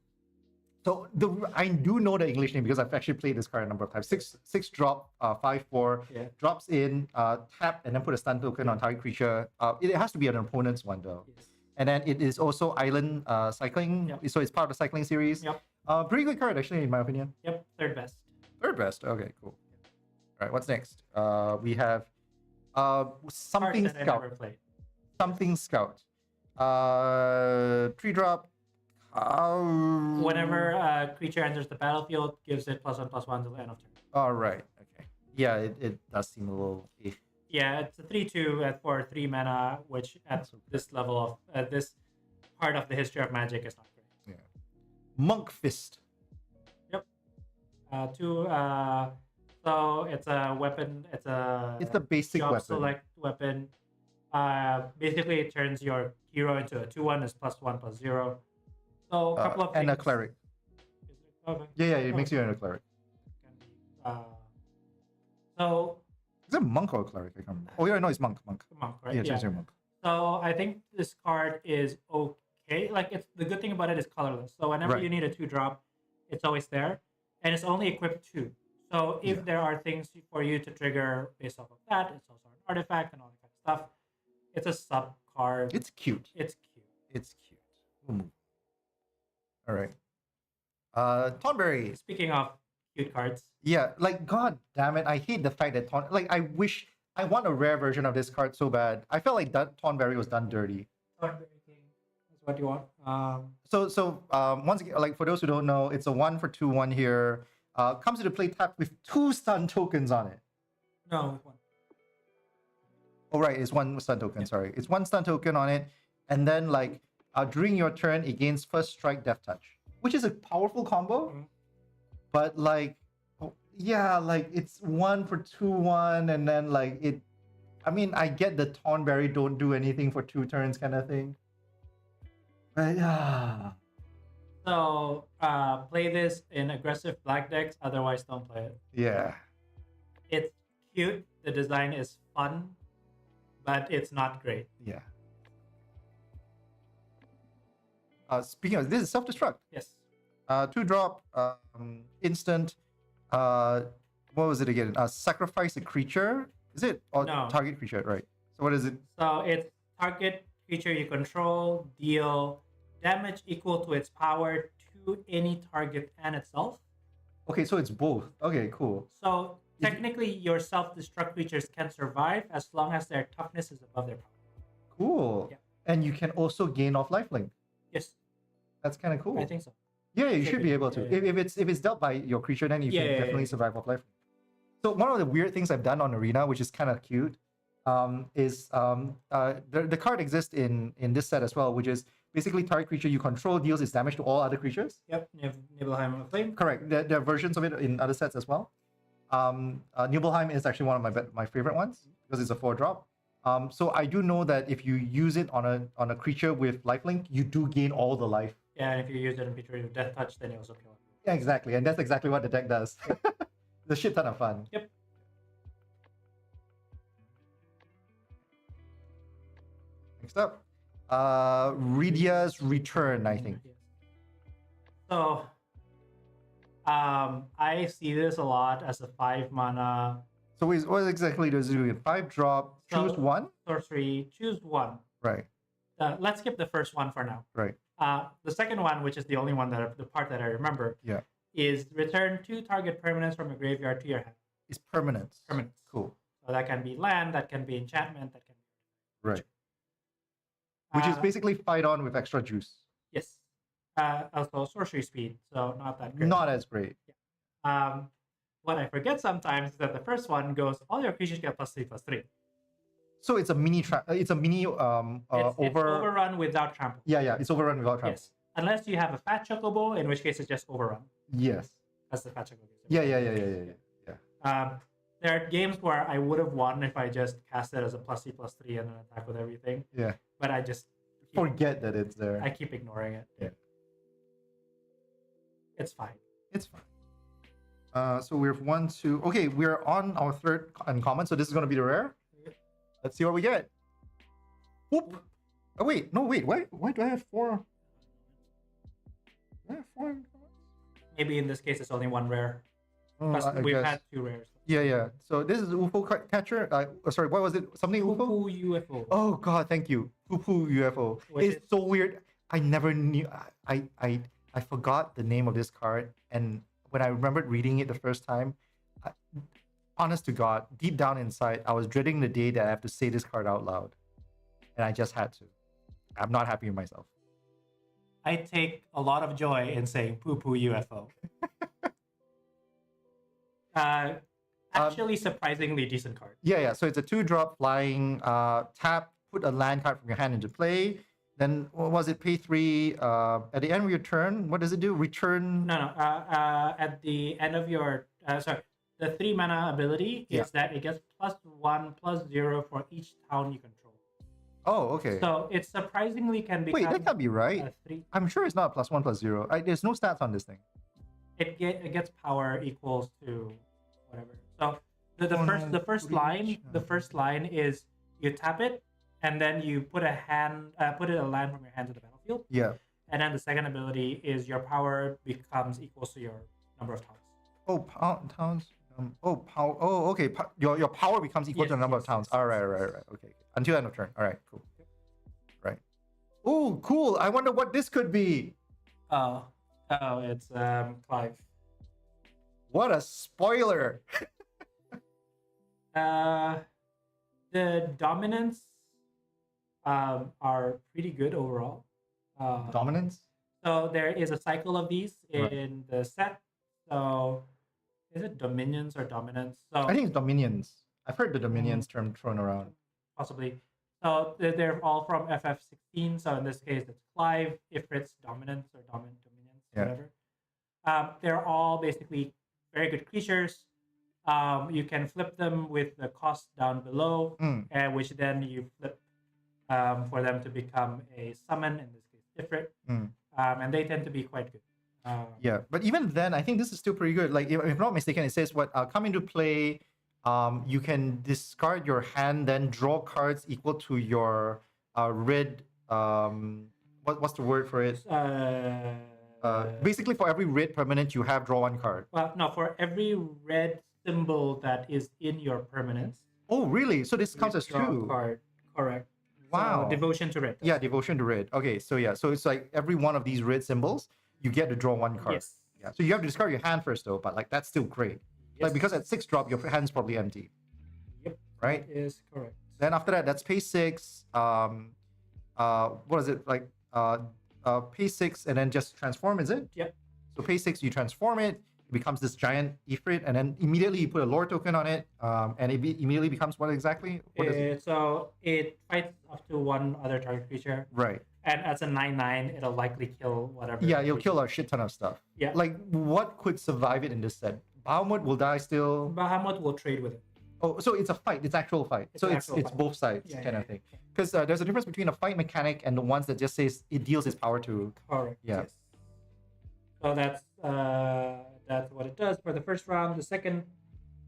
So I do know the English name because I've actually played this card a number of times. 6 drop, 5/4, drops in, tap, and then put a stun token on target creature. It has to be an opponent's one though. Yes. And then it is also island cycling, so it's part of the cycling series. Yep. Pretty good card actually, in my opinion. Yep, 3rd best. 3rd best. Okay, cool. All right, what's next? We have something Card that I scout. never played. Something scout. 3-drop. Whenever a creature enters the battlefield, gives it +1/+1 till the end of turn. All right. Okay. Yeah, it does seem a little. Yeah, it's a 3/2 for 3 mana, which at this level of this part of the history of Magic is not great. Yeah. Monk Fist. Yep. 2. So it's a weapon. It's the basic job weapon. Select weapon. Basically, it turns your hero into a 2/1. Is +1/+0. So a couple of things. And a cleric. Okay. Yeah, it makes you into a cleric. So. Is it monk or a cleric? I can't remember. Oh yeah, no, it's monk. Monk, right? Yeah, it's monk. So I think this card is okay. Like, it's the good thing about it is colorless. So whenever you need a 2-drop, it's always there, and it's only equipped 2. So if there are things for you to trigger based off of that, it's also an artifact and all that kind of stuff. It's a sub card. It's cute. It's cute. We'll move. All right. Tonberry. Speaking of cute cards. Yeah, like, god damn it, I hate the fact that I want a rare version of this card so bad. I felt like that Tonberry was done dirty. Tonberry King. That's what you want. Once again, like, for those who don't know, it's a 1 for 2/1 here. Comes into play tapped with 2 stun tokens on it. No, with 1. Oh, right. It's one stun token. Yeah. Sorry. It's one stun token on it. And then, like, during your turn, it gains first strike, death touch, which is a powerful combo. Mhm. But, like, yeah, like, it's 1 for 2/1. And then, like, it. I mean, I get the Thornberry don't do anything for 2 turns kind of thing. But, yeah. So play this in aggressive black decks, otherwise don't play it. Yeah. It's cute, the design is fun, but it's not great. Yeah. Speaking of this, is self-destruct. Yes. 2-drop, instant. What was it again? Sacrifice a creature. Is it or No. target creature? Right. So what is it? So it's target creature you control, deal damage equal to its power to any target and itself. Okay, so it's both. Okay, cool. So technically, your self-destruct creatures can survive as long as their toughness is above their power. Cool. Yeah. And you can also gain off lifelink. Yes, That's kind of cool. I think so. Yeah, you Should should be be. able to. Yeah, yeah. If it's dealt by your creature, then you Yeah, can yeah, definitely yeah. survive off lifelink. So one of the weird things I've done on Arena, which is kind of cute, is the card exists in this set as well, which is basically target creature you control deals its damage to all other creatures. Yep, Nibelheim of Flame. Correct. There are versions of it in other sets as well. Nibelheim is actually one of my favorite ones because it's a 4-drop. So I do know that if you use it on a creature with lifelink, you do gain all the life. Yeah, and if you use it in feature with Death Touch, then it also kills. Yeah, exactly, and that's exactly what the deck does. The shit ton of fun. Yep. Next up, Rydia's Return, I think. So, I see this a lot as a 5-mana So what exactly does it do? 5-drop, choose So- one? sorcery. Choose one. Right, Let's skip the first one for now. right. The second one, which is the only one the part that I remember, Yeah. is return 2 target permanents from a graveyard to your hand. It's permanent. Permanents. Cool. So that can be land, that can be enchantment, that can be. Right. Which is Uh, basically fight on with extra juice. Yes. Also sorcery speed, so not that great. Not as great. What I forget sometimes is that the first one goes all your creatures get +3/+3. So it's a mini It's overrun without trample. Yeah, it's overrun without trample. Yes. Unless you have a fat chocobo, in which case it's just overrun. Yes. That's the fat chocobo. Yeah. There are games where I would have won if I just cast it as a +3/+3 and then attack with everything. Yeah. But I just Forget that it's there. I keep ignoring it. Yeah. It's fine. It's fine. So we're 1, 2. Okay, we're on our third uncommon. So this is gonna be the rare. Let's see what we get. Whoop. Oh wait, no wait. Why do I have 4? Do I have 4 uncommons? Maybe in this case it's only one rare. Oh, Because I we've guess. had 2 rares. Yeah. So this is UFO catcher. Sorry, what was it? Something UFO? Poo UFO. Oh god, thank you. Poo UFO. Which It's so weird. I never knew. I forgot the name of this card, and when I remembered reading it the first time, honest to God, deep down inside, I was dreading the day that I have to say this card out loud, and I just had to. I'm not happy with myself. I take a lot of joy in saying poo UFO. Actually, surprisingly decent card. Yeah. So it's a 2-drop flying. Tap. Put a land card from your hand into play. Then what was it? Pay 3. At the end of your turn, what does it do? Return. No. At the end of your the 3-mana ability is that it gets +1/+0 for each town you control. Oh, okay. So it surprisingly can become. Wait, that can't be right. 3. I'm sure it's not +1/+0. There's no stats on this thing. It gets power equals to whatever. So the Oh, first no, the first reach. line the first line is you tap it and then you put a land from your hand to the battlefield. Yeah. And then the second ability is your power becomes equals to your number of towns. Oh, towns. Power. Oh, okay. Your power becomes equal to the number of towns. All right. Okay. Until end of turn. All right. Cool. Right. Oh, cool. I wonder what this could be. Oh, it's Clive. What a spoiler. The dominants are pretty good overall. Dominance. So there is a cycle of these in the set. So is it dominions or dominance? So I think it's dominions. I've heard the dominions term thrown around. possibly. So they're all from FF16. So in this case, it's Clive, Ifrit's Dominance or Dominance, whatever. They're all basically very good creatures. You can flip them with the cost down below, which then you flip for them to become a summon, in this case, Ifrit. And they tend to be quite good. Yeah, but even then, I think this is still pretty good. Like, if I'm not mistaken, it says what come into play. You can discard your hand, then draw cards equal to your red. What's the word for it? Basically, for every red permanent you have, draw one card. Well, no, for every red symbol that is in your permanence. Oh, really? So this counts as two. Card. Correct. Wow. So devotion to red. Yeah, devotion to red. Okay, so yeah, so it's like every one of these red symbols, you get to draw one card. Yes. Yeah. So you have to discard your hand first, though, but like that's still great. Yes. Like because at 6 drop, your hand's probably empty. Yep. Right. That is correct. Then after that, that's pay 6. What is it like? Pay 6 and then just transform. Is it? Yep. So pay 6, you transform it. It becomes this giant Ifrit, and then immediately you put a lore token on it, and it immediately becomes what exactly? What is it? So it fights up to one other target creature. Right. And as a 9/9, it'll likely kill whatever. Yeah, you'll kill a shit ton of stuff. Yeah. Like, what could survive it in this set? Bahamut will die still. Bahamut will trade with it. Oh, so it's a fight. It's actual fight. It's so an it's actual fight. both sides kind of thing. Because there's a difference between a fight mechanic and the ones that just says it deals its power to. Correct. Yeah. Yes. So that's what it does for the first round. The second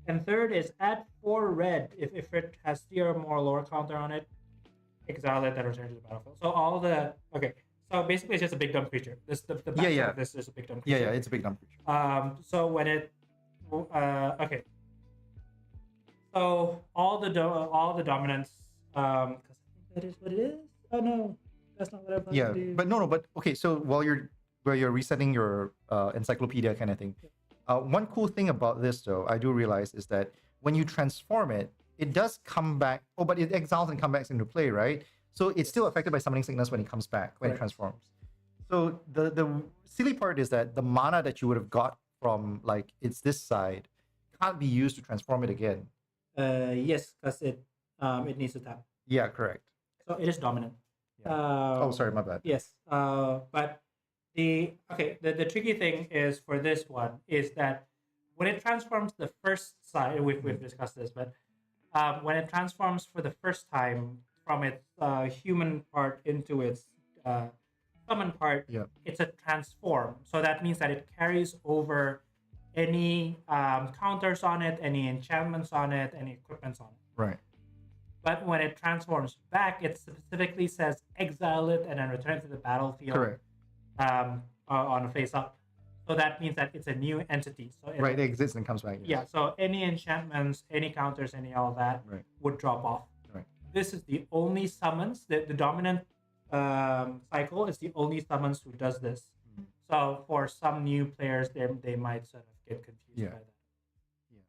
and third is add 4 red if it has 3 or more lore counter on it. Exile it, then return to the battlefield. So all the So basically, it's just a big dumb creature. This the backside of this is a big dumb creature. Yeah, it's a big dumb creature. So when it okay. So all the dominance because that is what it is. Oh no, that's not what I wanted to do. But no, but okay. So while you're resetting your encyclopedia kind of thing, one cool thing about this though, I do realize is that when you transform it, it does come back. Oh, but it exiles and comes back into play, right? So it's still affected by summoning sickness when it comes back, when it transforms. So the silly part is that the mana that you would have got from like it's this side can't be used to transform it again. Yes, because it needs to tap. Yeah, correct. So it is dominant. Yeah. Oh, sorry, my bad. Yes. But the tricky thing is for this one is that when it transforms the first side, we've discussed this, but when it transforms for the first time from its human part into its summon part, it's a transform. So that means that it carries over any counters on it, any enchantments on it, any equipments on it. Right. But when it transforms back, it specifically says exile it and then return to the battlefield. Correct. On a face up. So that means that it's a new entity. So it exists and comes back. Yes. Yeah. So any enchantments, any counters, any all that would drop off. Right. This is the only summons. The dominant cycle is the only summons who does this. So for some new players, they might sort of get confused by that. Yeah.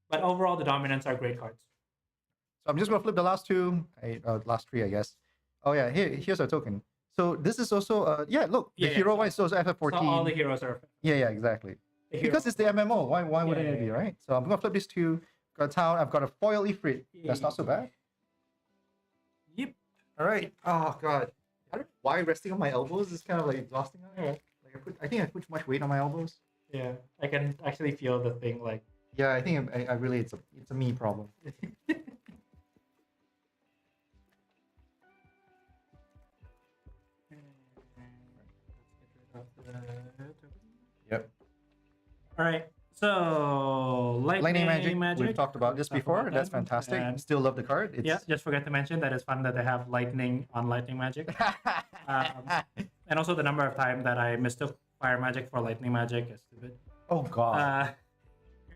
But overall, the dominants are great cards. So I'm just gonna flip the last two, last 3, I guess. Oh yeah, here's our token. So this is also look, the hero one is also FF14. So all the heroes are. Yeah, exactly. Because it's the MMO. Why wouldn't it be, right? So I'm gonna flip these two. Got a town. I've got a foil Ifrit. That's not so bad. Yep. All right. Oh god. I don't know why resting on my elbows is kind of like exhausting. Like I think I put too much weight on my elbows. Yeah, I can actually feel the thing like. Yeah, I think I really it's a me problem. Yep. All right. So lightning magic. We've talked about this before. That's fantastic. Still love the card. Just forget to mention that it's fun that they have lightning on lightning magic. And also the number of times that I mistook fire magic for lightning magic is stupid. Oh god.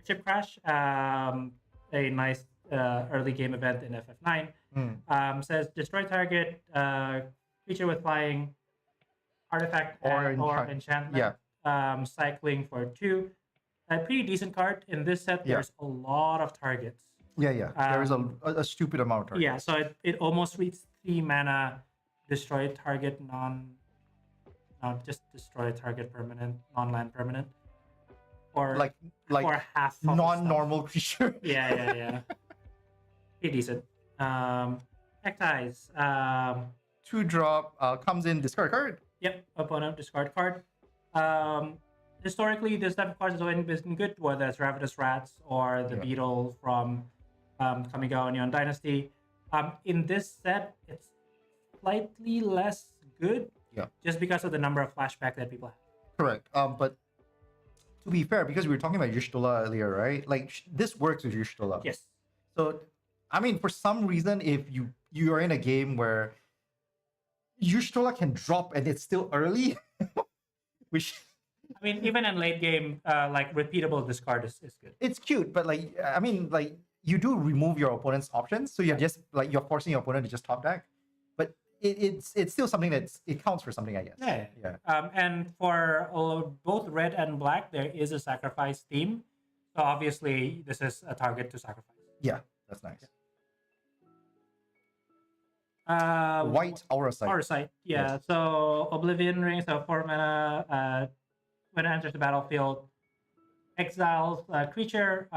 Chip Crash, a nice early game event in FF9. Says destroy target creature with flying, artifact or enchantment. Cycling for 2. A pretty decent card. In this set, there's a lot of targets. There is a stupid amount of targets. Yeah, so it almost reads 3 mana, destroy target just destroy target permanent, non-land permanent. Or like half non-normal creature. Yeah. Pretty decent. Neckties. 2-drop comes in discard card. Yep, opponent discard card. Historically, this type of cards has always been good, whether it's Ravenous Rats or the Beetle from Kamigawa Neon Dynasty. In this set, it's slightly less good, just because of the number of flashback that people have. Correct. But to be fair, because we were talking about Y'shtola earlier, right? Like this works with Y'shtola. Yes. So, I mean, for some reason, if you are in a game where Y'shtola can drop and it's still early, which I mean, even in late game, like repeatable discard is good. It's cute, but like I mean, like you do remove your opponent's options, so you're just like you're forcing your opponent to just top deck. But it's still something it counts for something, I guess. Yeah. And for both red and black, there is a sacrifice theme, so obviously this is a target to sacrifice. Yeah, that's nice. White Aura Sight. Aura Sight, yeah. Yes. So Oblivion Ring, so 4 mana. When it enters the battlefield, exiles a creature.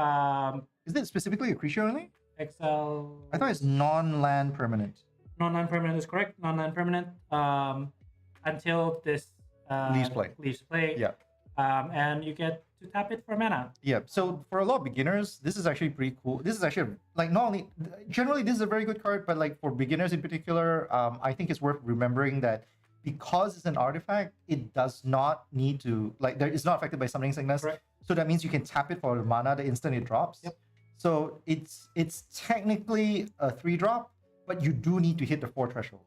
Is it specifically a creature only? Exile. I thought it's non-land permanent. Non-land permanent is correct. Non-land permanent. Until this leaves play. Yeah. And you get to tap it for mana. Yeah. So for a lot of beginners, this is actually pretty cool. This is actually like not only generally this is a very good card, but like for beginners in particular, I think it's worth remembering that because it's an artifact, it does not need to it's not affected by summoning sickness. Right. So that means you can tap it for the mana the instant it drops. Yep. So it's technically a 3-drop, but you do need to hit the 4 threshold.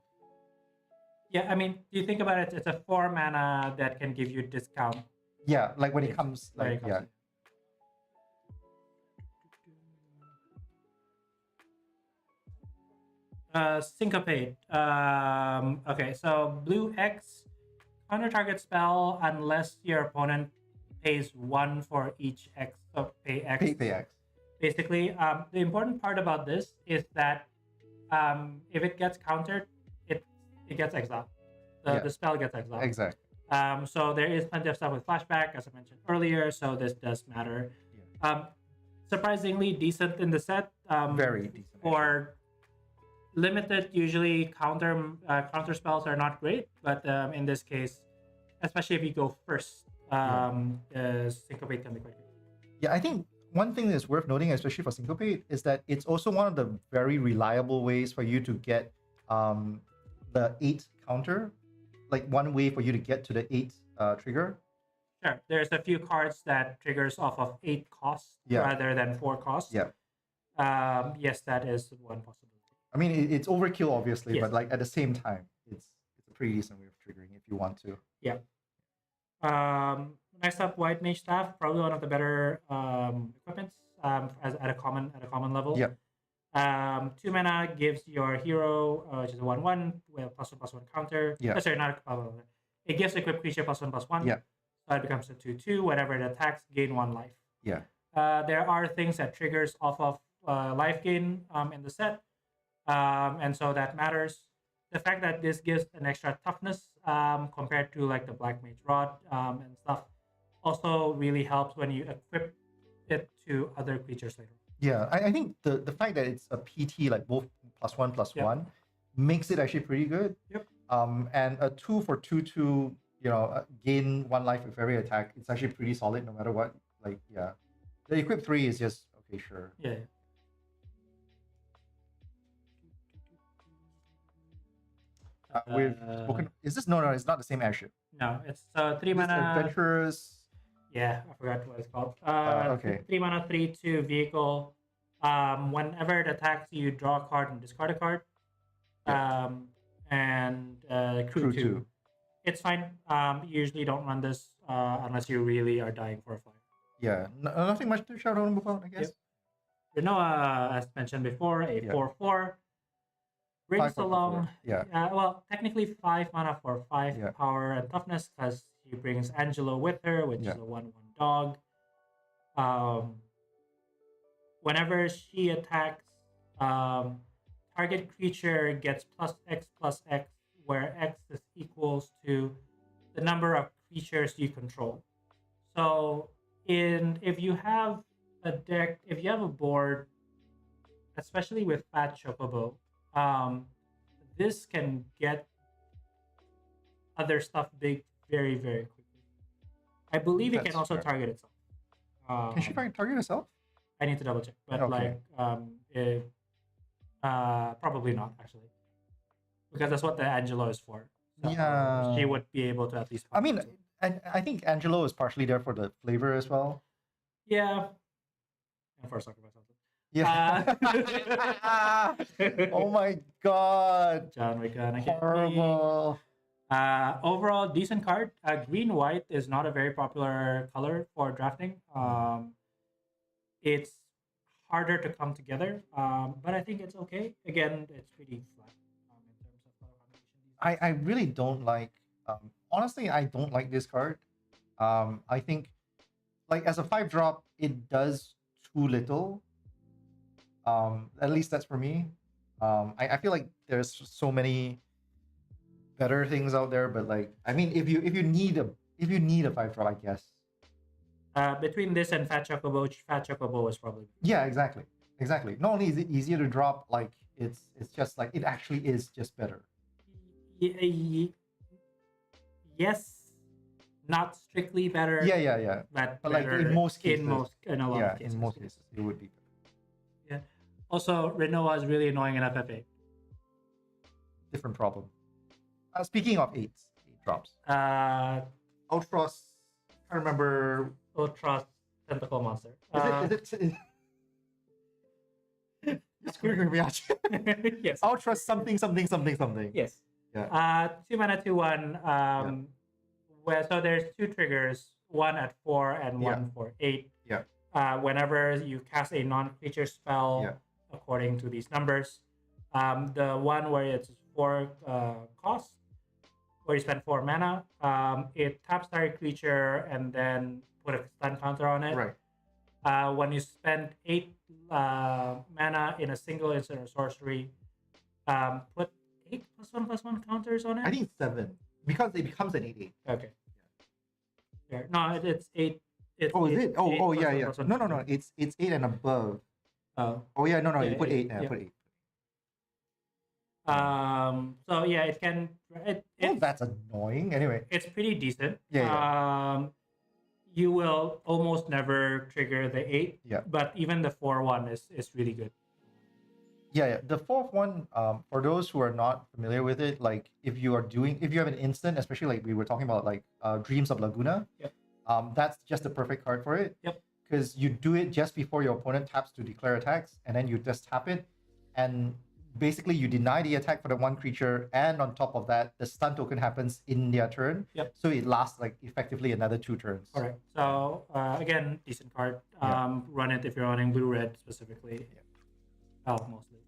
Yeah, I mean, you think about it, it's a 4 mana that can give you discount. Yeah, like when it comes, Syncopate. Okay, so blue X, counter target spell unless your opponent pays 1 for each X. So pay X. Pay X. Basically, the important part about this is that if it gets countered, it gets exiled. The spell gets exiled. Exactly. So there is plenty of stuff with flashback, as I mentioned earlier. So this does matter. Yeah. Surprisingly decent in the set. Very decent. For limited, usually counter spells are not great, but in this case, especially if you go first, Syncopate can be quite good. Yeah, I think one thing that's worth noting, especially for Syncopate, is that it's also one of the very reliable ways for you to get the 8 counter. Like one way for you to get to the 8 trigger. Sure. There's a few cards that triggers off of 8 costs rather than 4 costs. Yeah. Yes, that is one possibility. I mean, it's overkill, obviously, but like at the same time, it's a pretty decent way of triggering if you want to. Yeah. Next up, White Mage Staff, probably one of the better equipments at a common level. Yeah. 2 mana gives your hero, which is a 1/1 with a +1/+1 counter. Yeah. Sorry, not it gives equipped creature +1/+1. Yeah. So it becomes a 2/2. Whenever it attacks, gain 1 life. Yeah. There are things that triggers off of life gain in the set, and so that matters. The fact that this gives an extra toughness compared to like the Black Mage Rod and stuff also really helps when you equip it to other creatures later. Yeah, I think the fact that it's a PT, like both +1/+1, makes it actually pretty good. Yep. And a 2 for 2/2, gain 1 life with every attack. It's actually pretty solid no matter what. Like, yeah. The equip 3 is just, okay, sure. Yeah. We've spoken. Is this no? It's not the same airship. No, it's 3 mana. Adventurous. Yeah, I forgot what it's called. Okay. 3 mana, 3/2 vehicle. Whenever it attacks, you draw a card and discard a card. And crew 2. It's fine. You usually don't run this unless you really are dying for a flyer. Yeah, nothing much to shout out about, I guess. Yep. Renoa, as mentioned before, a 4/4. Brings along, well, technically 5 mana for 5 power and toughness because he brings Angelo with her, which is a 1/1 dog. Whenever she attacks, target creature gets +X/+X, where X is equals to the number of creatures you control. So, if you have a board especially with Fat Chocobo, this can get other stuff big very, very quickly. I believe it can also target itself. Can she target herself? I need to double check, but Okay. probably not actually, because that's what the Angelo is for. So Yeah. she would be able to at least. I mean, I think Angelo is partially there for the flavor as well. Yeah. And for sacrifice also. Yeah. Oh my god. John Wick. Horrible. Overall, decent card. Green white is not a very popular color for drafting. It's harder to come together, but I think it's okay. Again, it's pretty flat in terms of color combination. I really don't like. Honestly, I don't like this card. I think, like as a 5-drop, it does too little. At least that's for me. I feel like there's so many better things out there, but like I mean, if you need a 5-drop, I guess. Between this and Fat Chocobo is probably. Yeah, exactly. Not only is it easier to drop, like it's just like it actually is just better. Yes, not strictly better. Yeah. But like in most cases, in a lot of cases, in most cases, it would be better. Yeah. Also, Renoa is really annoying in FF8. Different problem. Speaking of 8 drops, Ultros. I remember Ultros Tentacle Monster. Is it? Yes. Ultros something. Yes. Yeah. 2 mana 2/1. Where so there's 2 triggers, one at 4 and one for 8. Yeah. Whenever you cast a non-creature spell, according to these numbers, the one where it's 4 cost, where you spend 4 mana, it taps target creature and then put a stun counter on it. Right. When you spend 8 mana in a single instant or sorcery, put 8 +1/+1 counters on it. I think 7 because it becomes an 8/8. Okay. Yeah. No, it's 8. It's Oh, is eight, it? Oh, 8 yeah. +1/+1. No. It's 8 and above. Oh. Oh yeah, no. Yeah, You put 8. yeah. Put 8. So yeah, it can. That's annoying. Anyway, it's pretty decent. Yeah. You will almost never trigger the 8. Yeah. But even the 4/1 is really good. Yeah. The 4th one, for those who are not familiar with it, like if you have an instant, especially like we were talking about, like Dreams of Laguna. Yep. That's just the perfect card for it. Yep. Because you do it just before your opponent taps to declare attacks, and then you just tap it, and basically you deny the attack for the one creature, and on top of that, the stun token happens in their turn. Yep. So it lasts like effectively another 2 turns. All right. So again, decent card. Run it if you're running blue-red specifically. Oh, mostly.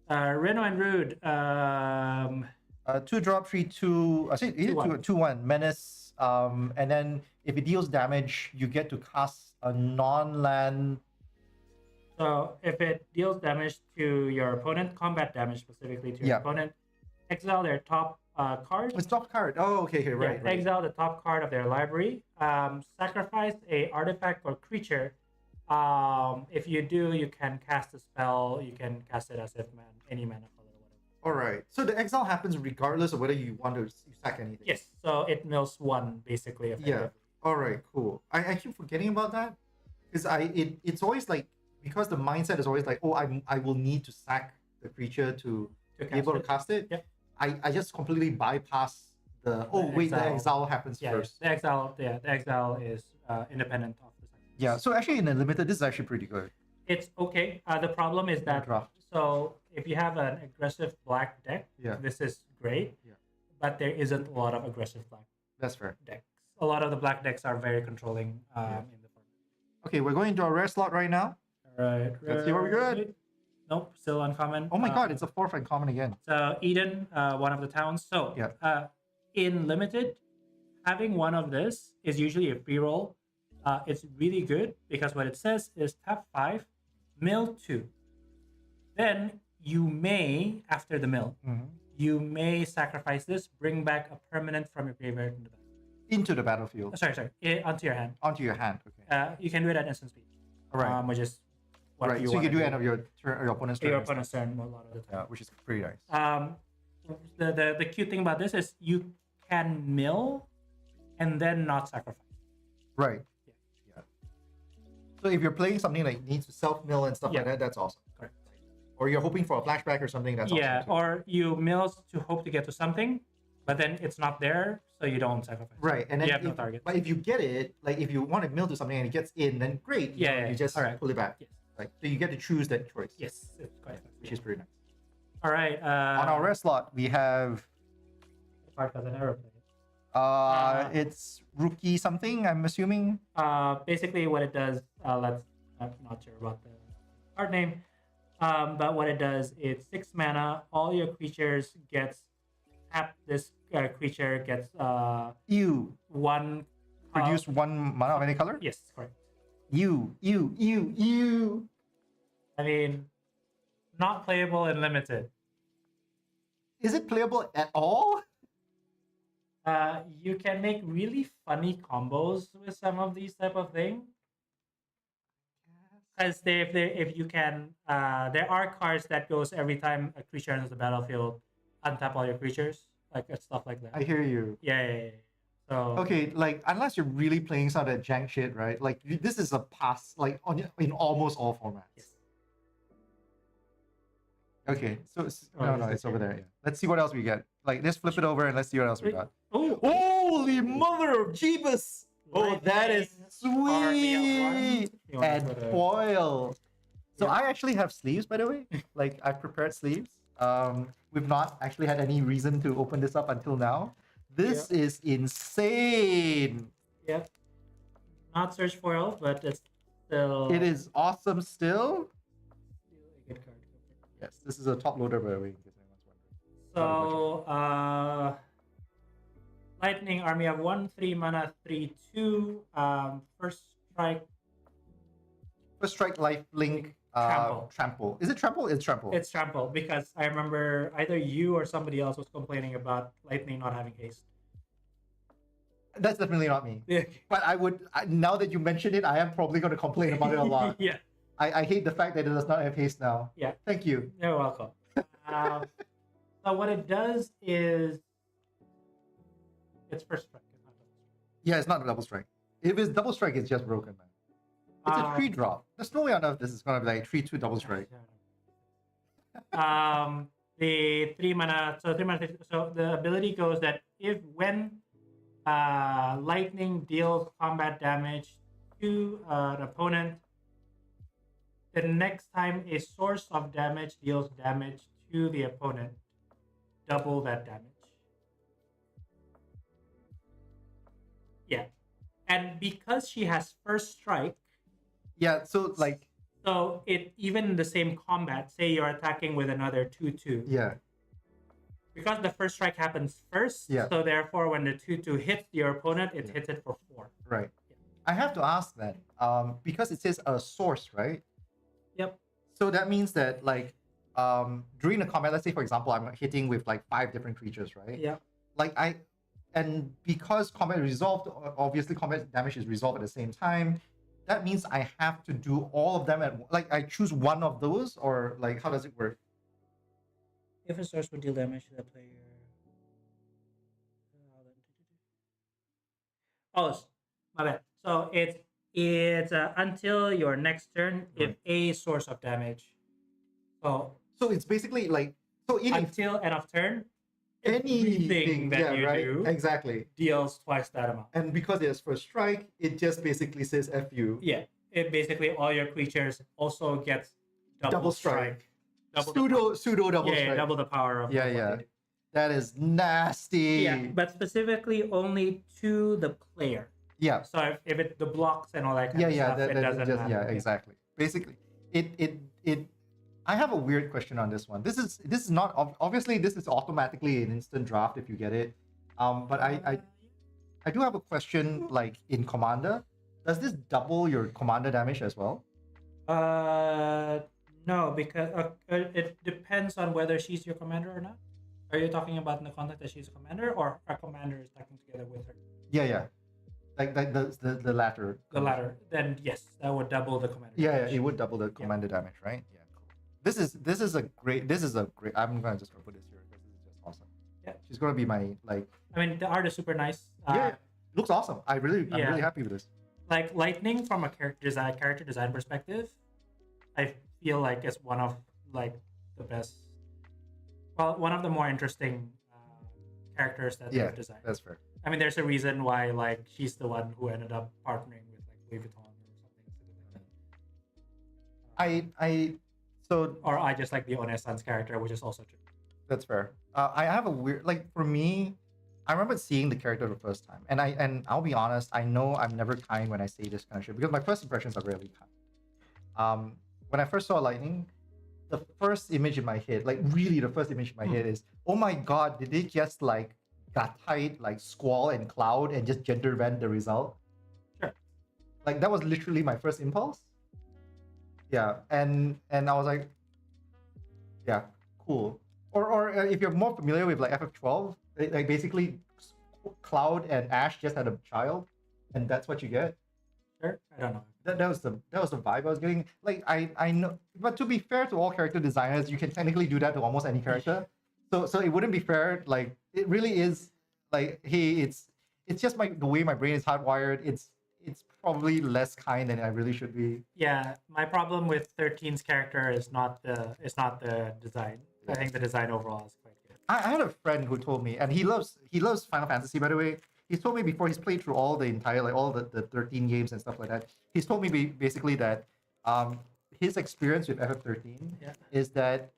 Reno and Rude. 2-drop 3/2. I say 2/1 menace. And then if it deals damage, you get to cast a non-land. So if it deals damage to your opponent, combat damage specifically to your opponent, exile their top card. It's top card. Oh, okay, right. Exile the top card of their library. Sacrifice a artifact or creature. If you do, you can cast a spell. You can cast it as if any mana color or whatever. All right. So the exile happens regardless of whether you want to sack anything. Yes. So it mills 1 basically. Yeah. All right. Cool. I keep forgetting about that because it's always like, because the mindset is always like, oh, I will need to sack the creature to be able to cast it. Yep. I just completely bypass the exile happens first. The exile is independent of the sacrifice. Yeah. So actually in the limited, this is actually pretty good. It's okay. The problem is that so if you have an aggressive black deck, this is great. Yeah. But there isn't a lot of aggressive black. That's fair. Decks. A lot of the black decks are very controlling in the format. Okay, we're going into our rare slot right now. All right. Let's see what we got. Nope, still uncommon. Oh my god, it's a 4th uncommon again. So Eden, one of the towns. So in limited, having one of this is usually a free roll. It's really good because what it says is tap 5, mill 2. Then you may, after the mill, you may sacrifice this, bring back a permanent from your graveyard into the battlefield. Sorry, onto your hand. Onto your hand. Okay. You can do it at instant speed. All right. Which is what right. you So you want can do end of your turn, your opponent's turn. your and stuff. opponent's turn a lot of the time. Yeah, which is pretty nice. The cute thing about this is you can mill and then not sacrifice. Right. Yeah. So if you're playing something that needs to self-mill and stuff like that, that's awesome. Correct. Or you're hoping for a flashback or something, that's awesome too. Or you mill to hope to get to something, but then it's not there, so you don't sacrifice. Right, and then you have no target. But if you get it, like if you want to mill to something and it gets in, then great. You just pull it back. Yes. Like so you get to choose that choice. Yes, it's quite nice. Which is pretty nice. All right. On our rest slot, we have. Part has an aeroplane. It's rookie something. I'm assuming. Basically, what it does. I'm not sure about the card name. But what it does, it's 6 mana. All your creatures gets tap. This creature gets one. Produce 1 mana of any color. Yes, correct. You. I mean, not playable and limited. Is it playable at all? You can make really funny combos with some of these type of things. Because if you can, there are cards that goes every time a creature enters the battlefield, untap all your creatures, like stuff like that. I hear you. Yeah. So okay, like unless you're really playing some of that jank shit, right? Like this is a pass, like in almost all formats. Yes. Okay, so it's over there. Yeah. Let's see what else we get. Like let's flip it over and let's see what else we got. Oh, holy mother of Jeebus! Oh, that is sweet! And foil. So I actually have sleeves, by the way. Like I've prepared sleeves. We've not actually had any reason to open this up until now. This is insane. Yep. Not search foil, but it's still. It is awesome still. A good card. Yes, this is a top loader, by the way. In case anyone's wondering. So, Lightning Army of 1/3 mana 3/2. First strike, life link. Trample. Is it trample? It's trample. It's trample because I remember either you or somebody else was complaining about lightning not having haste. That's definitely not me. But now that you mention it, I am probably going to complain about it a lot. Yeah. I hate the fact that it does not have haste now. Yeah. Thank you. You're welcome. So what it does is it's first strike. It's not double strike. Yeah, it's not a double strike. If it's double strike, it's just broken, man. It's a 3-drop. There's no way on earth this is going to be like 3/2 double strike. The 3 mana. So 3 mana. So the ability goes that when lightning deals combat damage to an opponent, the next time a source of damage deals damage to the opponent, double that damage. Yeah, and because she has first strike. Yeah, so like. So even in the same combat, say you're attacking with another 2/2. Yeah. Because the first strike happens first, so therefore when the 2/2 hits your opponent, it hits it for 4. Right. Yeah. I have to ask then, because it says a source, right? Yep. So that means that like during the combat, let's say for example, I'm hitting with like 5 different creatures, right? Yeah. Like and because combat is resolved, obviously combat damage is resolved at the same time. That means I have to do all of them I choose one of those, or like how does it work? If a source would deal damage to the player. Oh, my bad. So it's until your next turn if a source of damage. So it's basically like until end of turn. Anything that you do exactly deals twice that amount. And because it's first strike, it just basically says F you. Yeah. It basically all your creatures also gets double strike. Pseudo double strike. Yeah, double the power of yeah. That is nasty. Yeah, but specifically only to the player. Yeah. So if it the blocks and all that kind of stuff, it doesn't matter. Yeah, exactly. Basically, it I have a weird question on this one. This is not obviously this is automatically an instant draft if you get it. But I do have a question like in Commander. Does this double your Commander damage as well? No, because it depends on whether she's your commander or not. Are you talking about in the context that she's a commander or a commander is attacking together with her? Yeah. Like the latter. The latter. Then yes, that would double the commander. Yeah, damage. it would double the commander damage, right? Yeah, cool. This is a great. I'm gonna just put this here because this is just awesome. Yeah, she's gonna be my like. I mean, the art is super nice. Yeah, looks awesome. I'm really happy with this. Like Lightning from a character design perspective, I feel like it's one of like the best. Well, one of the more interesting characters that they've designed. That's fair. I mean, there's a reason why like she's the one who ended up partnering with like Louis Vuitton or something. Or I just like the Onesans character, which is also true. That's fair. I have a weird like for me. I remember seeing the character the first time, and I'll be honest. I know I'm never kind when I say this kind of shit because my first impressions are rarely kind. When I first saw Lightning, the first image in my head, like really the first image in my head is, oh my god, did they just like gatai like Squall and Cloud and just gender bend the result? Sure. Like that was literally my first impulse. Yeah, and I was like, yeah, cool. Or if you're more familiar with like FF12, like basically Cloud and Ash just had a child, and that's what you get. Sure, I don't know. That was the vibe I was getting. Like I know, but to be fair to all character designers, you can technically do that to almost any character. So it wouldn't be fair. Like it really is. Like hey, it's just the way my brain is hardwired. It's probably less kind than I really should be. Yeah, my problem with 13's character is not the design. I think the design overall is quite good. I had a friend who told me, and he loves Final Fantasy, by the way. He's told me before he's played through all the entire, like all the 13 games and stuff like that. He's told me basically that his experience with FF13 is that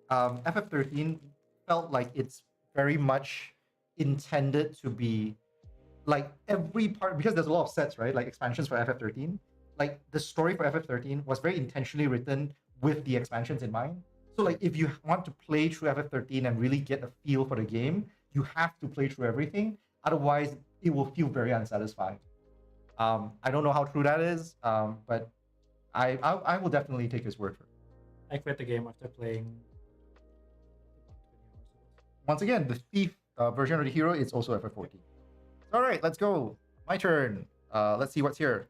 FF13 felt like it's very much intended to be like every part, because there's a lot of sets, right? Like expansions for FF13. Like the story for FF13 was very intentionally written with the expansions in mind. So like if you want to play through FF13 and really get a feel for the game, you have to play through everything. Otherwise, it will feel very unsatisfying. I don't know how true that is, but I will definitely take his word for it. I quit the game after playing. Once again, the Thief version of the hero is also FF14. All right, let's go. My turn. Let's see what's here.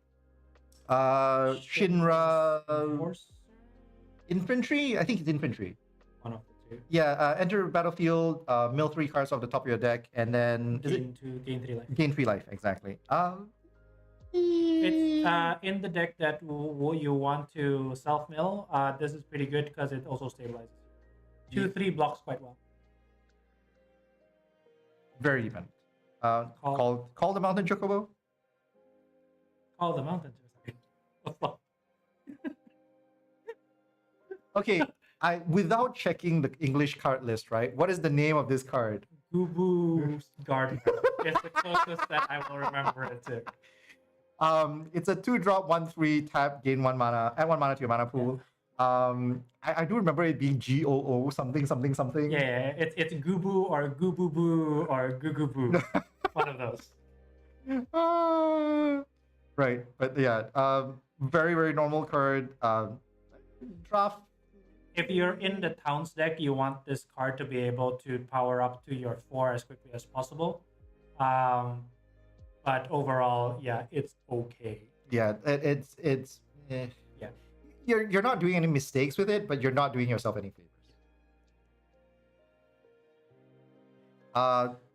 Shinra Infantry? I think it's infantry. One of the two. Yeah, enter battlefield, mill 3 cards off the top of your deck, and then gain 3 life. Gain 3 life, exactly. It's in the deck that you want to self mill. This is pretty good because it also stabilizes. 2/3 blocks quite well. Very dependent. Call the mountain chocobo. Call the mountain. Okay, without checking the English card list, right? What is the name of this card? Gubu Garden. It's the closest that I will remember it to. It's a 2-drop 1/3 tap, gain 1 mana, add 1 mana to your mana pool. I do remember it being GOO something. Yeah, it's Gubu or Gububu or Gugubu. One of those. Right, but yeah, very very normal card. Draft. If you're in the Towns deck, you want this card to be able to power up to your 4 as quickly as possible. But overall, yeah, it's okay. Yeah, it's yeah. You're not doing any mistakes with it, but you're not doing yourself any favors.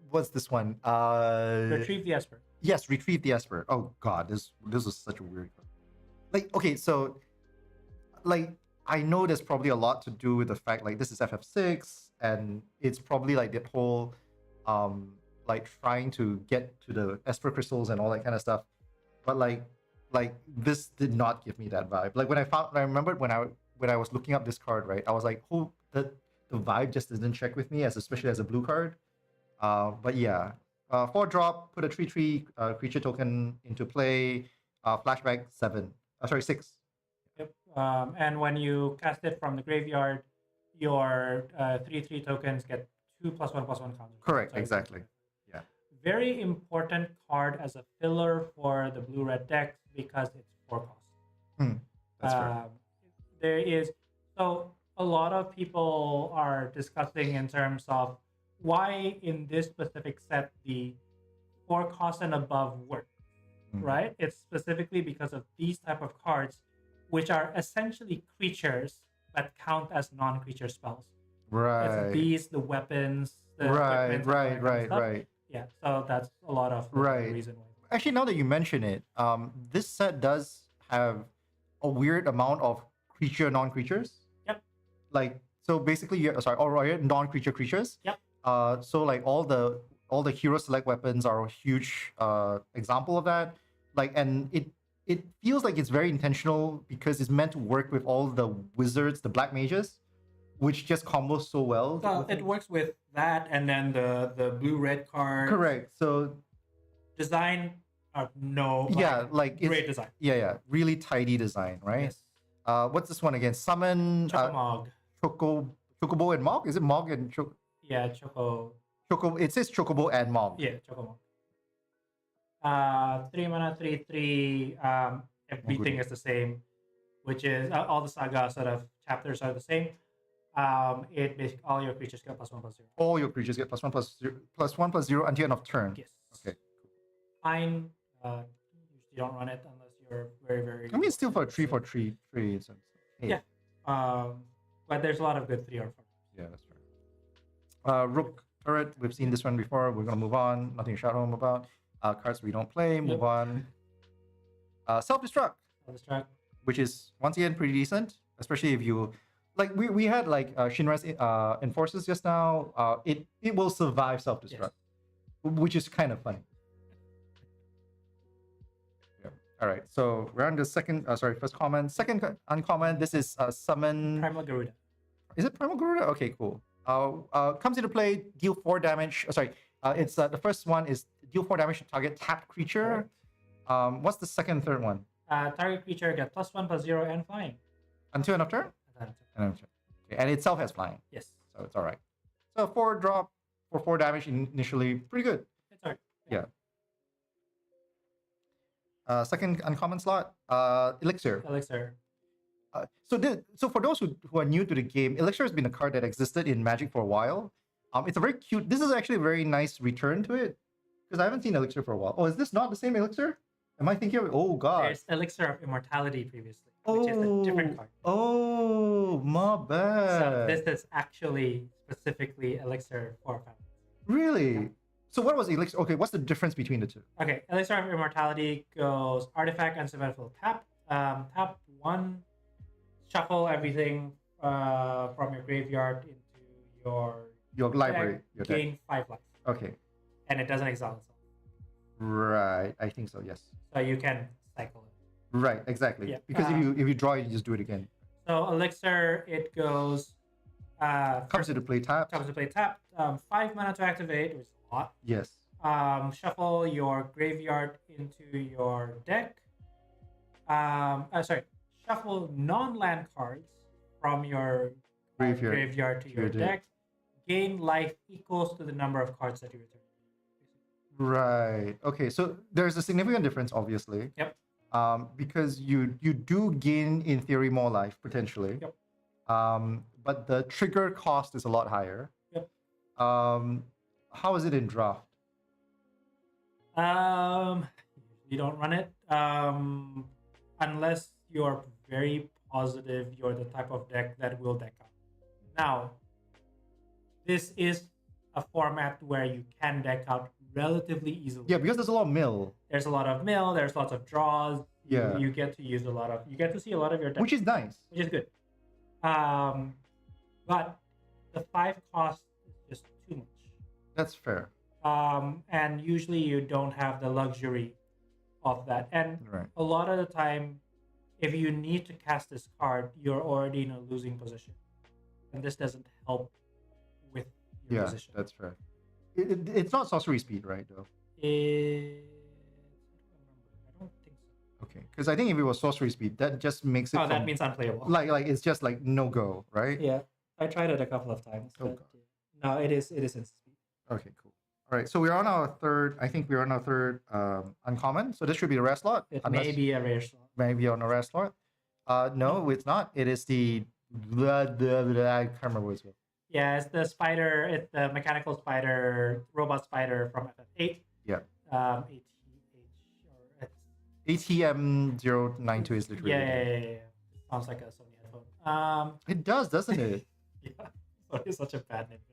What's this one? Retrieve the Esper. Yes, retrieve the Esper. Oh god, this was such a weird one. Like, okay, so like I know there's probably a lot to do with the fact like this is FF6 and it's probably like that whole like trying to get to the Esper crystals and all that kind of stuff. But like this did not give me that vibe. Like I remembered when I was looking up this card, right? I was like, oh, the vibe just didn't check with me, especially as a blue card. But yeah, 4-drop, put a 3/3 creature token into play. Flashback 6. Yep. And when you cast it from the graveyard, your 3/3 tokens get 2+1/+1 counters. Correct, exactly. Yeah. Very important card as a filler for the blue-red deck because it's 4 cost. That's fair. There is so a lot of people are discussing in terms of why in this specific set the 4 cost and above work. right? It's specifically because of these type of cards, which are essentially creatures that count as non-creature spells. Right. It's these, the weapons, the Right, equipment, all that kind of right, stuff. right. Yeah, so that's a lot of the Right. reason why. Actually, now that you mention it, this set does have a weird amount of creature non-creatures. Yep. Like, so basically, or non-creature creatures. Yep. So like all the hero select weapons are a huge example of that. Like, and it feels like it's very intentional because it's meant to work with all the wizards, the black mages, which just combos so well. So it works with that, and then the blue-red card. Correct. So design, like great design. Yeah, really tidy design, right? Yes. What's this one again? Summon Chocomog. Chocobo and Mog? Is it Mog and Yeah, Choco. It says Chocobo and Mog. Yeah, Chocomog. 3 mana, 3/3. Everything is the same, which is all the saga sort of chapters are the same. It basically all your creatures get +1/+0. All your creatures get +1/+0 until end of turn. Yes. Okay. Fine. You don't run it unless you're very, very. I mean, it's still for 3/3. So yeah. But there's a lot of good 3 or 4. Yeah, that's right. Rook turret. We've seen this one before. We're gonna move on. Nothing to shout home about. Cards we don't play. Move on. Self-destruct. Self-destruct. Which is once again pretty decent, especially if you like we had like Shinra's enforcers just now. It will survive self-destruct, which is kind of funny. Yeah. All right. So we're on the first comment. Second uncommon. This is summon Primal Garuda. Is it Primal Garuda? Okay, cool. Comes into play, deal 4 damage. It's the first one is deal 4 damage to target tapped creature. What's the second and third one? Target creature get +1/+0 and flying. Until end of turn? Okay, and itself has flying. Yes. So it's alright. So 4 drop for 4 damage initially. Pretty good. It's alright. Yeah. Second uncommon slot, Elixir. So for those who are new to the game, Elixir has been a card that existed in Magic for a while. It's a very cute. This is actually a very nice return to it because I haven't seen Elixir for a while. Oh, is this not the same Elixir? Am I thinking of? Oh god. There's Elixir of Immortality previously, which is a different card. Oh, my bad. So this is actually specifically Elixir for families. Really? Yeah. So what was Elixir? Okay, what's the difference between the two? Okay, Elixir of Immortality goes artifact and survival tap. Tap 1, shuffle everything from your graveyard into your library. deck, Your gain deck. 5 life. Okay. And it doesn't exile itself. Right. I think so. Yes. So you can cycle it. Right. Exactly. Yeah. Because if you draw it, you just do it again. So Elixir, it goes. Comes into play tap. 5 mana to activate, which is a lot. Yes. Shuffle your graveyard into your deck. Shuffle non-land cards from your graveyard to your deck. Gain life equals to the number of cards that you return. Right. Okay. So there's a significant difference, obviously. Yep. Because you do gain in theory more life potentially. Yep. But the trigger cost is a lot higher. Yep. How is it in draft? You don't run it unless you're very positive you're the type of deck that will deck out. Now, this is a format where you can deck out relatively easily. Yeah, because there's a lot of mill. There's a lot of mill. There's lots of draws. Yeah. You get to use you get to see a lot of your deck, Which is nice. which is good. But the 5 cost is just too much. That's fair. And usually you don't have the luxury of that. And Right. a lot of the time, if you need to cast this card, you're already in a losing position, and this doesn't help with your position. That's fair. It's not sorcery speed, right? Though. I don't think so. Okay, because I think if it was sorcery speed, that just makes it. That means unplayable. Like it's just like no go, right? Yeah, I tried it a couple of times. Oh, But, God. no, it is instant speed. Okay, cool. All right, so we're on our third. I think we're on our third uncommon. So this should be the rare slot. It may be a rare slot. Maybe on a rare slot. No, it's not. It is the I can't remember what it's called. Yeah, it's the spider. It's the mechanical spider, robot spider from FF8. Yeah. ATH, or it's ATM092 is literally. Yeah. Sounds like a Sony headphone. It does, doesn't it? Yeah. Sorry, it's such a bad name to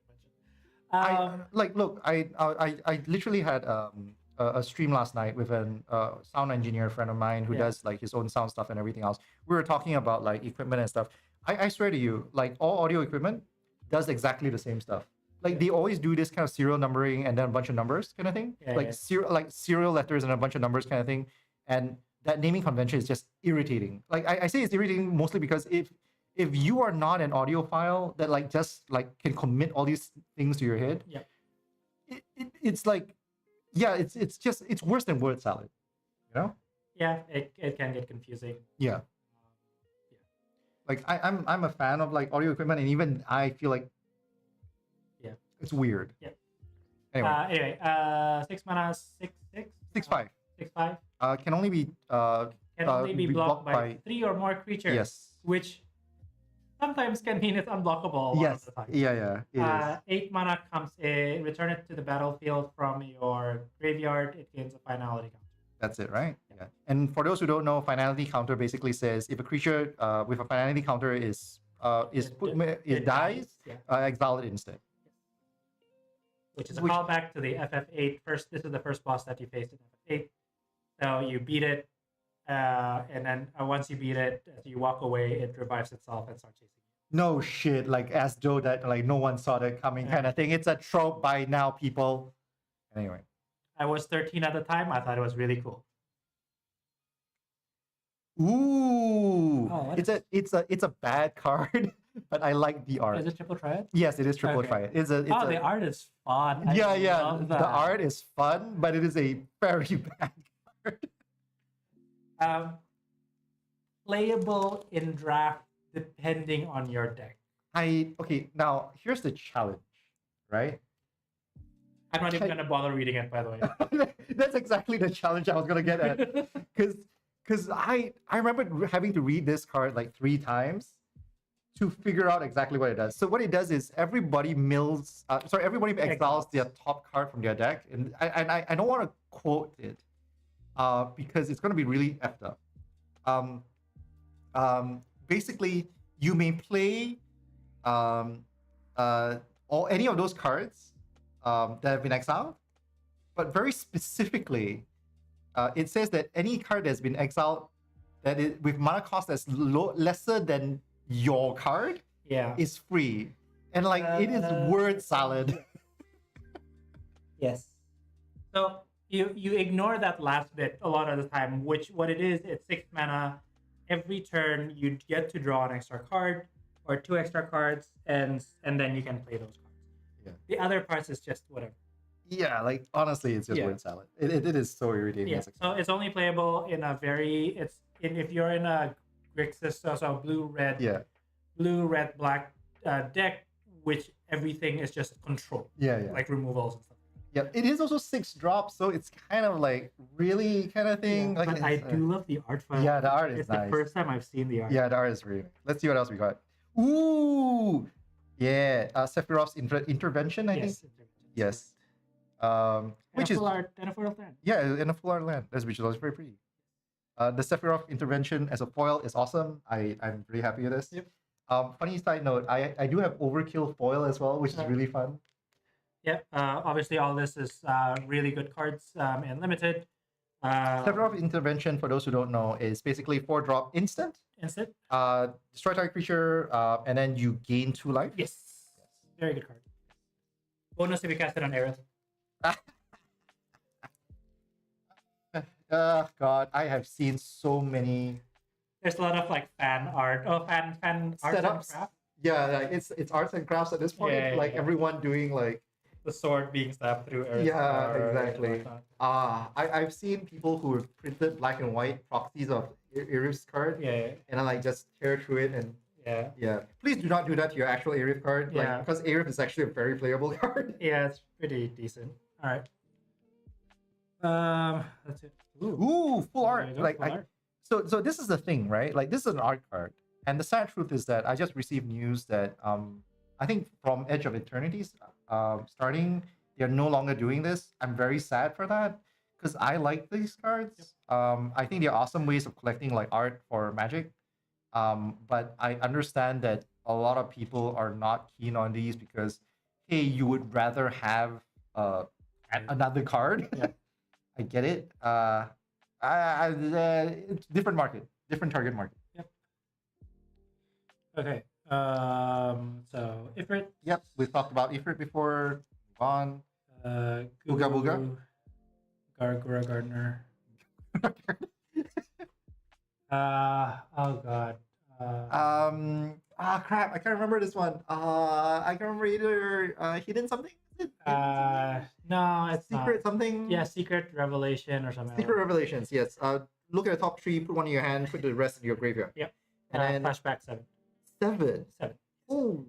mention. Look, I literally had a stream last night with an sound engineer friend of mine who does like his own sound stuff and everything else. We were talking about like equipment and stuff. I swear to you, like all audio equipment does exactly the same stuff. Like they always do this kind of serial numbering and then a bunch of numbers kind of thing. Serial letters and a bunch of numbers kind of thing. And that naming convention is just irritating. Like I say it's irritating mostly because if you are not an audiophile that like just like can commit all these things to your head, it's like, it's worse than word salad, you know? Yeah, it can get confusing. Yeah. Like I'm a fan of like audio equipment, and even I feel like it's weird. Yeah. Anyway. 6 mana, 6/6. 6/5. 6/5. Can only be can only be blocked by 3 or more creatures. Yes. Which sometimes can mean it's unblockable. Yes. Of the time. Yeah. It is. 8 mana comes in. Return it to the battlefield from your graveyard. It gains a finality counter. That's it, right? Yeah. And for those who don't know, finality counter basically says if a creature with a finality counter it dies, exile it instead. Which is a callback to the FF8 first. This is the first boss that you faced in FF8. So you beat it, and then once you beat it, as you walk away, it revives itself and starts chasing you. No shit, like as though that like no one saw that coming kind of thing. It's a trope by now, people. Anyway. I was 13 at the time. I thought it was really cool. Ooh, it's a bad card, but I like the art. Is it triple triad? Yes, it is triple triad. The art is fun. The art is fun, but it is a very bad card. Playable in draft depending on your deck. Okay, now here's the challenge, right? I'm not even gonna bother reading it, by the way. That's exactly the challenge I was gonna get at, because I remember having to read this card like 3 times to figure out exactly what it does. So what it does is everybody exiles their top card from their deck, and I don't want to quote it because it's gonna be really effed up. Basically, you may play or any of those cards that have been exiled, but very specifically, it says that any card that's been exiled that is with mana cost that's lesser than your card is free, and like it is word salad. Yes. So you ignore that last bit a lot of the time, which what it is, it's 6 mana. Every turn you get to draw an extra card or 2 extra cards, and then you can play those cards. Yeah. The other parts is just whatever. Yeah, like honestly, it's just word salad. It is so irritating. Yeah. So it's only playable in a if you're in a Grixis, so blue red black deck, which everything is just control. Yeah. Like removals and stuff. Yeah, it is also 6 drops, so it's kind of like really kind of thing. Yeah, like, but I do love the art. Yeah, the art is it's nice. It's the first time I've seen the art. Yeah, the art is really nice. Let's see what else we got. Ooh, yeah, Sephiroth's intervention, I think. Yes. Which is and a full art land. Yeah, in a full art land, which is very pretty. The Sephiroth intervention as a foil is awesome. I'm really happy with this. Yep. Funny side note, I do have overkill foil as well, which is really fun. Yeah, obviously all this is really good cards and limited. Sephiroth intervention, for those who don't know, is basically 4-drop instant. Instant. Destroy target creature, and then you gain 2 life. Yes. Very good card. Bonus if you cast it on Aerith. God, I have seen so many. There's a lot of like fan art. Fan art setups. Craft. Yeah, like it's arts and crafts at this point. Everyone doing like the sword being stabbed through Aerith. Yeah, exactly. I've seen people who have printed black and white proxies of Aerith's card. Yeah. And I like just tear through it and. Yeah. Please do not do that to your actual Aerith card. Yeah. Because Aerith is actually a very playable card. Yeah, it's pretty decent. All right. That's it. Ooh, full art. Full art. So this is the thing, right? Like this is an art card, and the sad truth is that I just received news that I think from Edge of Eternities starting, they're no longer doing this. I'm very sad for that because I like these cards. I think they're awesome ways of collecting like art for Magic. But I understand that a lot of people are not keen on these because, hey, you would rather have another card. Yeah. I get it. It's different market, different target market. Yep. Okay. So Ifrit. Yep, we've talked about Ifrit before. Gone. Booga Booga. Gargura Gardener. Oh god. Crap! I can't remember this one. I can't remember either. Hidden something. No, it's Secret not. something. Yeah, Secret Revelation or something. Secret Revelations. Yes. Look at the top 3. Put one in your hand. Put the rest in your graveyard. Yep. And then flashback 7. 7. 7. Oh.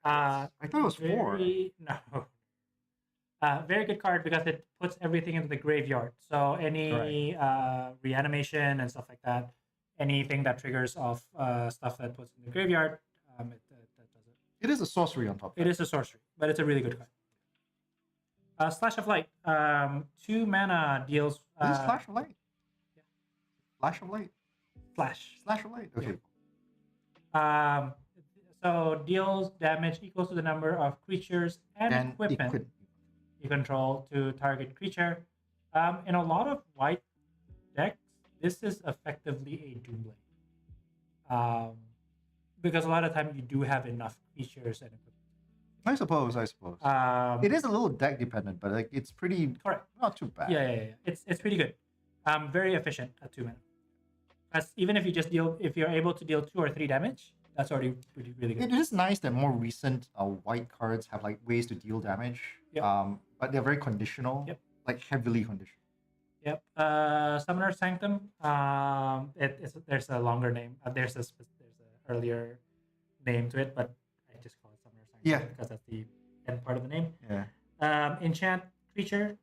I thought it was 4. No. Very good card because it puts everything into the graveyard. So any reanimation and stuff like that, anything that triggers off stuff that puts in the graveyard, that does it. It is a sorcery on top. It is a sorcery, but it's a really good card. Slash of Light. 2 mana deals. Is this Flash of Light? Yeah. Flash of Light. Slash of Light. Okay. Yeah. So deals damage equals to the number of creatures and equipment you control to target creature. In a lot of white decks, this is effectively a Doomblade. Because a lot of time you do have enough creatures and equipment. I suppose. It is a little deck dependent, but like it's pretty correct. Not too bad. Yeah. It's pretty good. Very efficient at 2 mana. As even if you're able to deal 2 or 3 damage, that's already really good. It is nice that more recent white cards have like ways to deal damage. Yep. But they're very conditional. Yep. Like heavily conditional. Yep. Summoner Sanctum. There's a longer name. There's a earlier name to it, but I just call it Summoner Sanctum. Yeah. Because that's the end part of the name. Yeah. Enchant creature.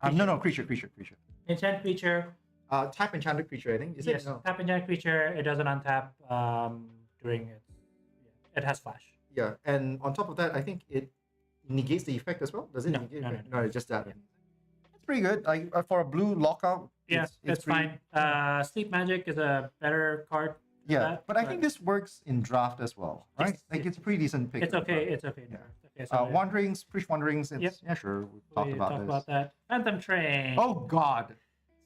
No, creature. Enchant creature. Tap enchanted creature, I think. Yes, No. tap enchanted creature. It doesn't untap during its. Yeah, it has flash. Yeah, and on top of that, I think it negates the effect as well. Does it No, negate? no. It's just that. Yeah. It's pretty good. Like for a blue lockout. Yeah, it's fine. Sleep Magic is a better card. Yeah, but I think this works in draft as well, right? Yes, like it's a pretty decent pick. It's okay. It's okay. Yeah. Okay, so Wanderings, Priest Wanderings. Yep. Yeah, sure. We talked about that. Phantom Train. Oh God.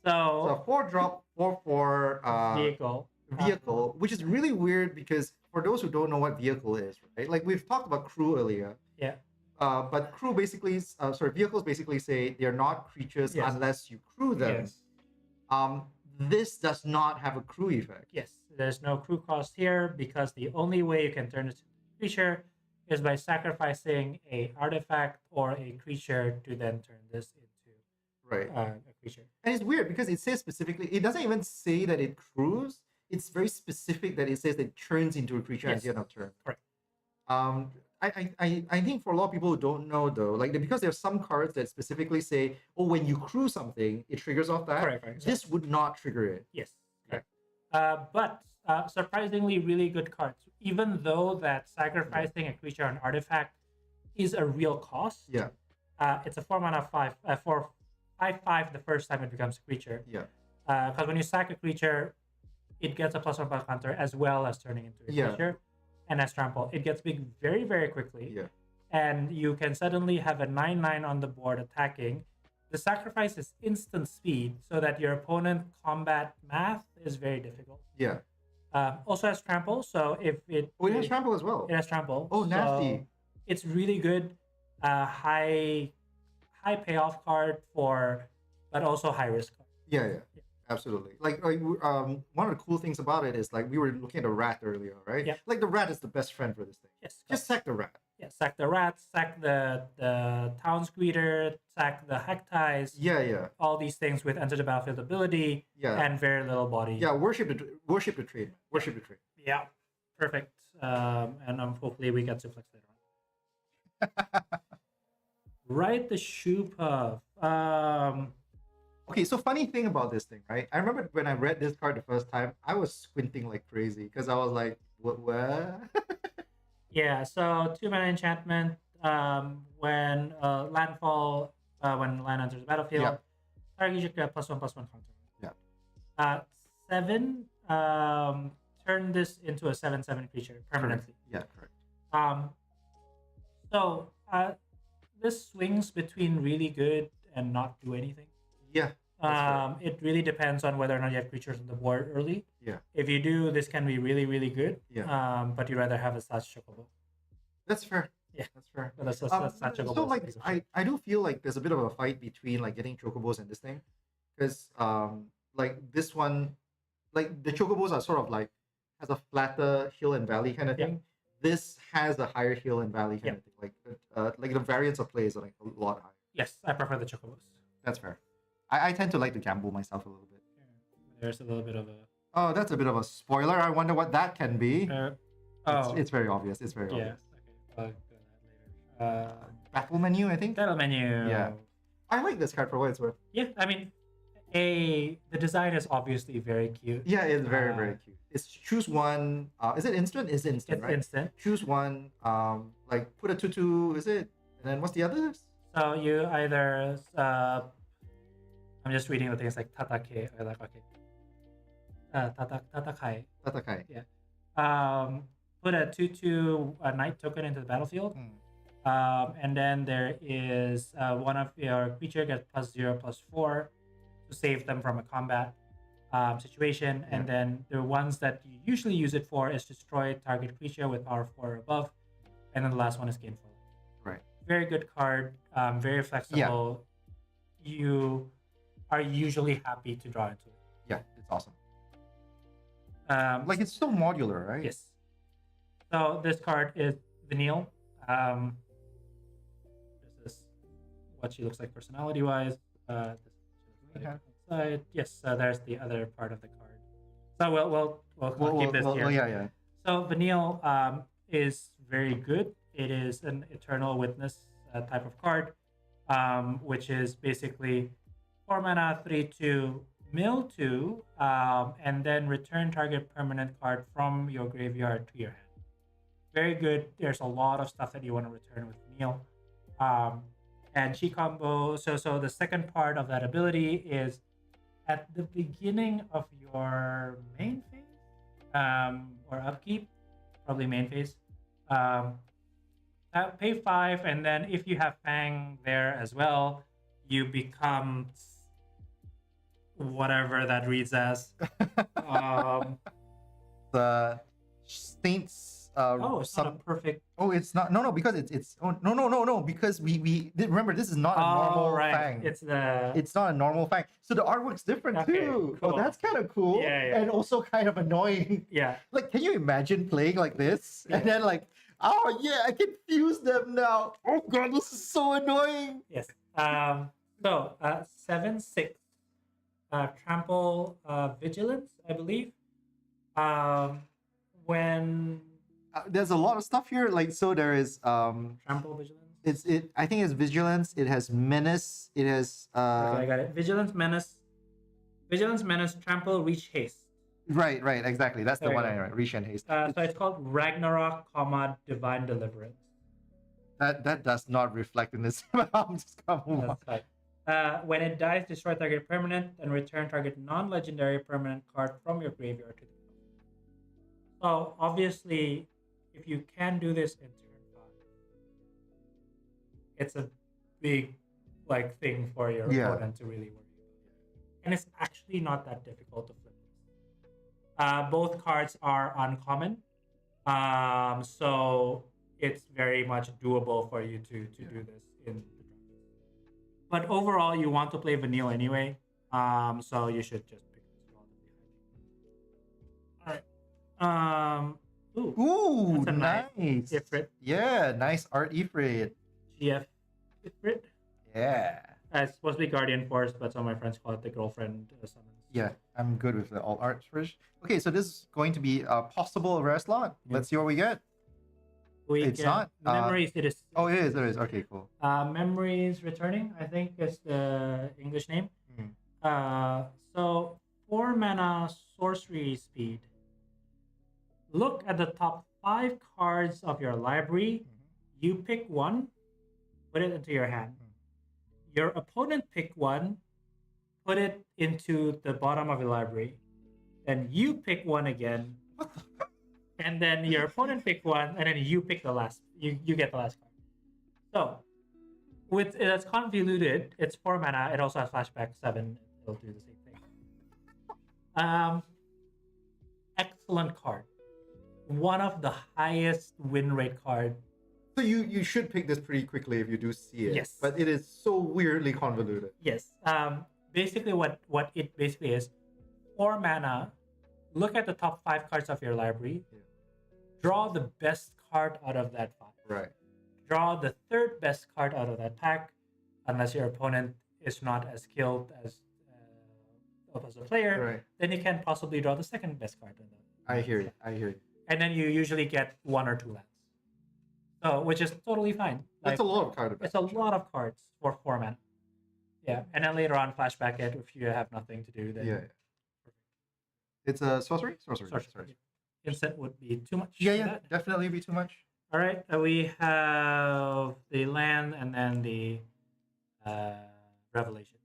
So 4-drop 4/4 vehicle, which is really weird because for those who don't know what vehicle is, right? Like we've talked about crew earlier. Yeah. But crew basically, vehicles basically say they're not creatures unless you crew them. Yes. This does not have a crew effect. Yes. There's no crew cost here because the only way you can turn it into a creature is by sacrificing a artifact or a creature to then turn this into a creature. And it's weird because it says specifically, it doesn't even say that it crews. It's very specific that it says that it turns into a creature at the end of turn. Correct. I think for a lot of people who don't know though, like because there are some cards that specifically say, oh, when you crew something, it triggers off that. Correct. This would not trigger it. Yes. Correct. But surprisingly really good cards. Even though that sacrificing a creature or an artifact is a real cost. Yeah. It's a 4-mana 5/5 the first time it becomes a creature. Yeah. Because when you sack a creature, it gets a +1 counter as well as turning into a creature. And as trample, it gets big very, very quickly. Yeah. And you can suddenly have a 9/9 on the board attacking. The sacrifice is instant speed, so that your opponent combat math is very difficult. Yeah. Also has trample, so if it... Oh, it has trample as well. It has trample. Oh, nasty. So it's really good. High payoff card but also high risk card. Yeah. Absolutely. Like one of the cool things about it is like we were looking at the rat earlier, right? Yeah. Like the rat is the best friend for this thing. Yes. Just sack the rat. Yeah, sack the rat, sack the town squeeder, sack the Hecties. Yeah. All these things with enter the battlefield ability. Yeah. And very little body. Yeah, worship the trade. Worship the trade. Yeah. Perfect. And hopefully we get to flex later on. Right, the shoe puff. Okay, so funny thing about this thing, right? I remember when I read this card the first time, I was squinting like crazy because I was like, what? Yeah, so 2-mana enchantment. When landfall, when land enters the battlefield, target you get +1/+1 counter. Yeah. 7 turn this into a 7/7 creature permanently. Yeah, correct. So this swings between really good and not do anything. Yeah. It really depends on whether or not you have creatures on the board early. Yeah. If you do, this can be really, really good. Yeah. But you'd rather have a such chocobo. That's fair. Yeah, that's fair. But that's such chocobo. So like, I do feel like there's a bit of a fight between like getting chocobos and this thing, because like this one, like the chocobos are sort of like has a flatter hill and valley kind of thing. This has a higher hill and valley kind of thing. Like the variance of plays are like a lot higher. Yes, I prefer the chocobos. That's fair. I tend to like to gamble myself a little bit. There's a little bit of a. Oh, that's a bit of a spoiler. I wonder what that can be. It's very obvious. It's very obvious. Okay. I'll do that later. Battle menu, I think. Battle menu. Yeah. I like this card for what it's worth. Yeah, I mean, the design is obviously very cute. Yeah, it's very, very cute. It's choose one. Is it instant? It's instant, it's right? instant. Choose one. Like put a 2/2. Is it? And then what's the others? So you either I'm just reading the things like tatake or like tatakai. Tatakai. Yeah. Put a 2/2 knight token into the battlefield. And then there is one of your creature gets +0/+4 to save them from a combat situation. And then the ones that you usually use it for is destroy target creature with power 4 or above. And then the last one is gain 4. Right. Very good card. Very flexible. You are usually happy to draw into it. Yeah, it's awesome. Like it's still modular, right? Yes. So this card is Vanille. This is what she looks like personality-wise. Outside. Yes. There's the other part of the card. So we'll keep this here. Yeah. So Vanille is very good. It is an Eternal Witness type of card, which is basically 4 mana, 3/2, mill 2, and then return target permanent card from your graveyard to your hand. Very good. There's a lot of stuff that you want to return with Vanille. And she combo. So the second part of that ability is at the beginning of your main phase, or upkeep, probably main phase. Pay 5, and then if you have Fang there as well, you become whatever that reads as. The Saints. It's not a perfect. Oh, it's not. No, because it's. Oh, no. Because we remember this is not a normal Fang. It's not a normal Fang. So the artwork's different too. Cool. Oh, that's kind of cool. Yeah. And also kind of annoying. Yeah. Like, can you imagine playing like this and then like, oh yeah, I can fuse them now. Oh god, this is so annoying. Yes. So 7/6. Trample Vigilance, I believe. When there's a lot of stuff here. Like, so there is Trample Vigilance. I think it's Vigilance. It has Menace. It has Okay, I got it. Vigilance, Menace, Trample, Reach, Haste. Right, exactly. That's the one I read. Reach and Haste. So it's called Ragnarok, Divine Deliverance. That does not reflect in this. I'm just coming on. That's right. When it dies, destroy target permanent and return target non-legendary permanent card from your graveyard to the field. So obviously, if you can do this in turn 5, it's a big thing for your opponent to really worry about. And it's actually not that difficult to flip this. Both cards are uncommon, so it's very much doable for you to do this in the draft. But overall, you want to play Vanille anyway, so you should just pick this relatively high. All right. Ooh, nice. Ifrit. Yeah, nice art Ifrit. GF Ifrit. Yeah. It's supposed to be Guardian Force, but some of my friends call it the girlfriend summons. Yeah, I'm good with the all art first. Okay, so this is going to be a possible rare slot. Let's see what we get. It's not Memories. It is. Oh, it is. Okay, cool. Memories Returning, I think is the English name. So 4 mana sorcery speed. Look at the top 5 cards of your library. You pick one, put it into your hand. Your opponent pick one, put it into the bottom of your library, then you pick one again, and then your opponent pick one, and then you pick the last. You get the last card. So with it's convoluted, it's 4 mana. It also has flashback 7. It'll do the same thing. Excellent card. One of the highest win rate card. So you should pick this pretty quickly if you do see it. Yes. But it is so weirdly convoluted. Yes. Basically, what it basically is, 4 mana. Look at the top 5 cards of your library. Yeah. Draw the best card out of that 5. Right. Draw the 3rd best card out of that pack, unless your opponent is not as skilled as a player. Right. Then you can possibly draw the 2nd best card. I hear you. I hear you. And then you usually get 1 or 2 lands. So, which is totally fine. That's a lot of card It's a lot of cards for 4 mana. Yeah, and then later on, flashback it if you have nothing to do. Then yeah. It's a sorcery? Sorcery. Yeah. Instant would be too much. Yeah, definitely be too much. All right, we have the land and then the revelation.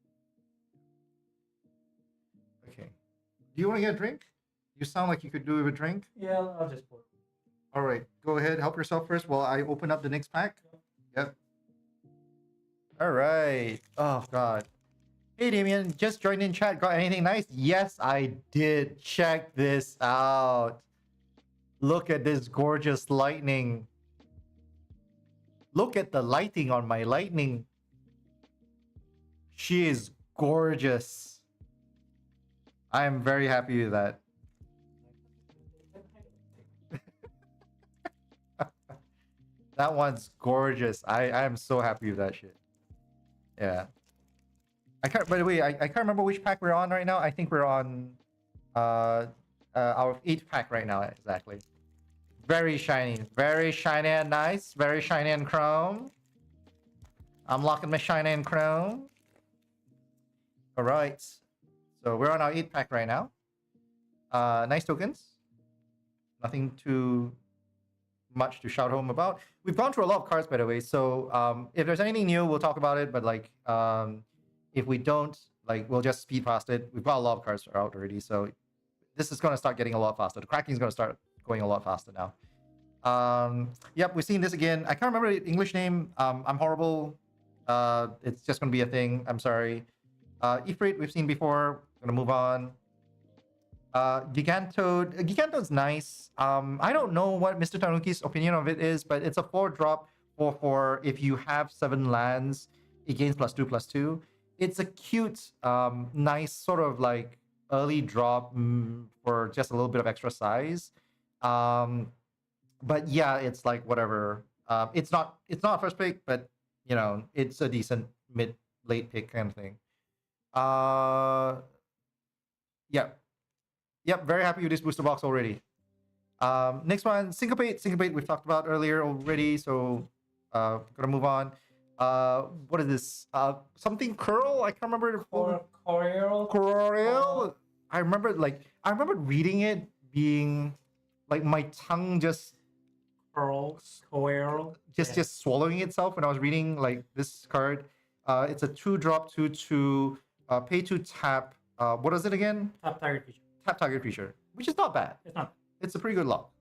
Okay. Do you want to get a drink? You sound like you could do with a drink. Yeah, I'll just pour. All right, go ahead. Help yourself first while I open up the next pack. Yep. All right. Oh, God. Hey, Damien, just joined in chat. Got anything nice? Yes, I did. Check this out. Look at this gorgeous lightning. Look at the lighting on my lightning. She is gorgeous. I am very happy with that. That one's gorgeous. I am so happy with that shit. Yeah. I can't. By the way, I can't remember which pack we're on right now. I think we're on our 8th pack right now. Exactly. Very shiny and nice. Very shiny and chrome. I'm locking my shiny and chrome. All right. So we're on our 8th pack right now. Nice tokens. Nothing too much to shout home about. We've gone through a lot of cards, by the way. So if there's anything new, we'll talk about it. But like, if we don't, like, we'll just speed past it. We've got a lot of cards out already, so this is going to start getting a lot faster. The cracking is going to start going a lot faster now. Yep, we've seen this again. I can't remember the English name. I'm horrible. It's just going to be a thing. I'm sorry. Ifrit, we've seen before. Going to move on. Gigantode. Gigantode's nice. I don't know what Mr. Tanuki's opinion of it is, but it's a 4-drop 4/4. If you have 7 lands, it gains +2/+2. It's a cute, nice sort of like early drop for just a little bit of extra size. But yeah, it's like whatever. It's not a first pick, but you know, it's a decent late pick kind of thing. Yep, very happy with this booster box already. Next one, Syncopate. Syncopate we've talked about earlier already, so gonna move on. What is this? Something curl? I can't remember the full. Coral. I remember reading it being like my tongue just just swallowing itself when I was reading like this card. It's a 2-drop 2/2, pay to tap. What is it again? Tap target creature. Tap target creature, which is not bad. It's not. It's a pretty good lock.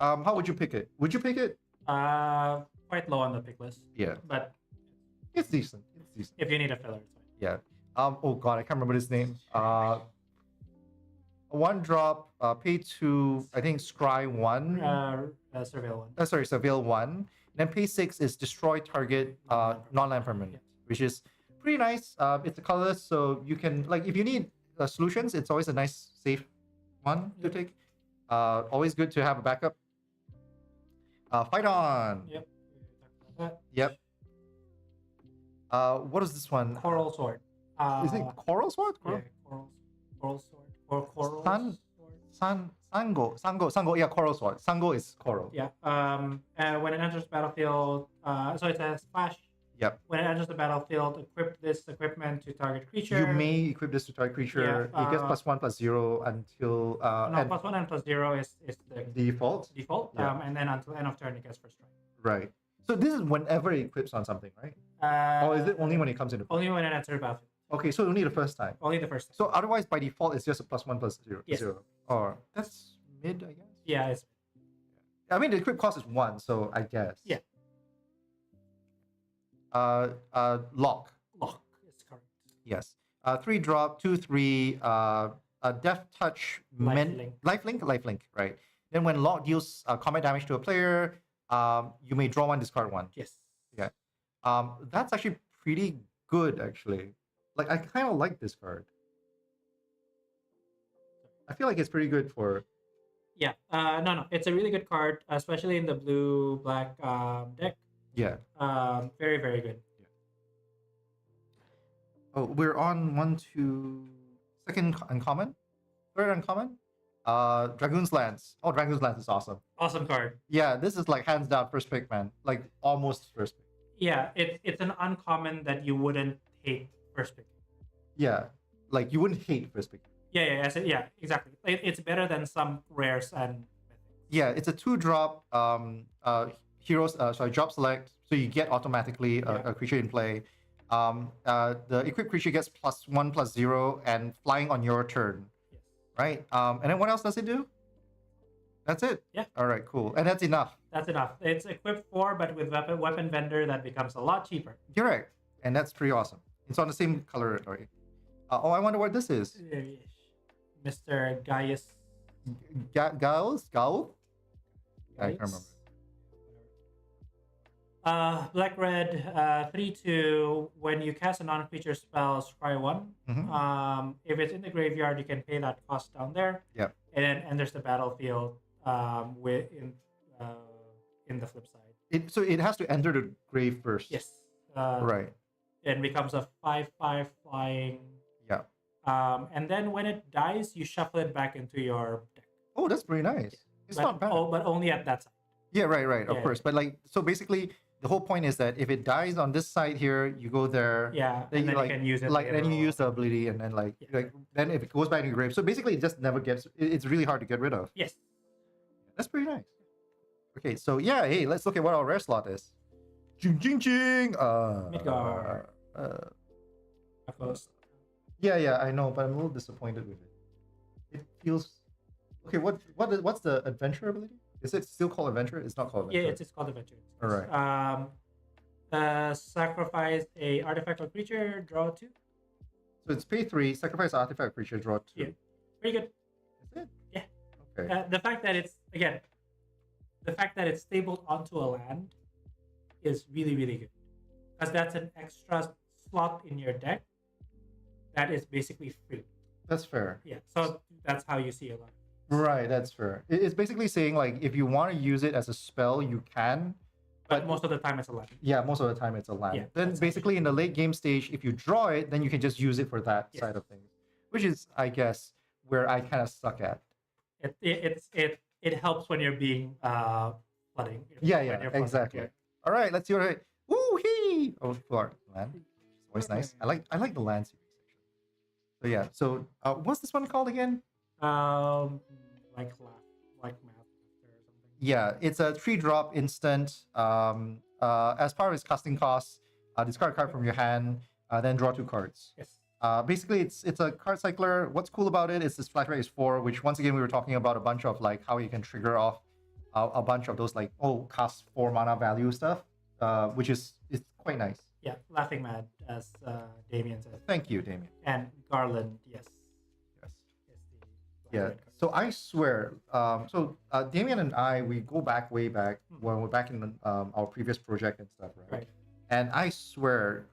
How would you pick it? Would you pick it? Quite low on the pick list. Yeah, but it's decent. It's decent. If you need a filler, it's fine. Yeah. Oh god, I can't remember his name. 1-drop, pay to, I think, scry 1. Surveil 1. Sorry, Surveil 1. Then pay 6 is destroy target non-land permanent, which is pretty nice. It's a colorless, so you can, like, if you need solutions, it's always a nice, safe one to take. Always good to have a backup. Fight on! Yep. What is this one? Coral Sword. Is it Coral Sword? Yeah, Coral Sword. Or Coral Sango. Yeah, Coral Sword. Sango is coral. Yeah. When it enters the battlefield, so it has flash. Yep. When it enters the battlefield, equip this equipment to target creature. You may equip this to target creature. Yeah, it gets +1/+0 until no, +1 and +0 is the default. Yeah. And then until end of turn it gets first strike. Right. So this is whenever it equips on something, right? Or is it only when it comes into play? Only when it enters the battlefield. Okay, so only the first time. Only the first time. So otherwise, by default, it's just a +1/+0. Yes. 0. Or that's mid, I guess. Yeah, it's. I mean, the equip cost is 1, so I guess. Yeah. Lock. Lock is correct. Yes. 3 drop, 2/3. Death touch. Lifelink. Right. Then when lock deals combat damage to a player, you may draw 1, discard 1. Yes. Yeah. That's actually pretty good, actually. Like, I kind of like this card. I feel like it's pretty good for. Yeah. No. It's a really good card, especially in the blue-black deck. Yeah. Very, very good. Oh, we're on 1, 2, second uncommon, third uncommon. Dragoon's Lance. Oh, Dragoon's Lance is awesome. Awesome card. Yeah, this is like hands down first pick, man. Like almost first pick. Yeah, it's an uncommon that you wouldn't hate first pick. Yeah, like you wouldn't hate first pick. Yeah, exactly. It's better than some rares and. Yeah, it's a 2 drop. Drop select, so you get automatically a creature in play. The equipped creature gets +1/+0 and flying on your turn. Yes. Right. And then what else does it do? That's it. Yeah. All right. Cool. And that's enough. That's enough. It's equipped 4, but with weapon vendor that becomes a lot cheaper. Correct. And that's pretty awesome. It's on the same color already. I wonder what this is. Mr. Gaius. Gaul? I can't remember. Black red 3/2. When you cast a non-creature spell, scry 1. Mm-hmm. If it's in the graveyard, you can pay that cost down there. Yeah. And then enters the battlefield in the flip side. So it has to enter the grave first. Yes. Right. And becomes a 5/5 flying. Yeah. And then when it dies, you shuffle it back into your deck. Oh, that's pretty nice. It's not bad. Oh, but only at that side. Yeah, right. Of course. But like, so basically, the whole point is that if it dies on this side here, you go there. Yeah. Then and you you can use it. like later then you on. use the ability, and then like then if it goes back in your grave, so basically it just never gets. It's really hard to get rid of. Yes. That's pretty nice. Okay, so yeah, hey, let's look at what our rare slot is. Jing. Midgard. Of course. Yeah, I know, but I'm a little disappointed with it. It feels okay. What's the adventure ability? Is it still called adventure? It's not called adventure. Yeah, it's called adventure. All right. Sacrifice a artifact or creature, draw 2. So it's pay 3, sacrifice artifact creature, draw 2. Yeah. Pretty good. That's it. Yeah. Okay. The fact that it's stapled onto a land is really, really good. Because that's an extra slot in your deck that is basically free. That's fair. Yeah. So that's how you see a lot. Right, that's fair. It's basically saying like if you want to use it as a spell, you can. But most of the time it's a land. Yeah, most of the time it's a land. Yeah, then basically in the late game stage, if you draw it, then you can just use it for that side of things, which is, I guess, where I kind of suck at. It helps when you're being flooding. Yeah, exactly. Yeah. All right, let's see what I. Woo hee! Oh, floor land. Always nice. I like the land series. So yeah. So what's this one called again? Like math or something. Yeah, it's a 3 drop instant. As part of its casting costs, discard a card from your hand, then draw 2 cards. Yes. Basically, it's a card cycler. What's cool about it is this flat rate is 4, which once again we were talking about a bunch of like how you can trigger off a bunch of those like cast 4 mana value stuff, which is quite nice. Yeah, laughing mad as Damien says. Thank you, Damien. And Garland, yes. Yeah. So I swear, Damien and I, we go back way back when we're back in our previous project and stuff, right? And I swear,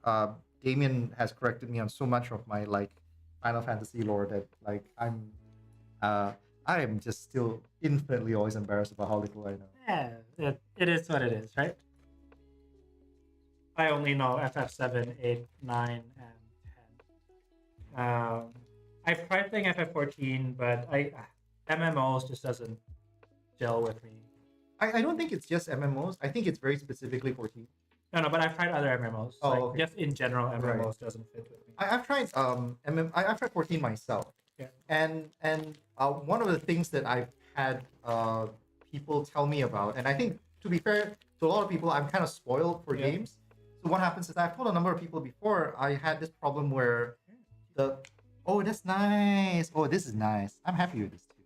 Damien has corrected me on so much of my like Final Fantasy lore that like I am just still infinitely always embarrassed about how little I know. Yeah, it is what it is, right? I only know FF7, 8, 9, and 10. I've tried playing FF14, but MMOs just doesn't gel with me. I don't think it's just MMOs. I think it's very specifically 14. No, but I've tried other MMOs. Okay. Just in general, MMOs doesn't fit with me. I've tried I've tried 14 myself. Yeah. And one of the things that I've had people tell me about, and I think to be fair to a lot of people, I'm kind of spoiled for games. So what happens is I've told a number of people before I had this problem where Oh, that's nice. Oh, this is nice. I'm happy with this too.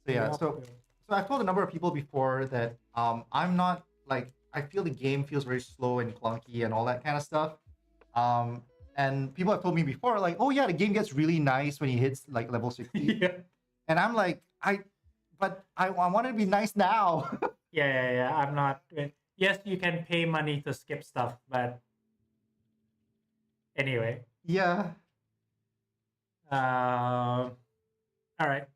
So yeah, so I've told a number of people before that I'm not like, I feel the game feels very slow and clunky and all that kind of stuff. And people have told me before, like, oh yeah, the game gets really nice when he hits like level 60. Yeah. And I'm like, I want it to be nice now. Yeah. I'm not. Yes, you can pay money to skip stuff, but anyway. Yeah. All right.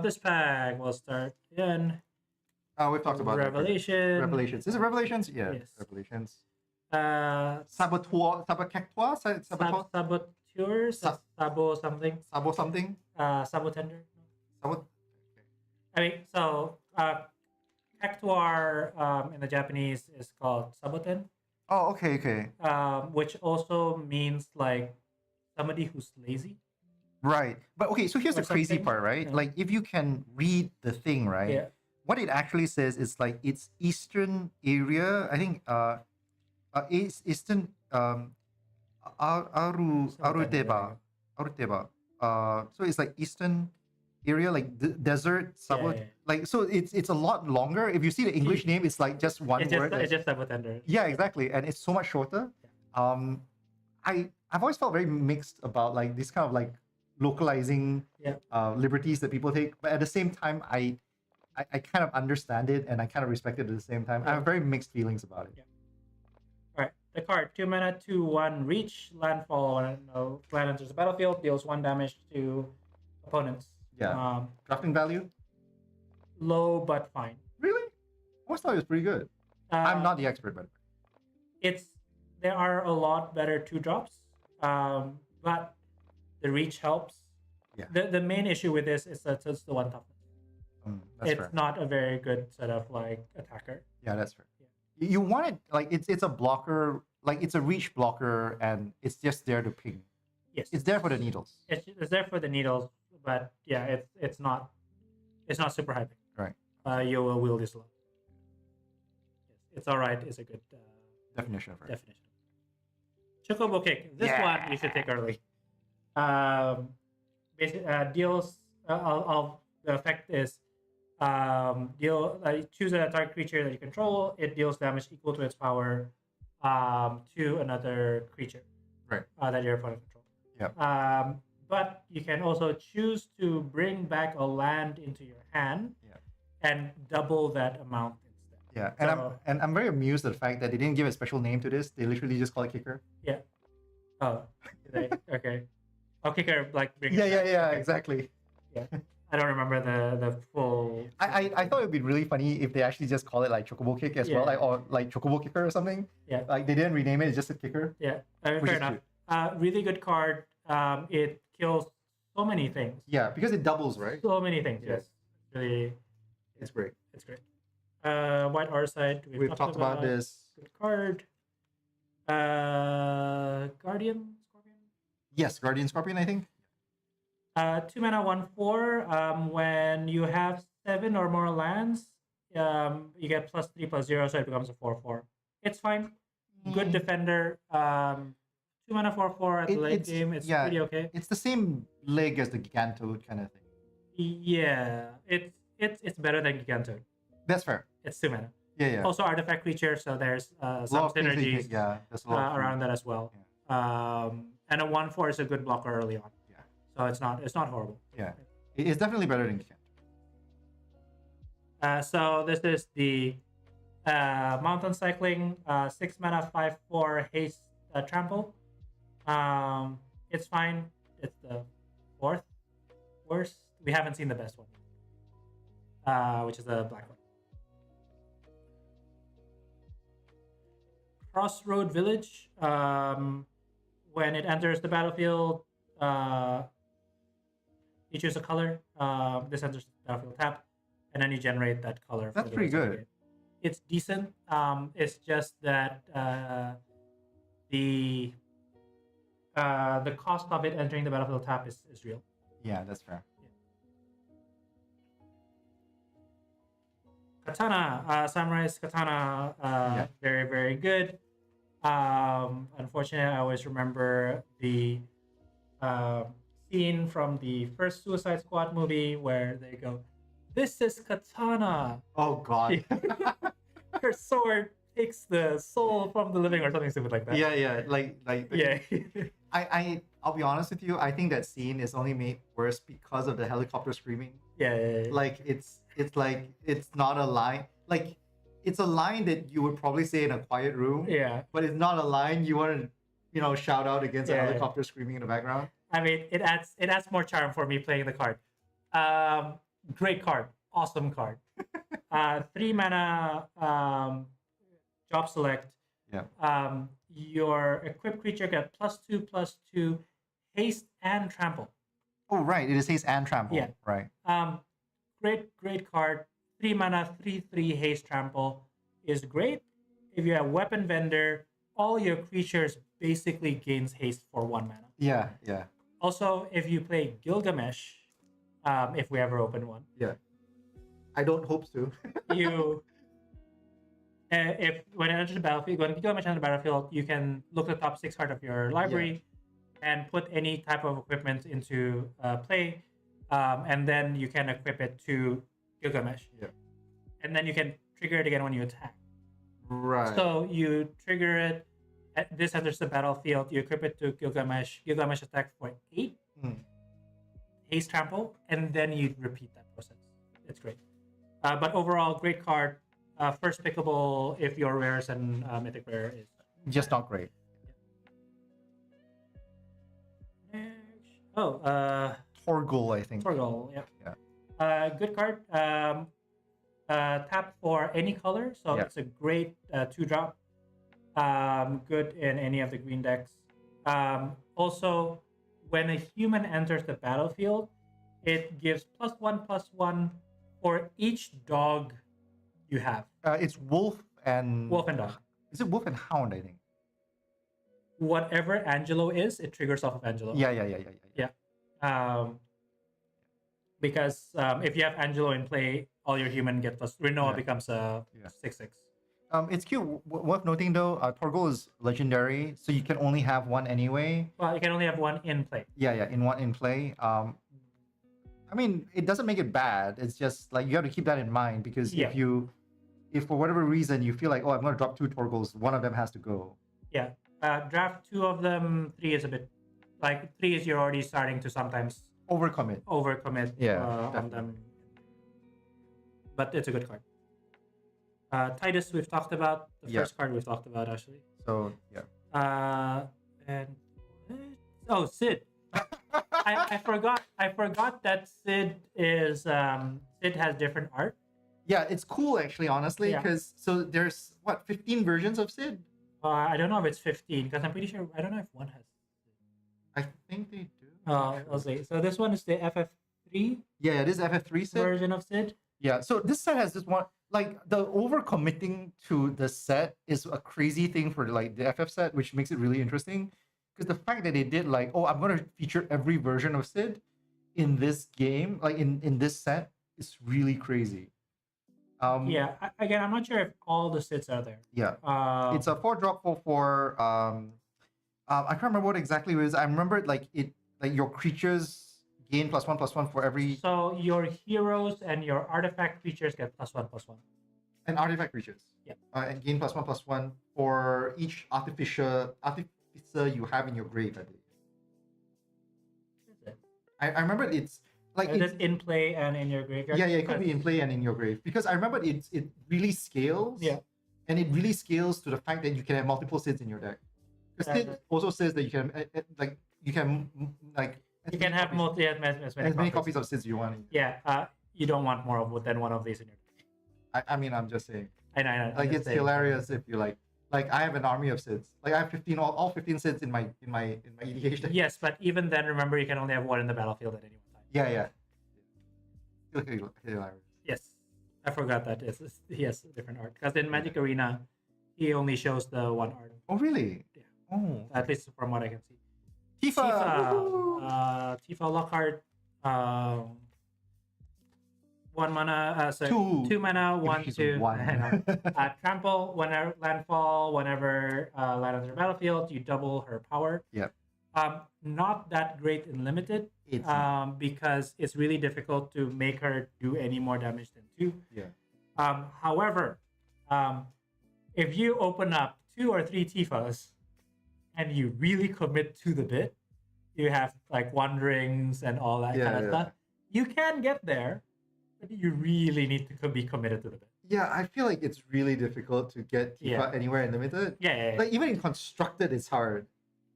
This pack will start again. We've talked about Revelation. Revelations. Is it Revelations? Yeah. Yes. Revelations. Saboteur. Sabo something. Sabo something. Sabotender. Sabo. I mean, so Cactuar in the Japanese is called Saboten. Oh, okay. Which also means like somebody who's lazy. Right. But okay, so here's the crazy part, right? Yeah. Like if you can read the thing, right? Yeah. What it actually says is like it's eastern area. I think eastern Aruteba. So it's like eastern area, like desert, Sabot. Yeah. Like so it's a lot longer. If you see the English name, it's like just one word. It's just Sabotender. Yeah, exactly. And it's so much shorter. I've always felt very mixed about like this kind of like localizing liberties that people take, but at the same time I kind of understand it and I kind of respect it at the same time. I have very mixed feelings about it. Yeah. All right, the card 2 mana 2/1 reach landfall when no land enters the battlefield, deals 1 damage to opponents. Yeah. Drafting value? Low but fine. Really? I always thought it was pretty good. I'm not the expert, but there are a lot better 2-drops, but the reach helps. Yeah. The main issue with this is that it's the 1 toughness. That's it's fair. not a very good sort of like attacker. Yeah, that's fair. Yeah. You want it like it's a blocker, like it's a reach blocker, and it's just there to ping. Yes, it's there for the needles. It's there for the needles, but yeah, it's not super high ping. Right. You will wield this a lot. Yes, it's all right. It's a good definition of it. Definition. Chocobo kick. This one you should take early. Basically, deals. The effect is choose a target creature that you control. It deals damage equal to its power to another creature. Right. That your opponent controls. Yeah. But you can also choose to bring back a land into your hand. And double that amount instead. Yeah, and I'm very amused at the fact that they didn't give a special name to this. They literally just call it kicker. Yeah. Oh, okay. Oh, kicker like bring. Yeah, okay. Exactly. Yeah. I don't remember the full. I thought it would be really funny if they actually just call it like Chocobo Kick as well, like or like Chocobo Kicker or something. Yeah. Like they didn't rename it; it's just a kicker. Yeah, fair enough. Really good card. It kills so many things. Yeah, because it doubles, right? So many things. Yes. Really. It's great. It's great. White R side. We've talked about this. Good card. Guardian Scorpion. Yes, Guardian Scorpion. I think. 2 mana 1/4. When you have 7 or more lands, you get +3/+0, so it becomes a 4/4. It's fine. Good defender. 2 mana 4/4 at the late game. It's pretty okay. It's the same leg as the Gigantode kind of thing. Yeah, it's better than Gigantode. That's fair. It's 2 mana. Yeah. Also artifact creature, so there's some synergies there's a lot around that as well. Yeah. And a 1/4 is a good blocker early on. Yeah. So it's not horrible. Yeah. It's definitely better than Gigantode. So this is the Mountain Cycling 6 mana 5/4 haste trample. It's fine. It's the 4th worst. We haven't seen the best one, which is the black one. Crossroad Village. When it enters the battlefield, you choose a color. This enters the battlefield tap, and then you generate that color. That's pretty good. It's decent. It's just that the cost of it entering the battlefield tap is real. Yeah, that's fair. Katana, Samurai's Katana, very, very good. Unfortunately, I always remember the scene from the first Suicide Squad movie where they go, "This is Katana." Oh God. Her sword takes the soul from the living, or something stupid like that. Yeah. Yeah. I'll be honest with you. I think that scene is only made worse because of the helicopter screaming. Yeah. Like it's like it's not a line. Like it's a line that you would probably say in a quiet room. Yeah. But it's not a line you want to, shout out against a Yeah. helicopter screaming in the background. I mean, it adds more charm for me playing the card. Great card, awesome card. 3 mana, job select. Yeah. Your equipped creature get +2/+2 haste and trample. Oh right, it is haste and trample. Yeah. Right. Great card. 3 mana, 3/3 haste trample is great. If you have weapon vendor, all your creatures basically gains haste for 1 mana. Yeah. Also, if you play Gilgamesh, if we ever open one, Yeah. I don't hope to. you if when it enters the battlefield, when Gilgamesh enters the battlefield, you can look at the top 6 cards of your library and put any type of equipment into play, and then you can equip it to Gilgamesh. Yeah. And then you can trigger it again when you attack. Right. So you trigger it. This enters the battlefield. You equip it to Gilgamesh. Gilgamesh attacks for 8. Haste trample, and then you repeat that process. It's great. But overall, great card. First pickable if your rares and mythic rare is just not great. Torgal, I think. Torgal, yeah. Yeah. Good card. Tap for any color, so it's a great 2-drop. Good in any of the green decks. Also, when a human enters the battlefield, it gives +1/+1 for each dog you have. It's wolf and dog. Is it wolf and hound? I think. Whatever Angelo is, it triggers off of Angelo. Yeah. Because if you have Angelo in play, all your human get plus. Renoa becomes a 6/6. It's cute. Worth noting though, Torgal is legendary, so you can only have one anyway. Well, you can only have one in play. Yeah, in play. I mean, it doesn't make it bad. It's just like you have to keep that in mind because if for whatever reason you feel like, oh, I'm gonna drop 2 Torgals, one of them has to go. Yeah. Draft 2 of them. 3 is a bit like 3 is you're already starting to sometimes overcommit. On them. But it's a good card. Titus we've talked about. The first card we've talked about actually. So and Sid. I forgot that Sid is Sid has different art. Yeah, it's cool actually, honestly, because so there's 15 versions of Sid. I don't know if it's 15 because I'm pretty sure I don't know if one has. I think they do. I'll see. So this one is the FF3. Yeah, this is FF3 Sid version of Sid. Yeah, so this set has this one, like the overcommitting to the set is a crazy thing for like the FF set, which makes it really interesting. Because the fact that they did like, oh, I'm gonna feature every version of Sid in this game, like in this set, is really crazy. Again, I'm not sure if all the Sids are there. Yeah. It's a 4-drop for I can't remember what exactly it is. I remember like your creatures gain +1/+1 for every. So your heroes and your artifact creatures get +1/+1. And artifact creatures. Yeah. And gain +1/+1 for each artificer you have in your grave, I believe. That's it. I remember it's like it's in play and in your graveyard. Yeah, it could be in play and in your grave because I remember it really scales. Yeah. And it really scales to the fact that you can have multiple Sids in your deck. Because Sid also says that you can you can have as many copies of Sids you want. Yeah, you don't want more than one of these in your deck. I mean, I'm just saying. I know. Like it's hilarious if you like I have an army of Sids. Like I have 15 all 15 Sids in my EDH deck. Yes, but even then, remember you can only have one in the battlefield at any one time. Yeah. Still hilarious. Yes, I forgot that he has different art because in Magic Arena, he only shows the one art. Oh really? Yeah. Oh. At least from what I can see. Tifa. Tifa Lockhart. 1 mana, 2 mana, 1, 2. Trample, whenever landfall, whenever land enters the battlefield, you double her power. Yeah. Not that great in limited, because it's really difficult to make her do any more damage than 2. Yeah. However, if you open up 2 or 3 Tifas and you really commit to the bit, you have like wanderings and all that kind of stuff. You can get there, but you really need to be committed to the bit. Yeah, I feel like it's really difficult to get Tifa anywhere in limited. Yeah. Like even in constructed, it's hard.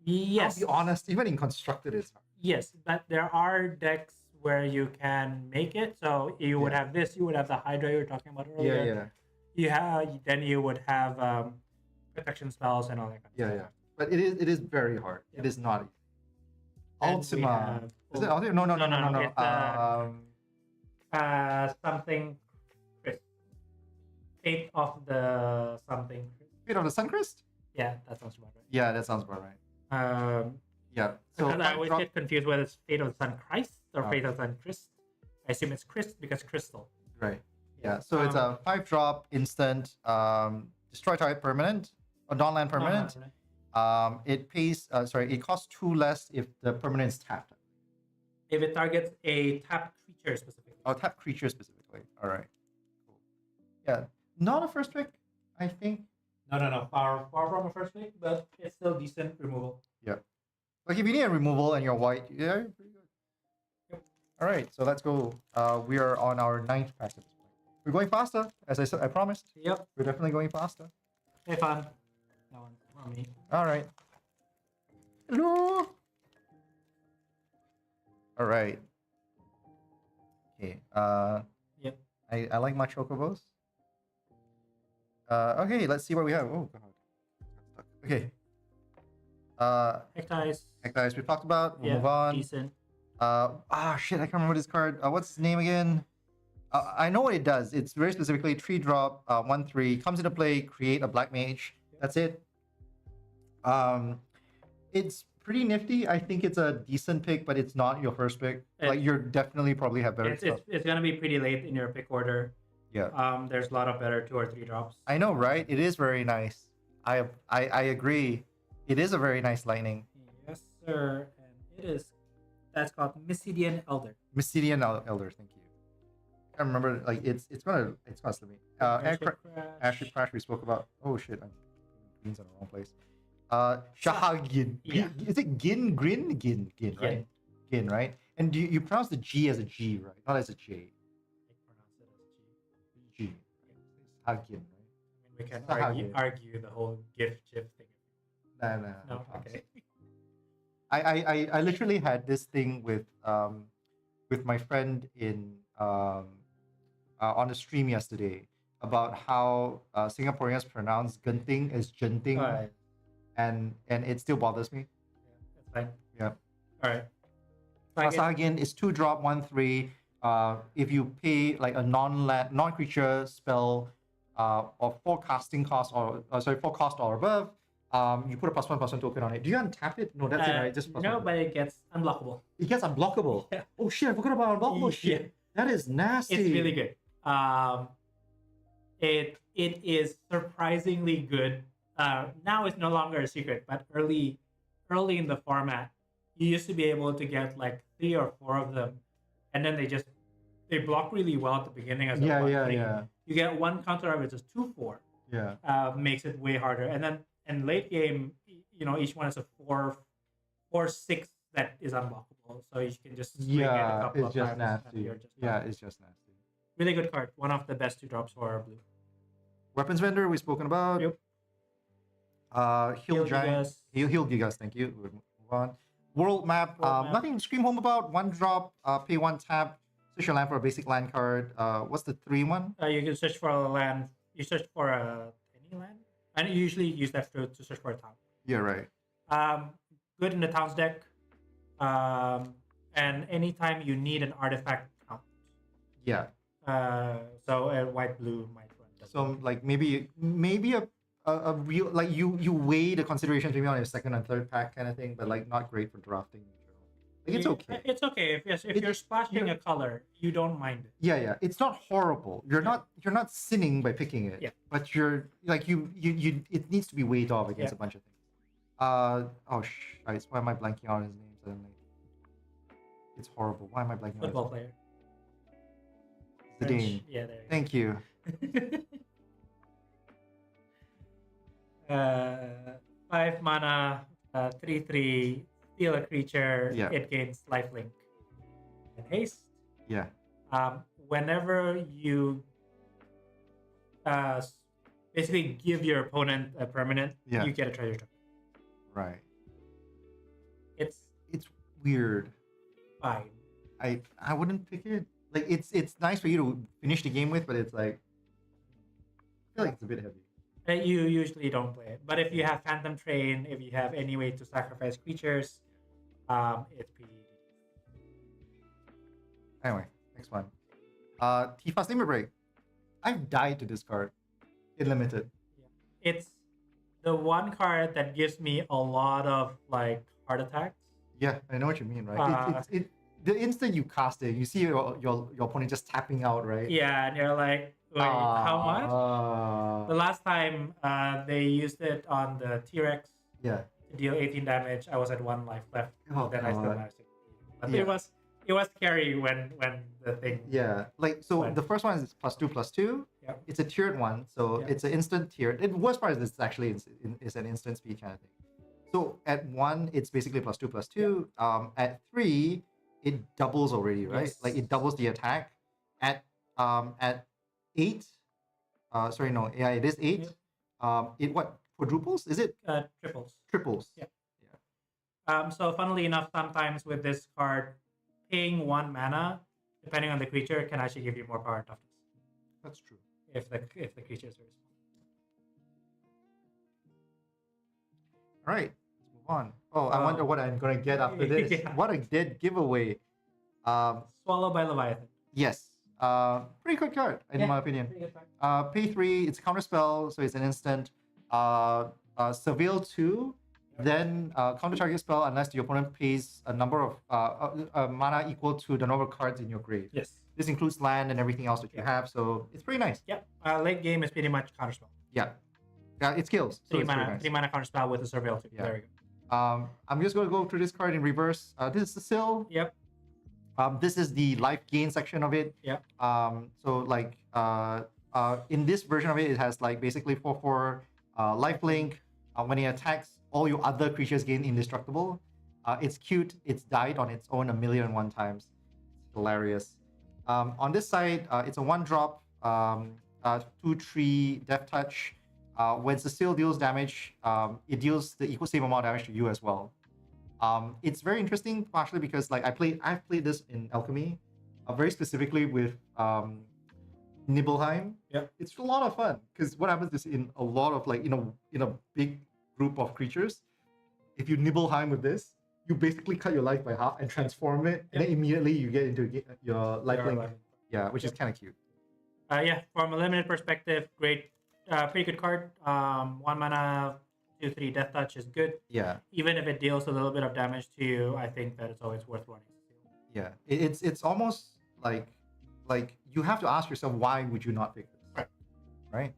Yes. I'll be honest, even in constructed, it's hard. Yes, but there are decks where you can make it. So you would have this. You would have the Hydra you were talking about earlier. Then you would have protection spells and all that kind of stuff. But it is very hard. It is not easy. Ultima. Is it Ultima? No. It's something. Fate of the something. Fate of the Suncrist? Yeah, that sounds about right. Yeah, that sounds about right. Yeah. So because I always get confused whether it's Fate of the Sun Christ or Fate of the Sun Christ. I assume it's Christ because crystal. Right. Yeah. So it's a 5-drop instant destroy target permanent or non-land permanent. It pays. It costs 2 less if the permanent is tapped. If it targets a tapped creature specifically. Oh, tapped creature specifically. All right. Cool. Yeah. Not a first pick, I think. No. Far from a first pick, but it's still decent removal. Yeah. Like if you need a removal and you're white, yeah, you're pretty good. Yep. All right, so let's go. We are on our 9th pack at this point. We're going faster, as I said. I promised. Yep. We're definitely going faster. Hey, fun. No one, not me. All right. Hello. All right. Okay. Yep. I like my chocobos. Okay, let's see what we have. Oh god. Okay. Hectice we talked about. We'll move on. Decent. Shit, I can't remember this card. What's his name again? I know what it does. It's very specifically 3-drop, 1/3, comes into play, create a black mage. That's it. It's pretty nifty. I think it's a decent pick, but it's not your first pick. Like you're definitely probably have better stuff. It's gonna be pretty late in your pick order. Yeah. There's a lot of better 2 or 3 drops. I know, right? It is very nice. I agree. It is a very nice lightning. Yes, sir. And it is. That's called Mysidian Elder. Mysidian Elder. Thank you. I remember. Like it's gonna slip me. Ashford Crash. We spoke about. Oh shit! I'm green's in the wrong place. Shahagin. Yeah. Is it Gin? Gin, right? Gin, right? And you pronounce the G as a G, right? Not as a J. G. Hagin, right? We can argue the whole GIF thing. No. Okay. I literally had this thing with my friend in on the stream yesterday about how Singaporeans pronounce Genting as Genting, and it still bothers me. That's fine. Yeah. All right. Sahagin is 2-drop, 1/3. If you pay like a non-creature spell of 4 casting cost or 4 cost or above, you put a +1/+1 token on it. Do you untap it? No, that's it, right? Just no, but it gets unblockable. It gets unblockable. Yeah. Oh shit! I forgot about unblockable shit. That is nasty. It's really good. It is surprisingly good. Now it's no longer a secret, but early in the format, you used to be able to get like 3 or 4 of them, and then they block really well at the beginning as yeah. You get 1 counter which is 2/4. Yeah. Makes it way harder, and then in late game, each one is a 4/6 that is unblockable, so you can just swing it a couple of times. Nasty. It's just nasty. Really good card. One of the best 2 drops for blue. Weapons vendor we've spoken about. Yep. Heal Giant. Heal Gigas. Thank you. We'll move on. World map. Nothing to scream home about. 1-drop. Pay 1 tap. Search your land for a basic land card. What's the 3 one? You can search for a land. You search for any land, and you usually use that to search for a town. Yeah, right. Good in the towns deck. And anytime you need an artifact count. Yeah. So a white blue might run. So like maybe a real like you weigh the considerations maybe on your 2nd and 3rd pack kind of thing, but like not great for drafting in general. Like it's okay. It's okay if you're splashing a color, you don't mind it. Yeah. It's not horrible. You're not sinning by picking it. Yeah. But you're like you it needs to be weighed off against a bunch of things. Why am I blanking out his name suddenly? It's horrible. Why am I blanking Football out? player. Zidane. Yeah, there. Thank you. 5 mana, 3/3, steal a creature. Yeah. It gains lifelink and haste. Yeah. Whenever you basically give your opponent a permanent, Yeah. you get a treasure token. Right. It's Weird. fine. I wouldn't pick it. Like it's nice for you to finish the game with, but it's like I feel like it's a bit heavy. You usually don't play it, but if you have Phantom Train, if you have any way to sacrifice creatures, it's pretty. Anyway, next one. Tifa's Limit Break. I've died to this card in limited. Yeah. It's the one card that gives me a lot of like heart attacks. Yeah, I know what you mean, right? The instant you cast it, you see your opponent just tapping out, right? Yeah, and you're like, wait, how much? The last time they used it on the T-Rex Yeah. to deal 18 damage, I was at 1 life left. Oh, then I still God. managed to. But Yeah. it was scary when the thing. Yeah, like so When- the first one is +2/+2. Yep. It's a tiered one, so Yep. it's an instant tiered. The worst part is it's actually is an instant speed kind of thing. So at 1, it's basically +2/+2. At 3, it doubles already, right? Yes. Like it doubles the attack. At 8, sorry, no, yeah, it is 8. It what quadruples? Is it Triples. triples? Yeah. So funnily enough, sometimes with this card, paying 1 mana, depending on the creature, can actually give you more power and toughness That's true. if the creature is very small. All right, let's move on. Oh, I wonder what I'm gonna get after this. Yeah. What a dead giveaway. Swallow by Leviathan. Yes. Pretty good card in my opinion. Pretty good card. Pay 3, it's a counter spell, so it's an instant. Surveil 2, then counter target spell unless the opponent pays a number of mana equal to the number of cards in your grave. Yes. This includes land and everything else that you have, so it's pretty nice. Yep. Late game is pretty much counter spell. Yeah. It kills. So 3 it's pretty mana, nice. 3 mana counter spell with a surveil too. Yeah. There we go. I'm just going to go through this card in reverse. This is the Sil. Yep. This is the life gain section of it. Yep. So like in this version of it, it has like basically 4/4 lifelink. When it attacks, all your other creatures gain indestructible. It's cute. It's died on its own 1,000,001 times. It's hilarious. On this side, it's a 1-drop, 2/3 Death Touch. When Cecile deals damage, it deals the same amount of damage to you as well. It's very interesting, partially because like I've played this in Alchemy, very specifically with Nibelheim. Yep. It's a lot of fun because what happens is in a lot of like in a big group of creatures, if you Nibelheim with this, you basically cut your life by half and transform it, and then immediately you get into your lifelink. Yeah, which is kind of cute. Yeah, from a limited perspective, great, pretty good card. 1 mana, 2/3 Death Touch is good. Yeah. Even if it deals a little bit of damage to you, I think that it's always worth running. Yeah, it's almost like you have to ask yourself, why would you not pick this? Right.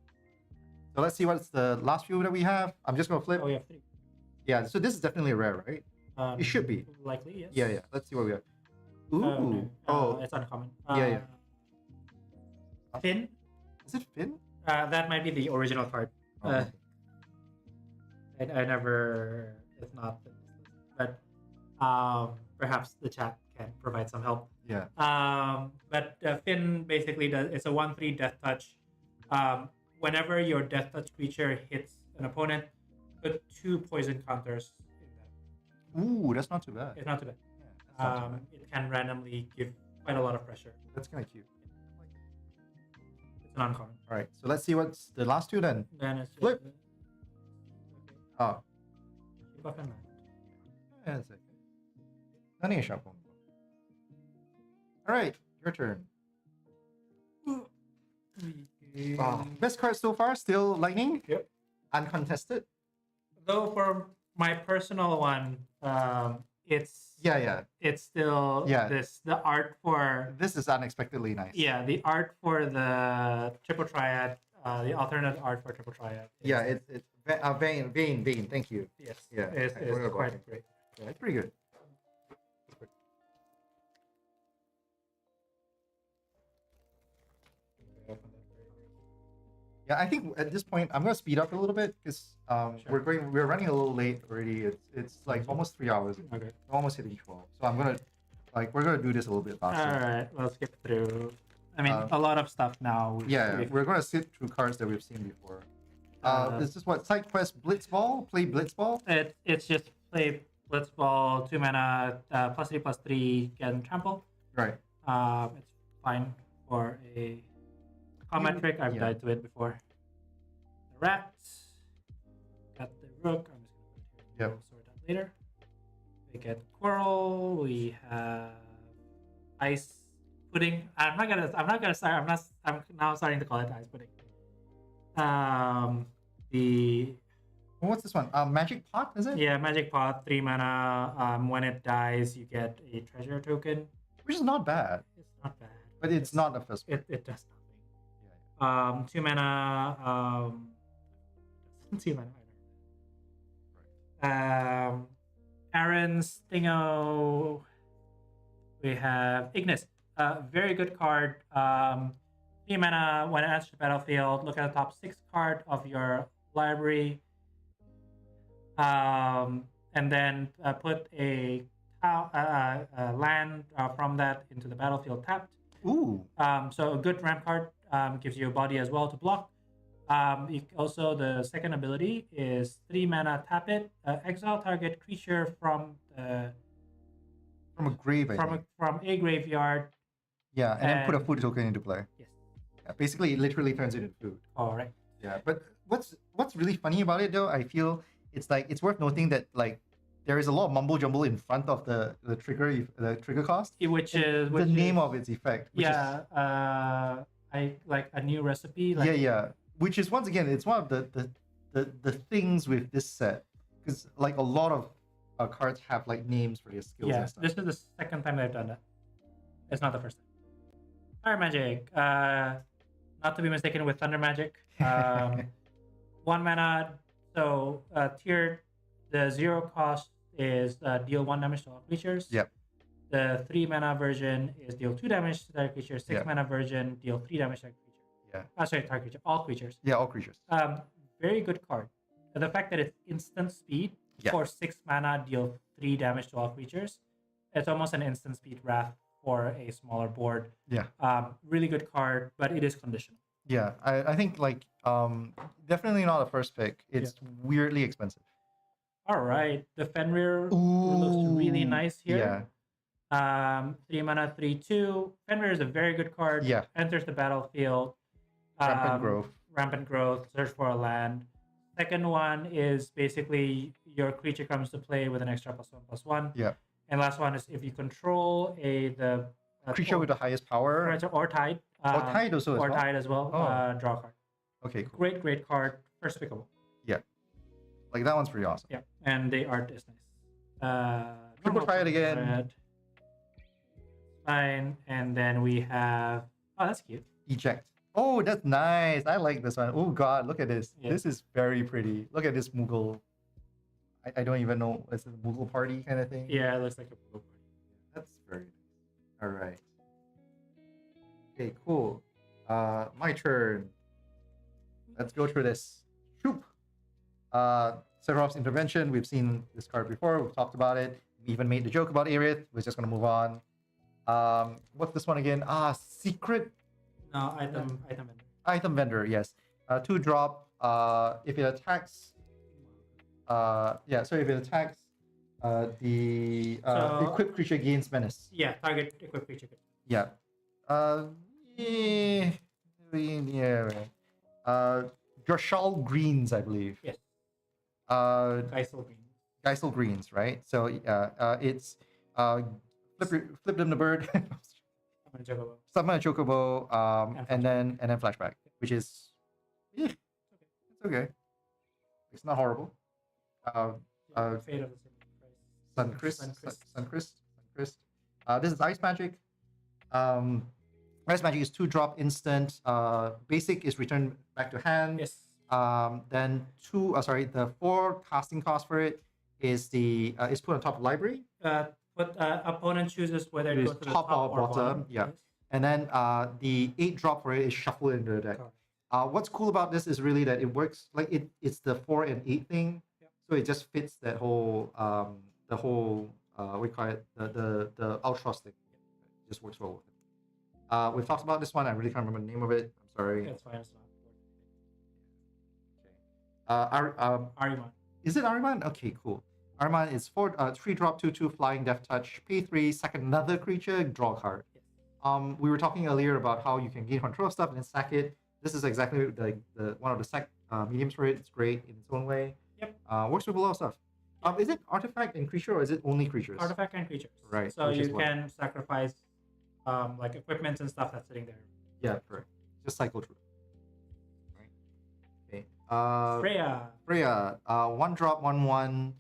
So let's see what's the last few that we have. I'm just gonna flip. Oh, we have 3. Yeah, so this is definitely a rare, right? It should be. Likely, yes. Yeah. Let's see what we have. Ooh. No. Oh, It's uncommon. Yeah. Finn. Is it Finn? That might be the original card. Oh, I never. It's not. But perhaps the chat can provide some help. yeah. But Finn basically does. It's a 1/3 Death Touch. Whenever your Death Touch creature hits an opponent, put 2 poison counters in that. Ooh, that's not too bad. It's not too bad. Yeah, that's not too bad. It can randomly give quite a lot of pressure. That's kind of cute. It's an uncommon. All right, so let's see what's the last two then. Then it's Flip. Okay. Oh, Keep up in mind. yeah, that's it. Nani shuffle. All right, your turn. Best card so far, still Lightning. Yep. Uncontested. Though for my personal one, it's It's still the art for This is unexpectedly nice. the art for the triple triad, the alternate art for triple triad. Yeah, it's Vayne. Thank you. Yes. Yeah, It's I forgot about quite Vayne. great. Yeah, it's pretty good. Yeah, I think at this point I'm gonna speed up a little bit because Sure. we're running a little late already. It's like Mhm. almost 3 hours. Okay. We're almost hitting 12. So I'm gonna we're gonna do this a little bit faster. All right. Let's skip through. I mean, Um, a lot of stuff now. Yeah, we're gonna sit through cards that we've seen before. Is this what side quest Blitzball? Play Blitzball? It's just play Blitzball, 2 mana, +3/+3, can trample. Right. It's fine for a combat trick. I've died to it before. The rats. Got the rook. I'm just gonna put it here. Yep. We'll sort that later. We get coral. We have ice pudding. I'm now starting to call it ice pudding. The What's this one? Magic Pot, is it? Yeah, magic pot, 3 mana. When it dies, you get a treasure token. Which is not bad, It's not bad. but it's not a first. It does nothing. 2 mana. 2 mana. Aaron's Stingo. We have Ignis. Very good card. 3 mana. When it enters the battlefield, look at the top 6 card of your library. And then put a land from that into the battlefield tapped. Ooh. So a good ramp card, gives you a body as well to block. Also, the second ability is 3 mana, tap it, exile target creature from a grave, I think. from a graveyard. Yeah, and then put a food token into play. Yes. Yeah, basically, it literally turns it into food. Correct. Yeah, but what's really funny about it though, I feel it's worth noting that like there is a lot of mumble jumble in front of the trigger cost, Which is the name of its effect. Which I like a new recipe. Like, yeah. Which is once again, it's one of the things with this set because like a lot of cards have like names for their skills. Yeah, and stuff. this is the second time they've done that. It's not the first time. Fire magic, not to be mistaken with thunder magic. 1 mana. So tiered, the 0 cost is deal 1 damage to all creatures. Yep. The 3 mana version is deal 2 damage to that creature. 6 mana version, deal 3 damage to that creature. Yeah. Sorry, target creature. All creatures. Yeah, all creatures. Very good card. The fact that it's instant speed for 6 mana, deal 3 damage to all creatures. It's almost an instant speed wrath for a smaller board. Yeah. Really good card, but it is conditional. Yeah, I think like definitely not a first pick. It's weirdly expensive. All right, the Fenrir looks really nice here. Yeah. 3 mana, 3/2. Fenrir is a very good card. Yeah. Enters the battlefield. Rampant growth. Search for a land. Second one is basically your creature comes to play with an extra +1/+1. Yeah. And last one is if you control the Creature with the highest power. or tied. Or tied also as or well. tied as well. Oh. Draw a card. Okay, cool. Great card. First pickable. Yeah. Like that one's pretty awesome. Yeah, and the art is nice. Triple try it again. Red. Fine, and then we have. Oh, that's cute. Eject. Oh, that's nice. I like this one. Oh god, look at this. Yeah. This is very pretty. Look at this Moogle. I don't even know. It's a Moogle party kind of thing. Yeah, it looks like a Moogle party. That's very nice. All right. Okay, cool. My turn. Let's go through this. Shoop. Sephiroth's Intervention. We've seen this card before. We've talked about it. We even made the joke about Aerith. We're just gonna move on. What's this one again? Secret No, item vendor. Item Vendor. Yes. 2-drop. If it attacks. So if it attacks, the equipped creature gains menace. Yeah, target equipped creature. Yeah. Gershal Greens, I believe. Yes. Geisel Green. Geisel Greens, right? So it's flip them the bird, summon a chocobo, and then flashback, which is it's okay. It's not horrible. Fate of the Suncrest. This is Ice Magic. Ice Magic is 2-drop instant. Basic is returned back to hand. Yes. Then the 4 casting cost for it is is put on top of library. But opponent chooses whether it It is goes to the top top or bottom. Yeah. Yes. And then the 8 drop for it is shuffled into the deck. What's cool about this is really that it works like it's the 4 and 8 thing. Yep. So it just fits that whole we call it the Ultros thing. It just works well with it. We've talked about this one. I really can't remember the name of it. I'm sorry. That's fine. It's Okay. Ariman. Is it Ariman? Okay, cool. Ariman is 3 drop 2/2 flying death touch. Pay 3, sack another creature, draw a card. Yes. We were talking earlier about how you can gain control of stuff and then sack it. This is exactly the one of the sack mediums for it. It's great in its own way. Yep. Works with a lot of stuff. Is it artifact and creature or is it only creatures? Artifact and creatures. Right. So you can sacrifice like equipment and stuff that's sitting there. Yeah, correct. Just cycle through. Right. Okay. Freya. 1 drop 1/1.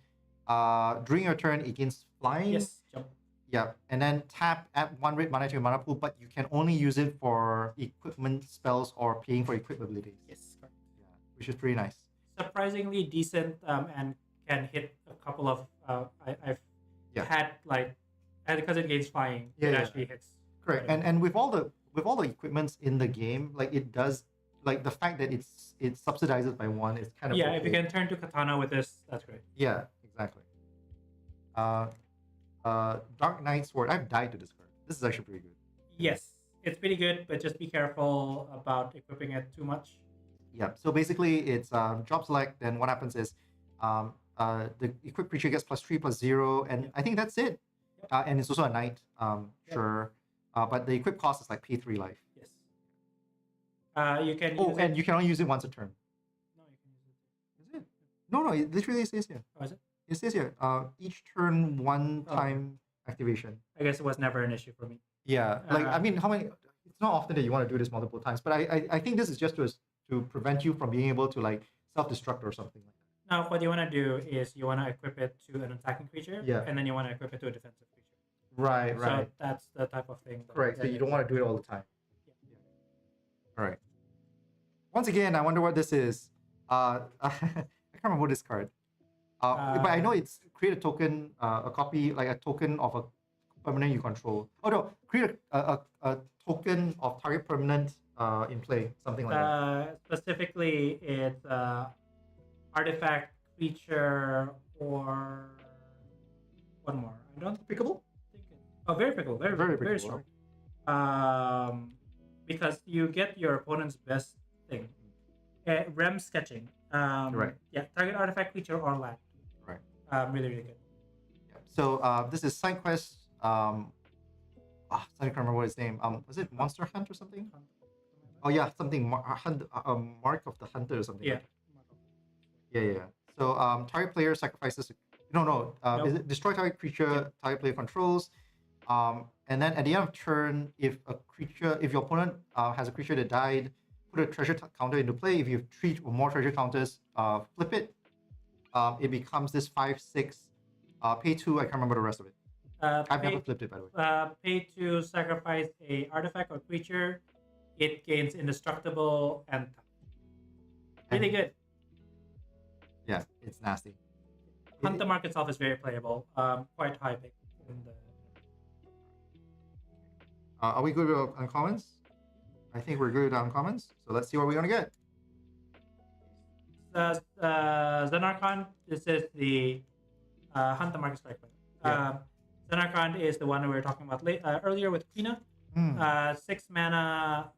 During your turn, it gains flying. Yes. Jump. Yeah, and then tap, add 1 red mana to your mana pool, but you can only use it for equipment spells or paying for equip abilities. Yes, correct. Yeah, which is pretty nice. Surprisingly decent and can hit a couple of. I've had because it gains flying. Yeah, it actually hits. Correct, and with all the equipments in the game, like it does, like the fact that it subsidizes by 1 is kind of okay. If you can turn to Katana with this, that's great. Yeah, exactly. Dark Knight Sword. I've died to this card. This is actually pretty good. Yes, it's pretty good, but just be careful about equipping it too much. Yeah. So basically, it's drop select. Then what happens is, the equipped creature gets +3/+0, and I think that's it. Yep. And it's also a knight. Sure. But the equip cost is like pay 3 life. Yes. You can. Oh, and you can only use it once a turn. No, you can use it. Is it? No. It literally says here. Oh, is it? It says here. Each turn 1 time activation. I guess it was never an issue for me. Yeah. Like I mean, how many? It's not often that you want to do this multiple times, but I think this is just to prevent you from being able to like self-destruct or something like that. Now, what you want to do is you want to equip it to an attacking creature, and then you want to equip it to a defensive creature. Right. So that's the type of thing. Correct. So you don't want to do it all the time. Yeah. All right. Once again, I wonder what this is. I can't remember what this card. But I know it's create a token, a copy, like a token of a permanent you control. Oh no, create a token of target permanent in play, something like that. Specifically, it's artifact, creature, or one more. I don't Pickable? think it. Oh, very pickable. Very pickable, strong. right? Because you get your opponent's best thing. Rem sketching. Right. Yeah, target artifact, creature, or land. Right. Really good. Yeah. So this is side quest. I can't remember what his name. Was it Monster Hunt or something? Oh yeah, something Mark of the Hunter or something. Yeah. Yeah. So target player sacrifices. No. Nope. Is it destroy target creature target player controls? And then at the end of turn, if your opponent has a creature that died, put a treasure counter into play. If you have 3 or more treasure counters, flip it. It becomes this 5/6. Pay 2. I can't remember the rest of it. I've never flipped it, by the way. Pay to sacrifice a artifact or creature. It gains indestructible and really good. Yeah, it's nasty. Hunt the mark itself is very playable. Quite high pick in the. Are we good with uncommons? I think we're good with uncommons. So let's see what we're gonna get. Xenarchon. This is the Hunt the Market Strike. Xenarchon is the one we were talking about earlier with Quina. 6 mana.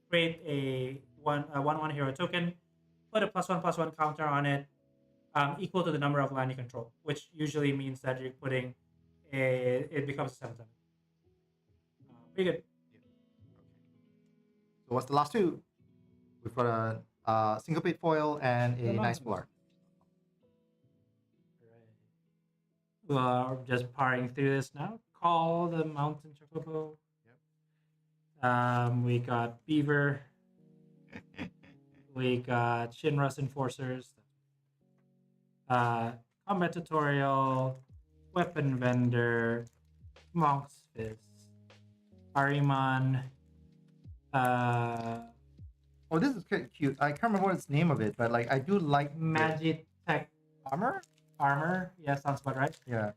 Create a 1/1 hero token. Put a +1/+1 counter on it, equal to the number of land you control, which usually means that you're putting it becomes a 7/7. Pretty good. So what's the last 2? We've got a syncopate foil and a nice polar. We're just powering through this now. Call the Mountain Chocobo. Yep. We got Beaver. We got Shinra's Enforcers. Combat Tutorial. Weapon Vendor. Monk's Fist. Ariman. Oh, this is cute. I can't remember what's the name of it, but like I do like Magic Tech armor. Armor, yeah, sounds about right. Yeah.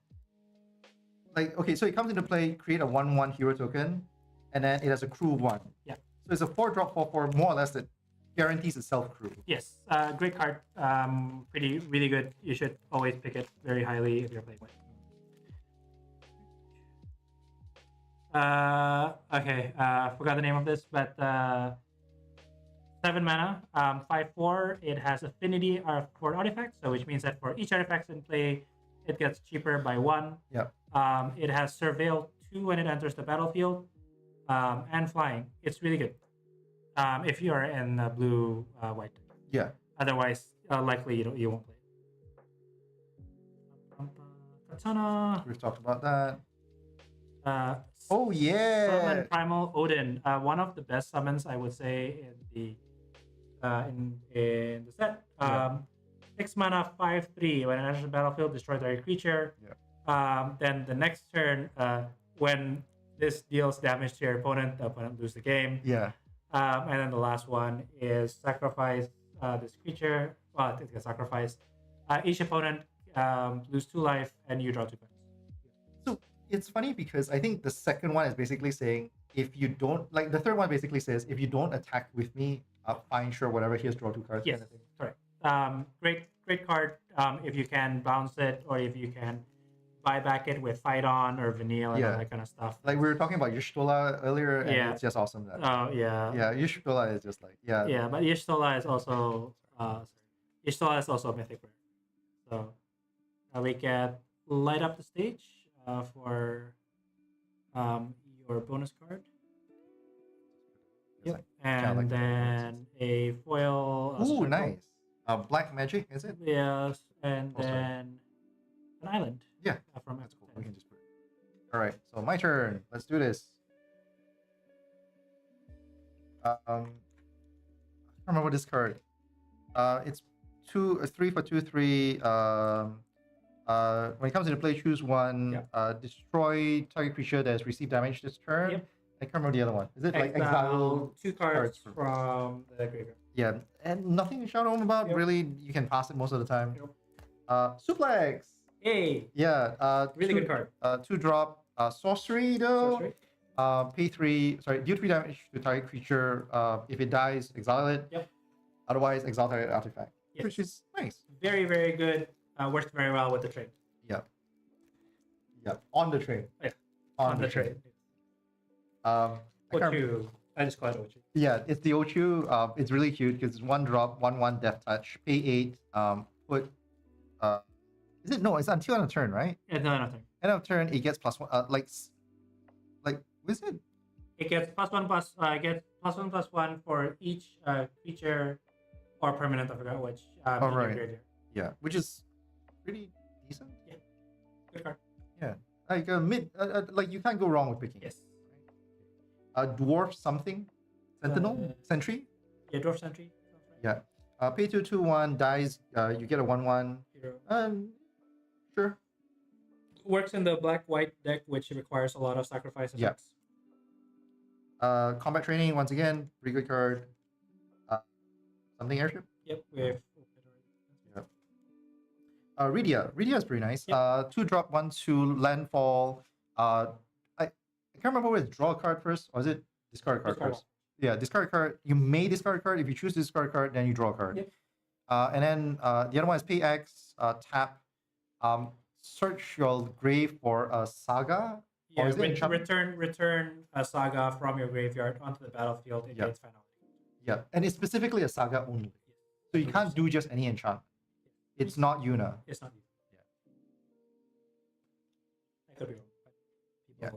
Like okay, so it comes into play. Create a 1/1 hero token, and then it has a crew 1. Yeah. So it's a 4-drop 4/4, more or less that guarantees itself crew. Yes, great card. Really good. You should always pick it very highly if you're playing with. Okay, forgot the name of this, but 7 mana, 5/4. It has affinity for artifacts, so which means that for each artifact in play, it gets cheaper by 1. Yeah. It has Surveil 2 when it enters the battlefield, and flying. It's really good. If you are in blue white. Yeah. Otherwise, likely you won't play it. Katana. We've talked about that. Oh yeah. Summon Primal Odin. One of the best summons I would say in the set. 6 mana, 5/3. When it enters the battlefield, destroy target creature. Yeah. Then the next turn, when this deals damage to your opponent, the opponent loses the game. Yeah. And then the last one is sacrifice this creature. Well, it gets sacrificed. Each opponent lose 2 life, and you draw 2 cards. So it's funny because I think the second one is basically saying if you don't like the third one basically says if you don't attack with me, fine, sure, whatever. Here's draw 2 cards. Yes, kind of thing. correct. Great card. If you can bounce it, or if you can buy back it with Fight On or Vanille and all that kind of stuff. Like we were talking about Yushtola earlier, and Yeah. it's just awesome. That Yeah. yeah, Yushtola is just like Yeah, but Yushtola is also Yushtola is also a mythic rare. So we can light up the stage for your bonus card. Yep. And like then a foil. Ooh, circle. nice. Black magic, is it? Yes, and Also. then an island. Yeah, From that's cool. F10. We can just put it. All right, so my turn. Let's do this. I can't remember this card. It's 3 for 2/3. When it comes into play, choose one. Destroy target creature that has received damage this turn. Yep. I can't remember the other one. Is it like Exile exile 2 cards from- from the graveyard. Yeah, and nothing to shout home about. Yep. Really, you can pass it most of the time. Yep. Suplex. Hey, Yeah. really two, good card. 2-drop. Sorcery though. Sorcery. Pay 3. Sorry, deal 3 damage to target creature. If it dies, exile it. Yep. Otherwise, exile target artifact, Yes. which is nice. Very, very good. Works very well with the trade. Yeah. On the train. Yeah. On the train. I can't Ochu. I just call it Ochu. Yeah, it's the Ochu. It's really cute because it's 1-drop, 1/1 death touch. Pay 8. Put. Is it no? It's until end of turn, right? Yeah, no, nothing. End of turn, it gets +1. Like, was it? It gets +1/+1 for each creature or permanent. I forgot which. In your right. graveyard. Yeah, which is pretty decent. Good card. Like like you can't go wrong with picking. Yes. Dwarf something, Sentinel, Sentry. Yeah, Dwarf Sentry. Yeah. Pay 2/2/1 dies. You get a 1/1. Hero. Sure. Works in the black-white deck, which requires a lot of sacrifice effects. Combat training once again, pretty good card. Something airship. Yep. With Rydia is pretty nice. Yep. 2-drop 1/2 landfall. I can't remember whether it's draw a card first or is it discard a card Discard first. Yeah, discard a card. You may discard a card. If you choose to discard a card, then you draw a card. Yep. And then the other one is pay X, tap, search your grave for a saga. Yeah, is it enchantment? return a saga from your graveyard onto the battlefield in its finality. Yeah, and it's specifically a saga only. So you can't do just any enchantment. It's not Yuna. It's not easy. I could be wrong. But people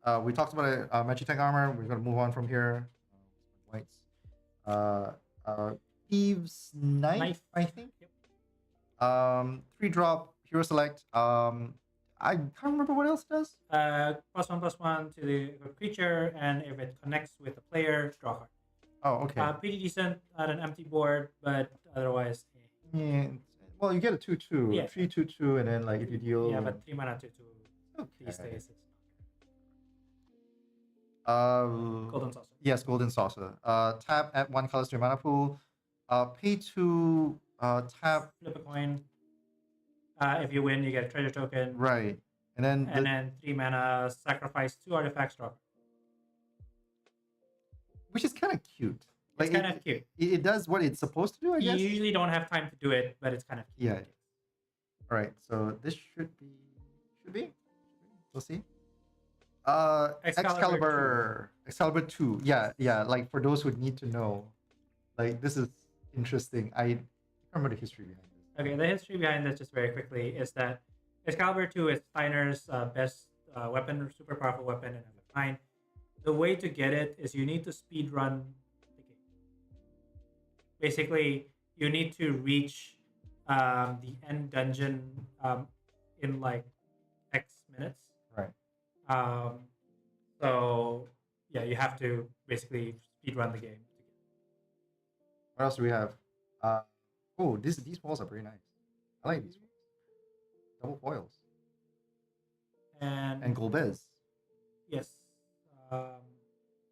will We talked about Magic Tech Armor. We're going to move on from here. Whites. Thieves Knife, I think. Yep. 3-drop, Hero Select. I can't remember what else it does. +1/+1 to the creature, and if it connects with the player, draw a card. Oh, okay. Pretty decent at an empty board, but otherwise, Yeah. Well, you get a 2/2. Yeah. 3/2/2, and then like if you deal. yeah, but 3 mana to these Okay. days. It's Golden Golden Saucer. Yes, golden saucer. Tap, add 1 colors to your mana pool. Pay 2. Tap. Flip a coin. If you win, you get a treasure token. Right. And then 3 mana, sacrifice 2 artifacts, drop. Which is kind of cute. It's kind of cute. It does what it's supposed to do, I guess. You usually don't have time to do it, but it's kind of cute. Yeah. All right. So this should be. We'll see. Excalibur 2. Yeah. Like for those who need to know, like this is interesting. I remember the history behind this. Okay, the history behind this, just very quickly, is that Excalibur 2 is Steiner's best weapon, super powerful weapon, and has a 9. The way to get it is you need to speed run the game. Basically, you need to reach the end dungeon in like X minutes. Right. So yeah, you have to basically speed run the game. What else do we have? These foils are very nice. I like these foils. Double foils. And Golbez. Yes.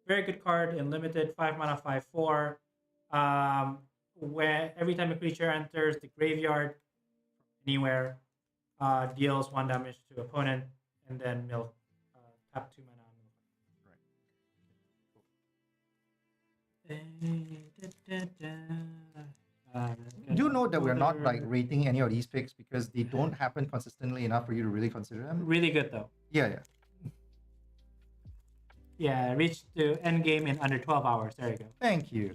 Very good card in limited, 5 mana, 5/4. Where every time a creature enters the graveyard anywhere, deals 1 damage to opponent, and then mill tap 2 mana. Do note that we're not like rating any of these picks because they don't happen consistently enough for you to really consider them. Really good though. Yeah. Yeah, reach to end game in under 12 hours. There you go. Thank you.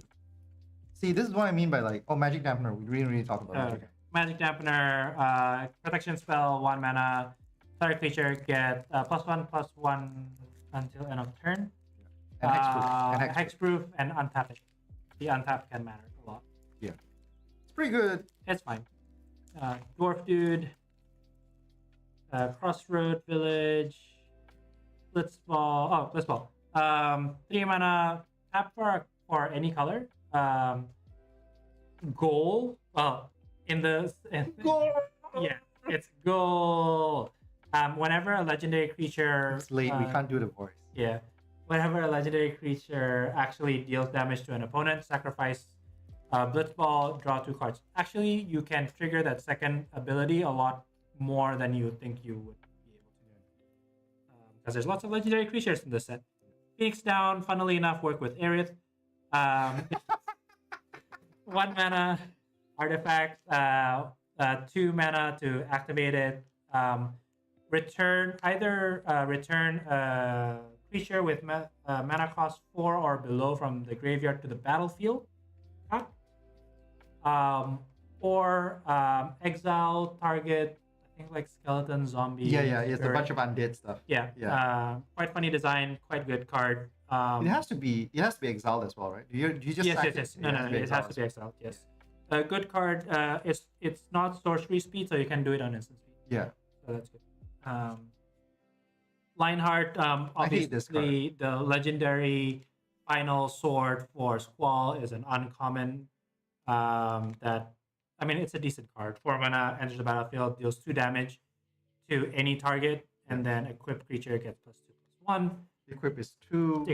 See, this is what I mean by like, Magic Dampener. We really talk about Magic. Magic Dampener, protection spell, 1 mana. Target creature get +1/+1 until end of turn. And hexproof and untap it. The untap can matter a lot. Yeah. It's pretty good. It's fine. Dwarf Dude, Crossroad Village, Blitzball. 3 mana, tap for any color. Goal. Well, Goal. Yeah, it's goal. Whenever a legendary creature. It's late. We can't do the voice. Yeah. Whenever a legendary creature actually deals damage to an opponent, sacrifice Blitzball, draw 2 cards. Actually, you can trigger that second ability a lot more than you think you would be able to do. Because there's lots of legendary creatures in this set. Phoenix Down, funnily enough, work with Aerith. 1 mana artifact, 2 mana to activate it. Return creature with mana cost 4 or below from the graveyard to the battlefield. Or exile target, I think like skeleton, zombie. Yeah, it's a bunch of undead stuff. Yeah. Quite funny design, quite good card. It has to be exiled as well, right? Do you just yes. No, it has to be exiled. Yes. A good card. It's not sorcery speed, so you can do it on instant speed. Yeah. So that's good. Lionheart, obviously the legendary final sword for Squall is an uncommon. It's a decent card. 4 mana, enters the battlefield, deals 2 damage to any target, and then equipped creature gets +2/+1. Equip is 2.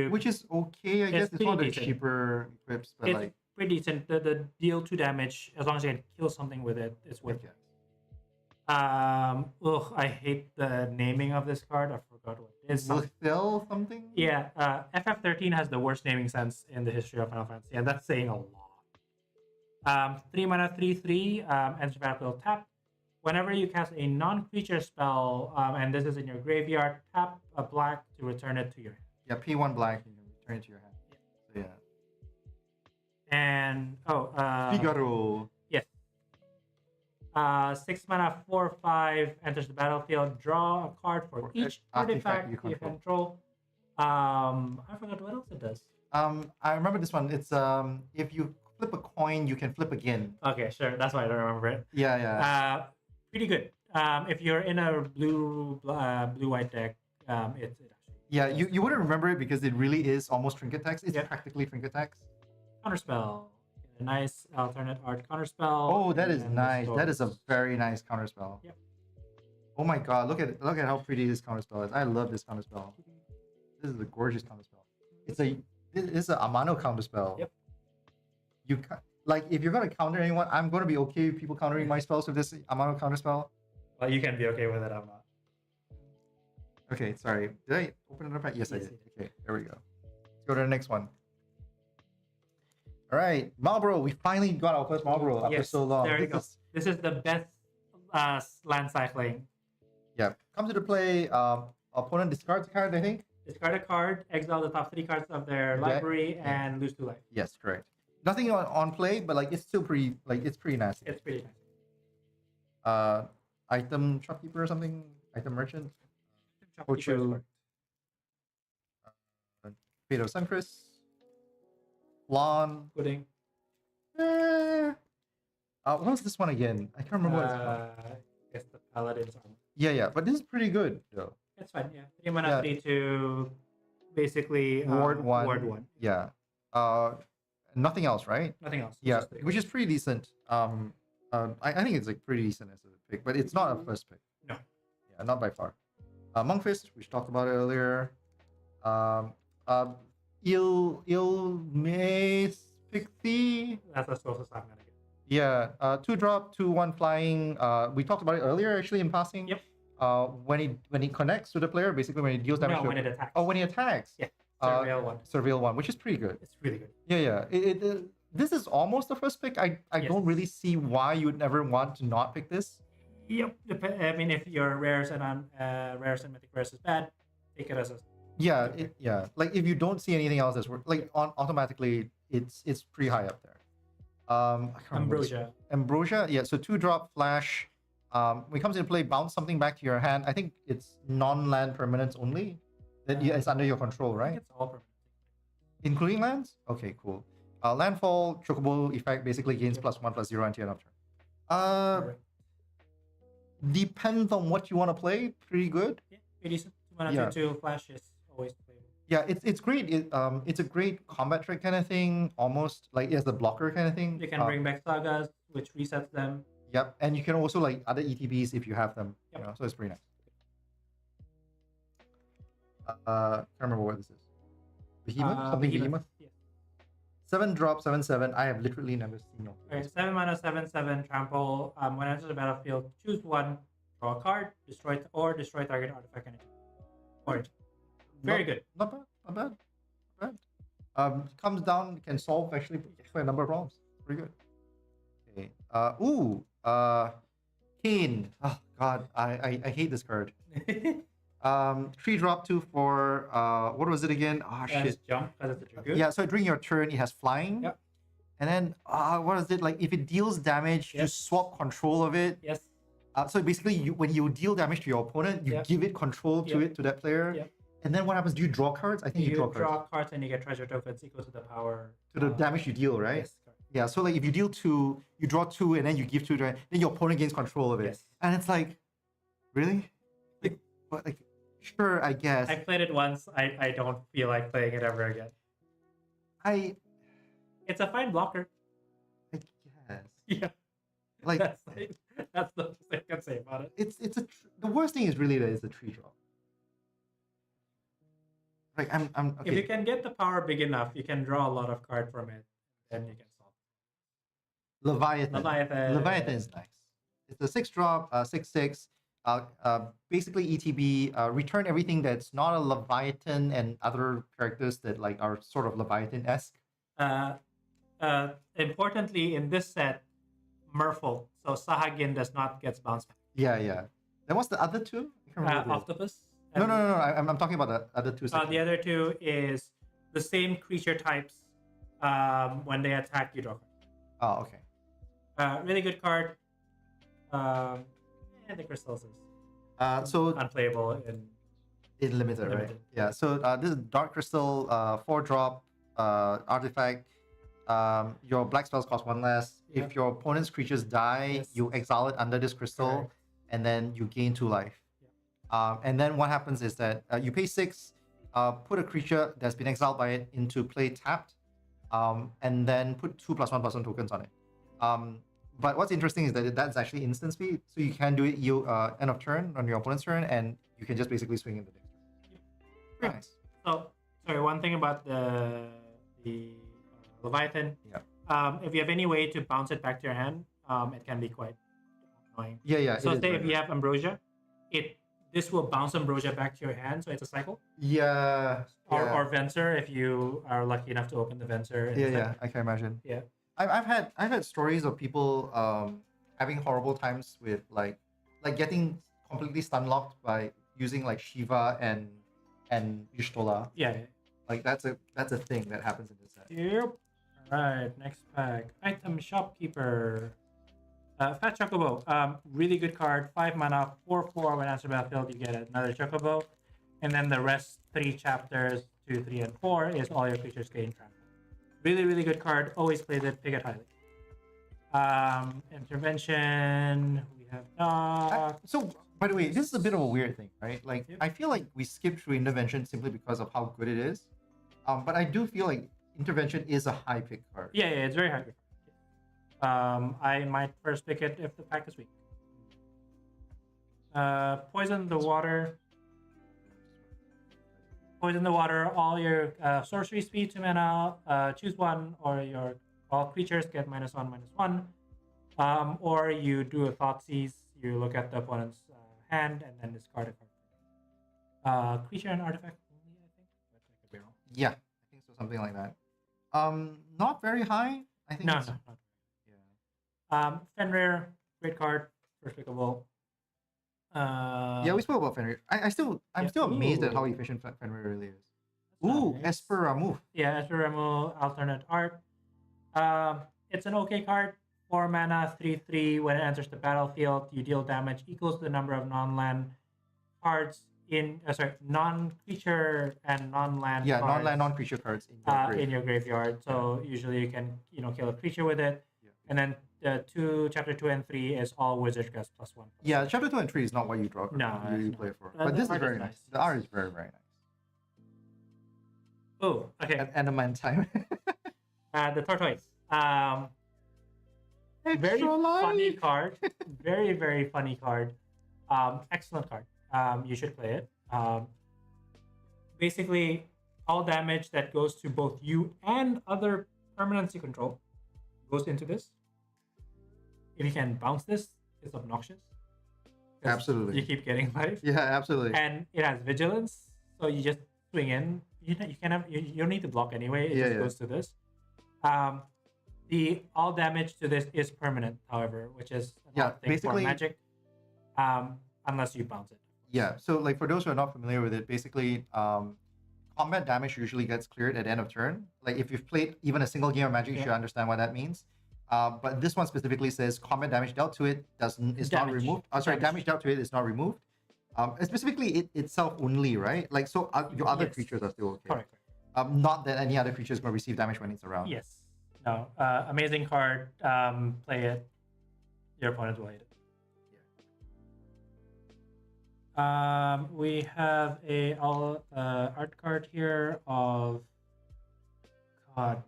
Which is okay, I guess. It's one of the cheaper equips, but it's pretty decent. The deal 2 damage, as long as you can kill something with it, it's worth it. I hate the naming of this card. I forgot what it is. Lithel something? Yeah, FF13 has the worst naming sense in the history of Final Fantasy, and that's saying a lot. 3 mana, 3/3, enters battlefield, tap. Whenever you cast a non-creature spell, and this is in your graveyard, tap a black to return it to your hand. Yeah, pay 1 black and you return it to your hand. Yeah. So, And Figaro. Yes. 6 mana, 4/5, enters the battlefield. Draw a card for each artifact you control. I forgot what else it does. I remember this one. It's if you flip a coin, you can flip again. Okay, sure. That's why I don't remember it. Yeah. Pretty good. If you're in a blue-white deck, it's actually. Yeah, you wouldn't remember it because it really is almost trinket text. It's practically trinket text. Counterspell. A nice alternate art counterspell. Oh, that is nice. That is a very nice counterspell. Yep. Oh my god, look at how pretty this counterspell is. I love this counterspell. This is a gorgeous counterspell. This is an Amano counter spell. Yep. Like if you're gonna counter anyone, I'm gonna be okay with people countering my spells with this Amano counter spell. Well, you can be okay with it. I'm not. Okay, sorry. Did I open it up? Yes, I did. Okay, there we go. Let's go to the next one. All right, Marlboro. We finally got our first Marlboro after so long. There you go. This is the best land cycling. Yeah, comes into play. Opponent discards a card, I think. Discard a card, exile the top 3 cards of their library, and lose 2 life. Yes, correct. Nothing on play, but like it's still pretty nasty. It's pretty nice. Item shopkeeper or something. Item merchant. Shopkeeper is Ocho. Fate of Suncris. Lawn. Pudding. What was this one again? I can't remember what it's called. I guess the Paladin's armor. Yeah, but this is pretty good though. It's fine, yeah. 3 mana, 3 to basically Ward 1. Ward 1. Yeah. Nothing else, right? Nothing else. Yeah, which is pretty decent. I think it's like pretty decent as a pick, but it's not a first pick. No. Yeah, not by far. Monkfist, which talked about it earlier. Mace Pixie. That's as close as I'm gonna get. Yeah, 2-drop, 2/1 flying. We talked about it earlier actually in passing. Yep. When it connects to the player, basically when it deals damage. No, when it attacks. Oh, when he attacks. Yeah. Surveil 1. Surveil 1, which is pretty good. It's really good. Yeah. This is almost the first pick. I don't really see why you would never want to not pick this. Yep. I mean, if your rares and rares and mythic rares is bad, take it as a. Yeah. Like if you don't see anything else that's automatically it's pretty high up there. Ambrosia. Yeah. So 2-drop flash. When it comes into play, bounce something back to your hand. I think it's non-land permanents only. That it's under your control, right? It's all permanent. Including lands? Okay, cool. Landfall, chocobo effect basically gains +1/+0 until end of turn. Depends on what you want to play. Pretty good. Yeah, pretty decent. 2 mana 2 flash is always playable. Yeah, it's great. It's a great combat trick kind of thing. Almost like it's the blocker kind of thing. You can bring back sagas, which resets them. Yep, and you can also like other ETBs if you have them. Yep. You know, so it's pretty nice. Can't remember what this is. Behemoth? Behemoth? Yes. 7-drop, 7/7. I have literally never seen no. Okay, 7 mana, 7/7 trample. When it enters the battlefield, choose 1, draw a card, destroy target artifact energy. Orange. Very good. Not bad. Comes down, can solve actually a number of problems. Pretty good. Okay. Kane. Oh god, I hate this card. 3-drop 2 for what was it again? Shit. Jump because it's a trigger. Yeah, so during your turn it has flying. Yep. And then what is it? Like if it deals damage, you swap control of it. Yes. So basically when you deal damage to your opponent, you give it control to that player. Yep. And then what happens? Do you draw cards? I think you draw cards and you get treasure tokens equal to the power. To the damage you deal, right? Yes. Correct. Yeah, so like if you deal 2, you draw 2 and then you give 2, then your opponent gains control of it. Yes. And it's like, really? Sure, I guess. I played it once. I don't feel like playing it ever again. It's a fine blocker. I guess. Yeah. Like that's the thing I can say about it. The worst thing is really that it's a 3-drop. Like I'm okay. If you can get the power big enough, you can draw a lot of cards from it, then you can solve. Leviathan is nice. It's a 6-drop, 6/6. Basically ETB. Return everything that's not a Leviathan and other characters that like are sort of Leviathan-esque. Importantly, in this set, Merfolk. So Sahagin does not get bounced back. Yeah. Then what's the other 2? Octopus. No. I'm talking about the other 2. The other 2 is the same creature types. When they attack, you draw. Oh, okay. Really good card. The crystals is so unplayable in limited, right? Yeah. So this is Dark Crystal, 4-drop artifact. Your black spells cost 1 less. Yep. If your opponent's creatures die, you exile it under this crystal, and then you gain 2 life. Yep. And then what happens is that you pay 6, put a creature that's been exiled by it into play tapped, and then put 2 +1/+1 tokens on it. But what's interesting is that that's actually instant speed, so you can do it end of turn on your opponent's turn, and you can just basically swing in the next turn. Very nice. So Sorry, one thing about the Leviathan. Yeah. If you have any way to bounce it back to your hand, it can be quite annoying. Yeah. So say if you have Ambrosia, this will bounce Ambrosia back to your hand, so it's a cycle. Yeah. Or Venser if you are lucky enough to open the Venser. Yeah, I can imagine. Yeah. I've had stories of people having horrible times with like getting completely stun locked by using like Shiva and Yushtola. Yeah. Like that's a thing that happens in this set. Yep. Alright, next pack. Item Shopkeeper. Fat Chocobo. Really good card. 5 mana, 4/4. When answer battlefield, you get another Chocobo. And then the rest 3 chapters, 2, 3, and 4 is all your creatures gain trample. Really, really good card. Always plays it. Pick it highly. Intervention. We have Doc. So, by the way, this is a bit of a weird thing, right? Like, Yep. I feel like we skipped through intervention simply because of how good it is. But I do feel like intervention is a high pick card. Yeah, it's very high. I might first pick it if the pack is weak. Poison the water. Poison the water. All your sorcery speed 2 mana. Choose one, or your all creatures get -1/-1. Or you do a Thoughtseize. You look at the opponent's hand and then discard a card. Creature and artifact only, I think. But I could be wrong. Yeah, I think so, something like that. Not very high. I think. No, it's, no. Yeah. Fenrir, great card, first pickable. Yeah, we spoke about Fenrir. I'm still amazed at how efficient Fenrir really is. Ooh, nice. Esper Ramuf. Yeah, Esper Remo, alternate art. It's an okay card. 4 mana, 3/3. When it enters the battlefield, you deal damage equals to the number of non-land cards in non-creature and non-land. Yeah, cards, non-land, non-creature cards in your grave. in your graveyard. So usually you can kill a creature with it. Yeah. And then chapter 2 and 3 is all wizard guess +1. Yeah, chapter 2 and 3 is not what you draw. No, you it's play not. for. The But this is art very is nice. nice. The art is very, very nice. Oh, okay. And a man time. The tortoise. Very Extra life. funny card. Very, very funny card. Excellent card. You should play it. Basically, all damage that goes to both you and other permanents you control goes into this. If you can bounce this, it's obnoxious. 'Cause Absolutely. You keep getting life. Yeah, absolutely. And it has vigilance, so you just swing in. You don't need to block anyway. It just goes to this. The all damage to this is permanent, however, which is an odd thing basically for magic. Unless you bounce it. Yeah, so like for those who are not familiar with it, basically combat damage usually gets cleared at the end of turn. Like if you've played even a single game of Magic, you should understand what that means. But this one specifically says combat damage dealt to it is not removed. Damage dealt to it is not removed. Specifically it itself only, right? Like so your other creatures are still okay. Correct. Not that any other creature is going to receive damage when it's around. Yes. No. Amazing card. Play it. Your opponent will hate it. We have a art card here of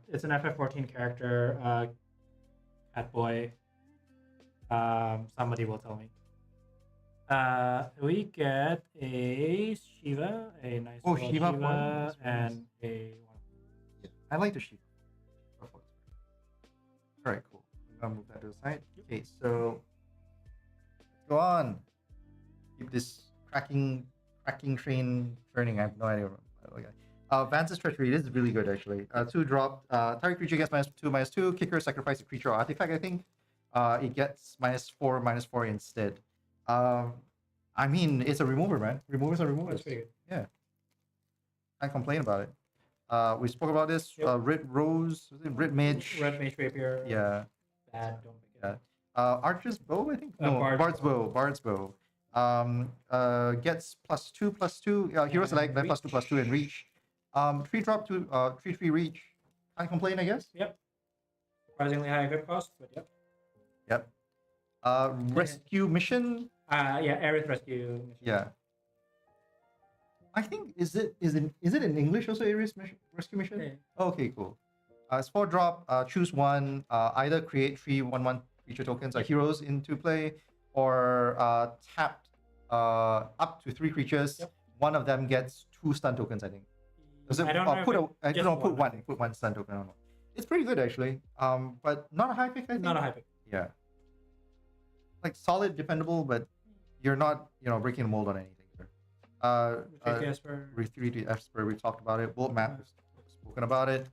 it's an FF14 character, Catboy. Somebody will tell me. We get a Shiva, a nice Shiva Shiva, and a Yeah, I like the sheep. All right, cool. I'm gonna move that to the side. Okay, so let's go on. Keep this cracking train turning. I have no idea. Vance's Treachery. This is really good actually. 2-drop. Target creature gets -2/-2. Kicker, sacrifice a creature or artifact. I think. It gets -4/-4 instead. I mean, it's a remover, man. Removers are removers. That's pretty good. Yeah. Can't complain about it. We spoke about this. Red Rose, Red Mage. Red Mage Rapier. Yeah. Bad. Don't pick it. Yeah. Archer's Bow, I think. No, Bard's Bard's Bow. Gets +2/+2. Hero select, then +2/+2 and reach. 3-drop to 3/3 reach. Can't complain, I guess. Yep. Surprisingly high equip cost, but yep. Yep. Rescue mission. Aerith Rescue mission. Yeah. I think is it in English also rescue mission? Yeah. Okay, cool. It's 4-drop. Choose one. Either create 3 1/1 creature tokens or heroes into play, or tap up to 3 creatures. Yep. One of them gets 2 stun tokens, I think. I don't know. Put one stun token on. It's pretty good actually. But not a high pick. I think. Not a high pick. Yeah. Like solid, defendable, but you're not breaking the mold on anything. Retreat to Esper. We talked about it. Bolt map. We've spoken about it.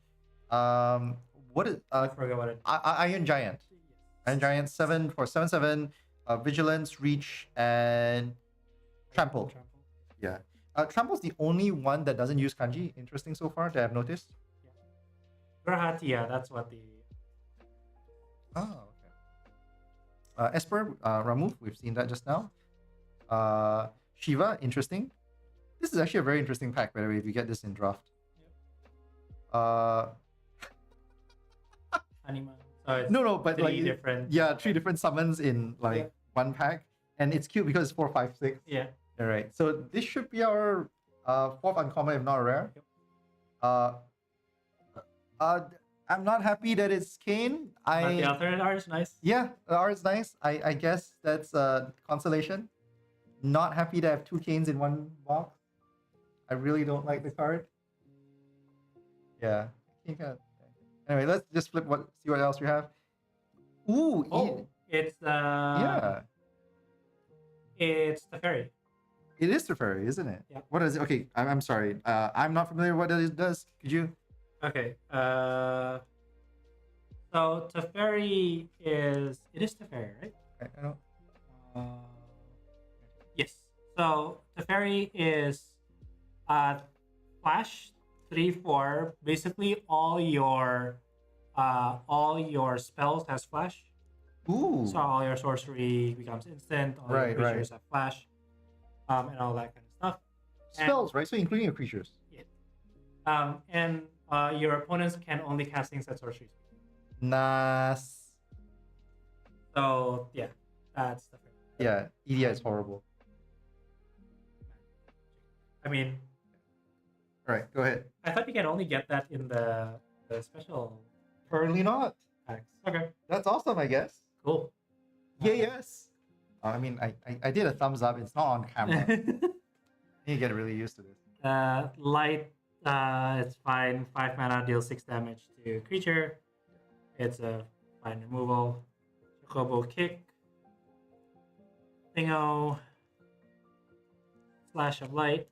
What is I forgot what it. Iron Giant. Iron Giant 7 for 7/7. Vigilance, Reach, and Trample. Yeah. Trample's the only one that doesn't use kanji. Interesting so far that I've noticed. Grahati, yeah, that's what the. Oh, okay. Esper, Ramuh, we've seen that just now. Shiva, interesting. This is actually a very interesting pack, by the way, if you get this in draft. Anima. So no, but three different. Yeah, 3 different summons in one pack, and it's cute because it's 4, 5, 6. Yeah. All right, so this should be our 4th uncommon, if not rare. I'm not happy that it's Kane. The alternate art is nice. Yeah, the art is nice. I guess that's consolation. Not happy to have 2 Kanes in one box. I really don't like the card. Yeah. Anyway, let's just see what else we have. Ooh, it's it's the fairy. It is the fairy, isn't it? Yeah. What is it? Okay, I'm sorry. I'm not familiar with what it does. Could you? Okay. So Teferi is Teferi, right? I don't. Yes. So Teferi is flash 3/4. Basically, all your spells has flash. Ooh. So all your sorcery becomes instant. All your creatures have flash, and all that kind of stuff. Spells, right? So including your creatures. Yeah. And your opponents can only cast things at sorcery speed. Nice. So yeah, that's the thing. Yeah, EDI is horrible. I mean, all right, go ahead. I thought you can only get that in the special. Currently not. Packs. Okay, that's awesome. I guess. Cool. Yeah. Yes. I mean, I did a thumbs up. It's not on camera. You get really used to this. Light. It's fine. 5 mana, deals 6 damage to creature. It's a fine removal. Chocobo Kick. Thingo. Slash of Light.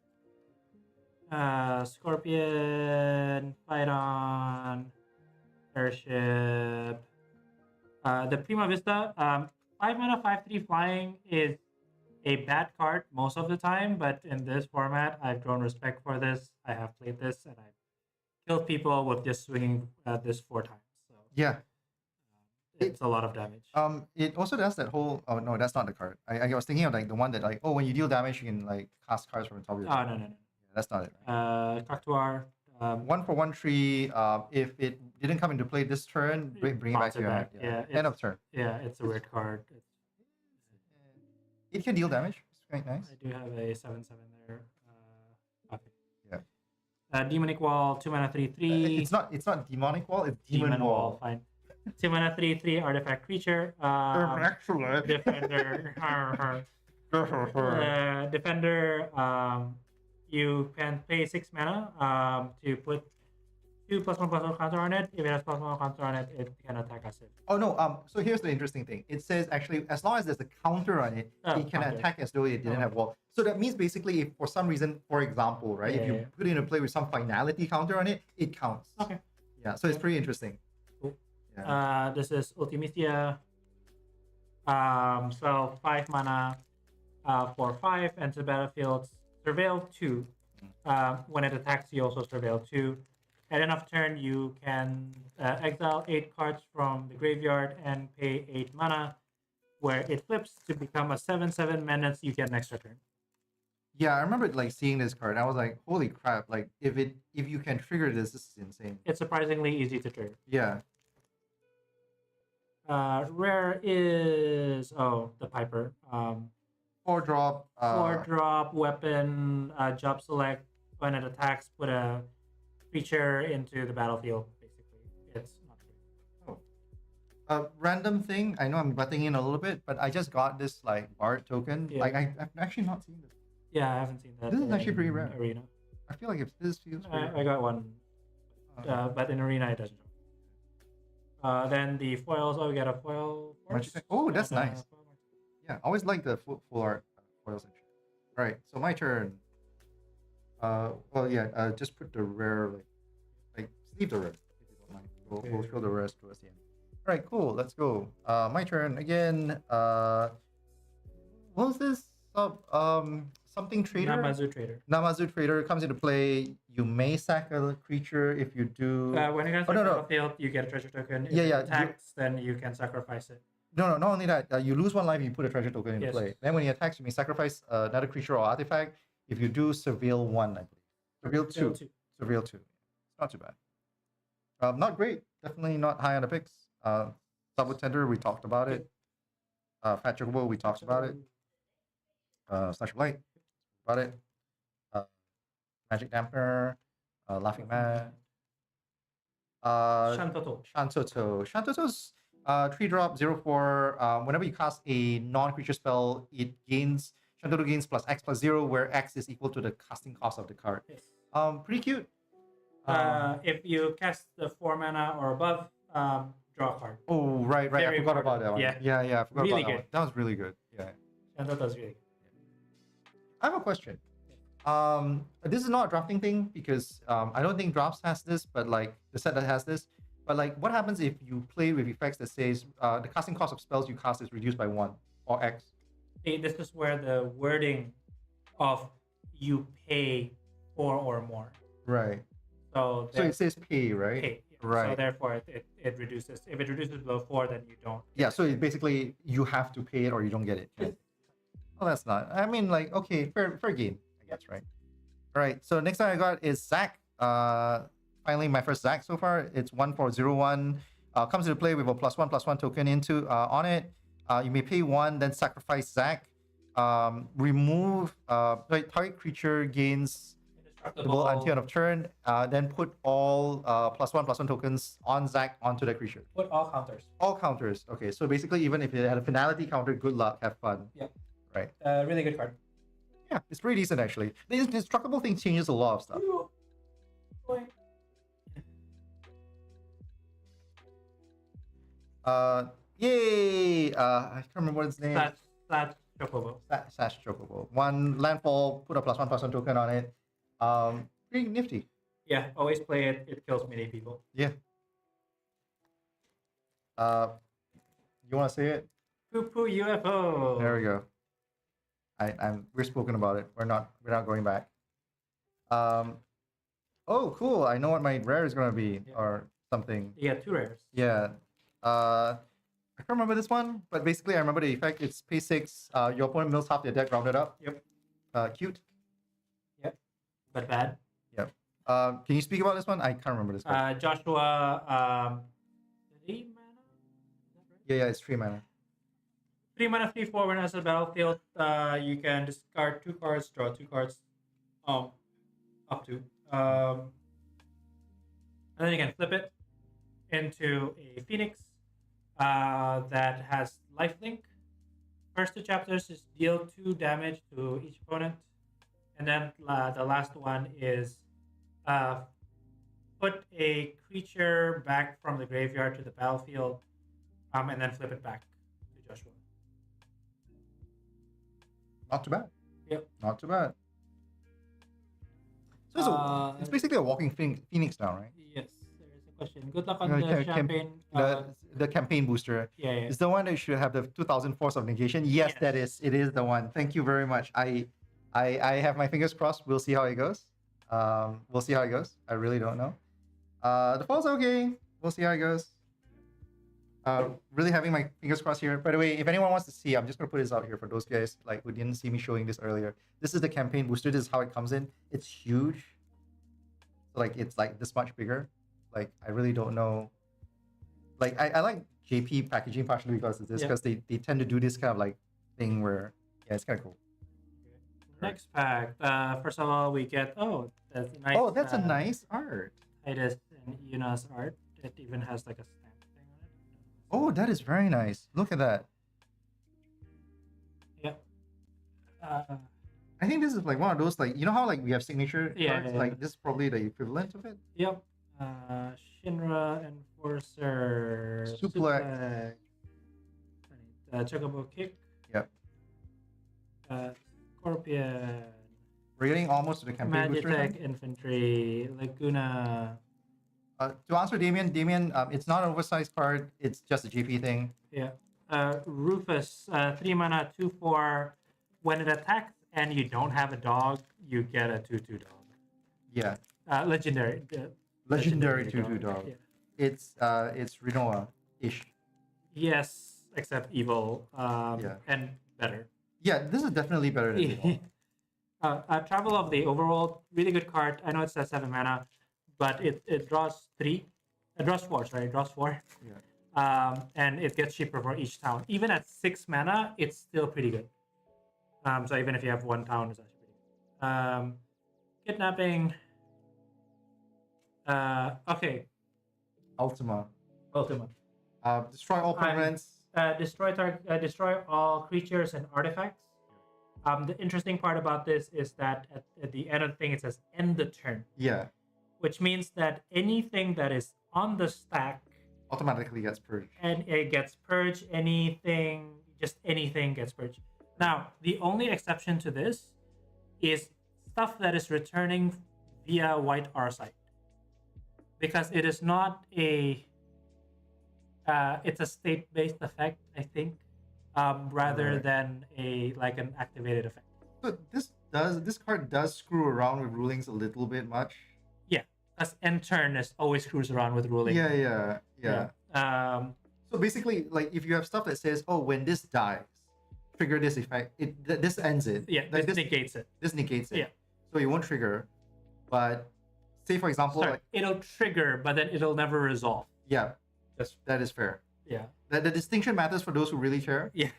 Scorpion. Phyton. Airship. The Prima Vista. 5 mana, 5/3 flying is a bad card most of the time, but in this format, I've grown respect for this. I have played this, and I've killed people with just swinging this 4 times. So yeah, it's a lot of damage. It also does that whole. Oh no, that's not the card. I was thinking of like the one that like when you deal damage, you can like cast cards from the top of your. Oh no. That's not it. Right? Cactuar. 1 for 1 tree. If it didn't come into play this turn, bring it back to your hand. Yeah. End of turn. Yeah, it's a weird card. It can deal damage. It's quite nice. I do have a 7/7 there. Okay. Yeah. Demonic Wall, 2 mana, 3/3. It's not demonic wall. It's demon wall. Fine. 2 mana, 3/3 artifact creature. Excellent. Defender. Defender. You can pay 6 mana. To put 2+1/+1 counter on it. If it has +1 counter on it, it can attack us. Oh no. So here's the interesting thing. It says actually, as long as there's a counter on it, it can attack as though it didn't have wall. So that means basically, if for some reason, for example, right, if you put it into play with some finality counter on it, it counts. Okay. Yeah. So it's pretty interesting. Cool. Yeah. This is Ultimisia. So 5 mana, 4/5, enter battlefield. Surveil 2. When it attacks, you also surveil 2. At end of turn, you can exile 8 cards from the graveyard and pay 8 mana, where it flips to become a 7/7 menace. You get an extra turn. Yeah, I remember like seeing this card. And I was like, "Holy crap! Like, if you can trigger this, this is insane." It's surprisingly easy to trigger. Yeah. Rare is the Piper. 4-drop. 4-drop weapon. Job select. When it attacks, put a creature into the battlefield. Basically, it's not good. Random thing. I know I'm butting in a little bit, but I just got this like Bard token. Yeah. Like I've actually not seen this. Yeah, I haven't seen that. This is actually pretty rare. Arena. I feel like if this feels weird. I got one, but in arena it doesn't. Then the foils. Oh, we got a foil. Oh, that's nice. Yeah, I always like the full art foil section. All right, so my turn. Well, yeah. Just put the rare like leave the rare if you don't mind. We'll show the rest towards the end. All right, cool. Let's go. My turn again. What was this? Something trader. Namazu trader comes into play. You may sack a creature if you do. When it comes to the battlefield, you get a treasure token. If it attacks, then you can sacrifice it. No, not only that. You lose 1 life, you put a treasure token into play. Then when he attacks, you may sacrifice another creature or artifact. If you do, surveil 1, I believe. Surveil 2. Surveil 2. It's not too bad. Not great. Definitely not high on the picks. Double Tender, we talked about it. Fat Chocobo, we talked about it. Slash of Light, about it. Magic Dampener, Laughing Man. Shantoto. Shantoto's 3-drop 0/4. Whenever you cast a non-creature spell, it gains Shantoto gains +X/+0, where X is equal to the casting cost of the card. Yes. Pretty cute. If you cast the 4 mana or above, draw a card. Oh, right. I forgot about that one. Yeah. I forgot really about that one. That was really good. Yeah. Shantoto's really good. I have a question. This is not a drafting thing because I don't think drafts has this, but like the set that has this. But like, what happens if you play with effects that says the casting cost of spells you cast is reduced by 1 or X? This is where the wording of you pay 4 or more. Right. So it says pay, right? Pay. Right. So therefore, it reduces. If it reduces below 4, then you don't. Yeah. So it basically you have to pay it or you don't get it. Oh, that's not. I mean, like, okay, fair game, I guess, right? All right. So next time I got is Zac. Finally, my first Zac so far. It's 1/4/01. Comes into play with a +1/+1 token into on it. You may pay 1, then sacrifice Zac. Remove target creature gains indestructible until end of turn. Then put all +1/+1 tokens on Zac onto the creature. Put all counters. All counters. Okay, so basically, even if it had a finality counter, good luck, have fun. Yep. Right. Really good card. Yeah, it's pretty decent actually. The indestructible thing changes a lot of stuff. Yay! I can't remember what its name. Slash Chocobo. Slash Chocobo. 1 landfall, put a +1/+1 token on it. Pretty nifty. Yeah, always play it. It kills many people. Yeah. You want to say it? Poo UFO. There we go. We're spoken about it. We're not going back. Oh, cool. I know what my rare is gonna be or something. Yeah, 2 rares. Yeah. I can't remember this one, but basically I remember the effect. It's pay 6. Your opponent mills half their deck rounded up. Yep. Cute. Yep. But bad. Yep. Can you speak about this one? I can't remember this one. Joshua. 3 mana. Yeah, it's 3 mana. 3 mana, 3/4. When it has a battlefield, you can discard 2 cards, draw 2 cards. Up to. And then you can flip it into a Phoenix that has lifelink. First 2 chapters is deal 2 damage to each opponent, and then the last one is put a creature back from the graveyard to the battlefield, and then flip it back to Joshua. Not too bad. Yep. Not too bad. So it's basically a walking Phoenix now, right? Yes. There is a question. Good luck on the campaign. The campaign booster. Yeah. Is the one that should have the 2000 force of negation? Yes, that is. It is the one. Thank you very much. I have my fingers crossed. We'll see how it goes. We'll see how it goes. I really don't know. The fall's okay. We'll see how it goes. Really having my fingers crossed here. By the way, if anyone wants to see, I'm just gonna put this out here for those guys like who didn't see me showing this earlier. This is the campaign booster. This is how it comes in. It's huge. So like it's like this much bigger. Like I really don't know. Like I like JP packaging partially because of this, because they tend to do this kind of like thing where it's kind of cool. Next pack. First of all, we get that's a nice. Oh, that's a nice art. Titus and Yuna's art. It even has like a stamp thing on it. Oh, that is very nice. Look at that. Yep. I think this is like one of those, like, you know how like we have signature Yeah, cards? yeah. Like this is probably the equivalent of it. Yeah, Like this is probably the equivalent of it. Yep. Shinra Enforcer. Suplex. Chocobo Kick. Yep. Scorpion. We're getting almost to the campaign boosters. Magitech Infantry. Laguna. To answer Damien, it's not an oversized card. It's just a GP thing. Yeah. Rufus, 3 mana, 2/4. When it attacks and you don't have a dog, you get a 2/2 dog. Yeah. Legendary. Legendary 2/2 dog. Yeah. It's Rinoa-ish. Yes, except evil. Yeah. And better. Yeah, this is definitely better than evil. Travel of the Overworld, really good card. I know it's a 7 mana, but it draws 3. It draws 4, sorry. It draws 4. Yeah. And it gets cheaper for each town. Even at 6 mana, it's still pretty good. So even if you have 1 town, it's actually pretty good. Kidnapping. Okay. Ultima. Destroy all permanents. Destroy all creatures and artifacts. The interesting part about this is that at the end of the thing, it says end the turn. Yeah. Which means that anything that is on the stack automatically gets purged. And it gets purged. Anything gets purged. Now, the only exception to this is stuff that is returning via white Arcite. Because it is not it's a state-based effect, I think, rather than an activated effect. So this card does screw around with rulings a little bit much. Yeah, as end turn is always screws around with ruling. Yeah. So basically, like if you have stuff that says, "Oh, when this dies, trigger this effect," this ends it. Yeah, like this negates it. This negates it. Yeah. So it won't trigger, but say for example, it'll trigger, but then it'll never resolve. Yeah, that is fair. Yeah. The distinction matters for those who really care. Yeah.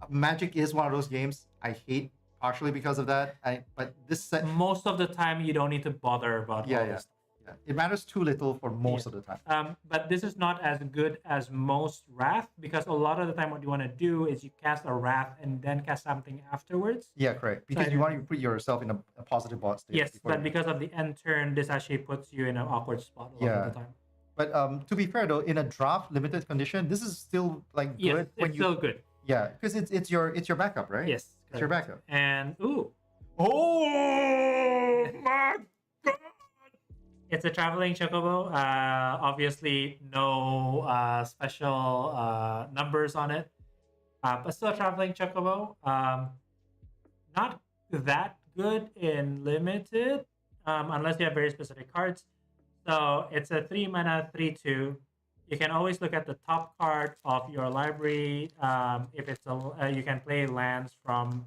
Magic is one of those games I hate partially because of that. But this set most of the time you don't need to bother about all this stuff. Yeah. It matters too little for most of the time. But this is not as good as most Wrath, because a lot of the time what you want to do is you cast a Wrath and then cast something afterwards. Yeah, correct. Because you want to put yourself in a positive bot state. Yes, but because of the end turn, this actually puts you in an awkward spot a lot of the time. But to be fair though, in a draft limited condition, this is still good. Yes, it's still good. Yeah, because it's your backup, right? Yes, correct. It's your backup. And oh my god! It's a traveling chocobo. Obviously, no special numbers on it, but still a traveling chocobo. Not that good in limited, unless you have very specific cards. So it's a 3 mana 3/2. You can always look at the top card of your library. If it's you can play lands from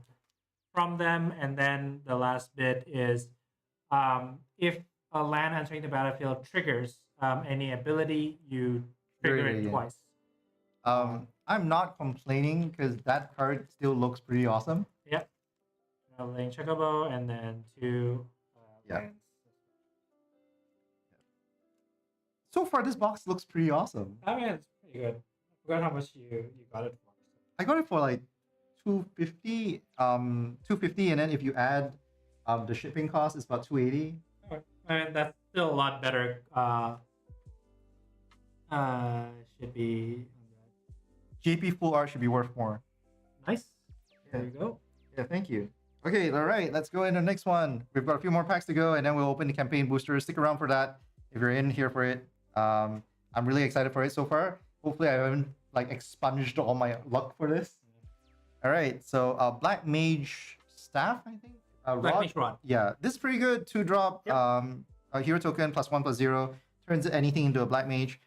them, and then the last bit is if a land entering the battlefield triggers any ability, you trigger it twice. I'm not complaining because that card still looks pretty awesome. Yep. Traveling chocobo, and then 2 lands. So far, this box looks pretty awesome. I mean, it's pretty good. I forgot how much you got it for. I got it for like $250. $250, and then if you add the shipping cost, it's about $280. Okay. I mean, that's still a lot better. Should be. JP full art should be worth more. Nice. There you go. Yeah, thank you. Okay, all right, let's go into the next one. We've got a few more packs to go, and then we'll open the campaign boosters. Stick around for that if you're in here for it. I'm really excited for it so far. Hopefully I haven't expunged all my luck for this. All right, so Black Mage Staff, I think. Black Mage Rod. Yeah, this is pretty good. 2-drop. Yep. A hero token +1/+0 turns anything into a Black Mage.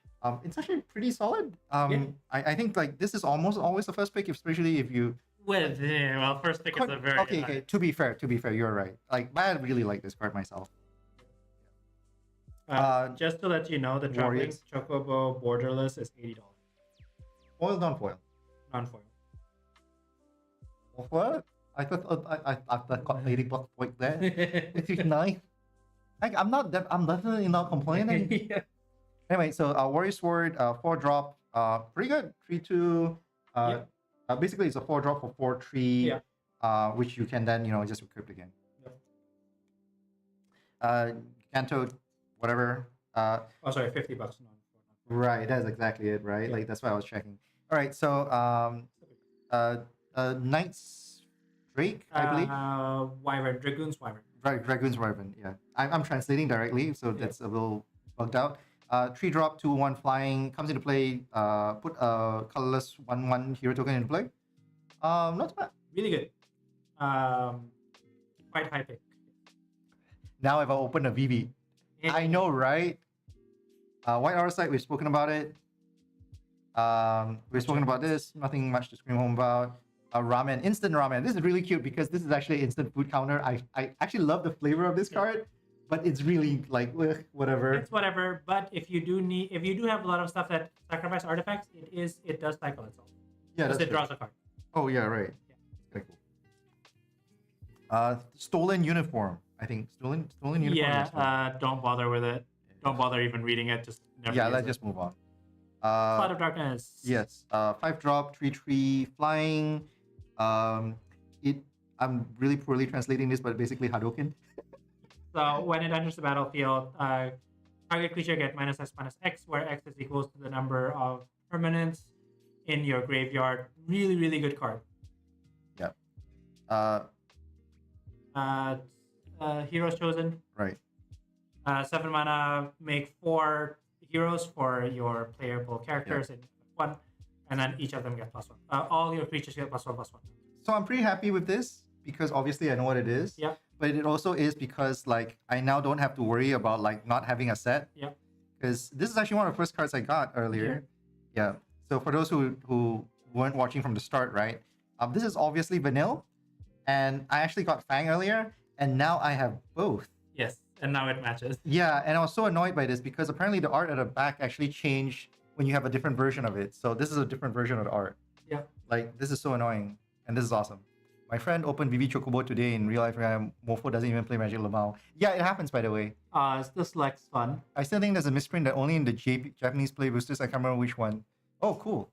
It's actually pretty solid. I think this is almost always the first pick, especially if you. Well, first pick is a very. Okay. To be fair, you're right. I really like this card myself. Just to let you know, the traveling chocobo borderless is $80. Foil, non-foil. Non-foil. What? I thought got $80 point there. Which is nice. I'm definitely not complaining. Yeah. Anyway, so Warrior Sword, 4-drop, pretty good. 3/2. Basically, it's a 4-drop for 4/3. Yeah. which you can then just equip again. Yep. Kanto, whatever. Oh, sorry, $50. Right, that's exactly it, right? Yeah. Like that's why I was checking. All right, so Knight's Drake, I believe. Wyvern, Dragoon's Wyvern. Right, Dragoon's Wyvern. Yeah, I'm translating directly, so that's a little bugged out. 3-drop, 2/1 flying comes into play. Put a colorless 1/1 hero token into play. Not too bad. Really good. Quite high pick. Now if I open a VV, I know, right? White Aura Sight, we've spoken about it. We've spoken about this. Nothing much to scream home about. Ramen, instant ramen. This is really cute because this is actually an instant food counter. I actually love the flavor of this card, but it's really like whatever. It's whatever. But if you do have a lot of stuff that sacrifice artifacts, it does cycle itself. Yeah, that's it draws a card. Oh yeah, right. Yeah. It's kind of cool. Stolen uniform. I think stolen uniform. Yeah. Don't bother with it. Don't bother even reading it. Just never let's just move on. Cloud of Darkness. Yes. 5-drop, 3/3 flying. I'm really poorly translating this, but basically Hadouken. So when it enters the battlefield, target creature get -X, where X is equals to the number of permanents in your graveyard. Really, really good card. Yeah. Heroes chosen. Right. 7 mana, make 4 heroes for your playable characters in 1, and then each of them get +1. All your creatures get +1/+1. So I'm pretty happy with this because obviously I know what it is. Yeah. But it also is because like I now don't have to worry about like not having a set. Yeah. Because this is actually one of the first cards I got earlier. Yeah. So for those who weren't watching from the start, right? This is obviously vanilla, and I actually got Fang earlier, and now I have both. Yes, and now it matches. Yeah, and I was so annoyed by this because apparently the art at the back actually changed when you have a different version of it. So this is a different version of the art. Yeah. Like this is so annoying, and this is awesome. My friend opened VV Chocobo today in real life. Mofo doesn't even play Magic Lamau. Yeah, it happens, by the way. This looks fun. I still think there's a misprint that only in the Japanese Play Boosters. I can't remember which one. Oh, cool.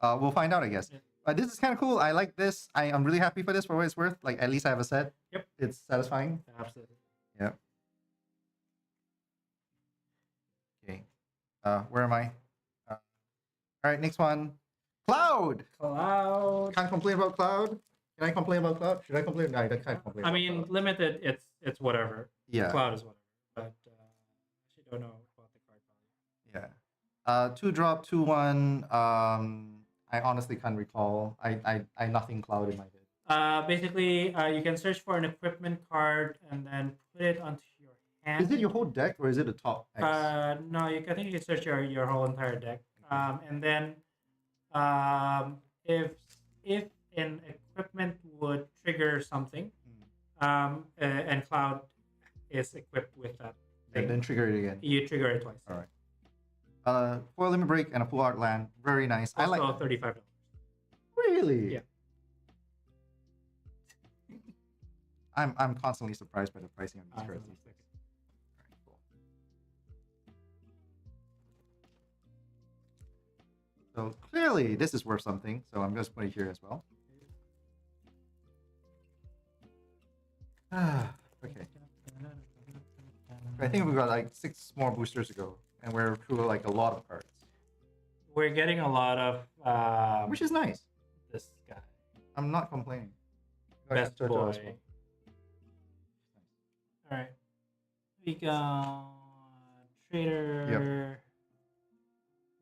We'll find out, I guess. Yeah. But this is kind of cool. I like this. I'm really happy for this for what it's worth. Like, at least I have a set. Yep. It's satisfying. Absolutely. Yeah. Okay. Where am I? All right, next one. Cloud! Cloud. Can't complain about Cloud. Can I complain about Cloud? Should I complain? No, I can't complain. I mean, Cloud. Limited, it's whatever. Yeah. Cloud is whatever. But actually don't know about the card value. Yeah. 2-drop, 2/1. I honestly can't recall. I nothing Cloud in my head. Basically, you can search for an equipment card and then put it onto your hand. Is it your whole deck or is it the top X? No, I think you can search your whole entire deck. And then if an equipment would trigger something, and Cloud is equipped with that thing, then trigger it again. you trigger it twice. All right. Foil Limit Break and a full art land. Very nice. Also I like $35. Really? Yeah. I'm constantly surprised by the pricing of these cards. Alright, Cool. So clearly this is worth something. So I'm just putting it here as well. Okay. I think we've got like 6 more boosters to go, and we're through like a lot of cards, We're getting a lot of which is nice. this guy. I'm not complaining. Best Turtle boy. as well. All right. We got Trader,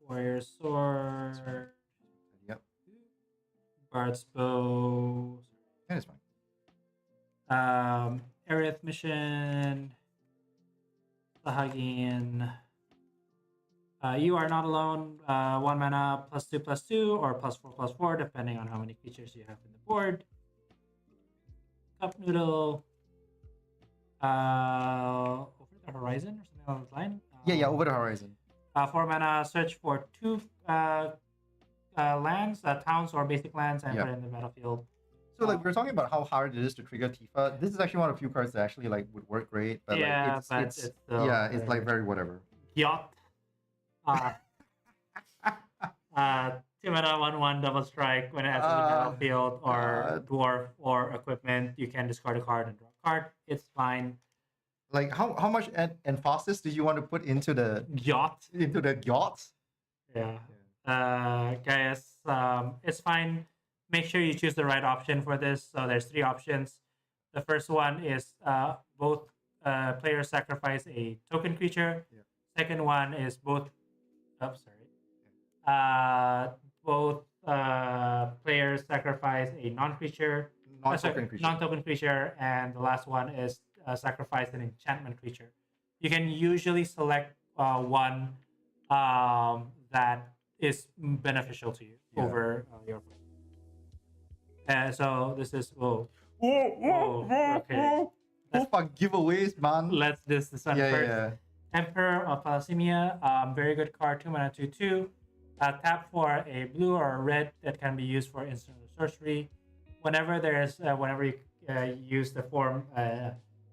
Warrior Sword, Yep. Bard's Bow, That is fine. Aerith Mission, Sahagin. You are not alone. 1 mana +2/+2 or +4/+4, depending on how many creatures you have in the board. Cup Noodle. Over the Horizon or something along that line. Yeah, over the horizon. 4 mana, search for 2 lands, towns or basic lands, and put it in the battlefield. So like we were talking about how hard it is to trigger Tifa. This is actually one of the few cards that actually like would work great. But Yeah, like, but it's still it's like very whatever. Yacht. 2-mana 1/1 double strike. When it enters the battlefield or dwarf or equipment, you can discard a card and draw a card. It's fine. Like how much emphasis do you want to put into the yacht? Yeah. Guys, it's fine. Make sure you choose the right option for this. So there's 3 options. The first one is both players sacrifice a token creature. Yeah. Second one is both. Both players sacrifice a non-token creature, and the last one is sacrifice an enchantment creature. You can usually select one that is beneficial to you over your so this is okay. Fuck giveaways, man. Let's do this one first. Yeah. Emperor of Thalassemia, very good card, 2-mana 2/2. Tap for a blue or a red that can be used for instant or sorcery. Whenever you use the form,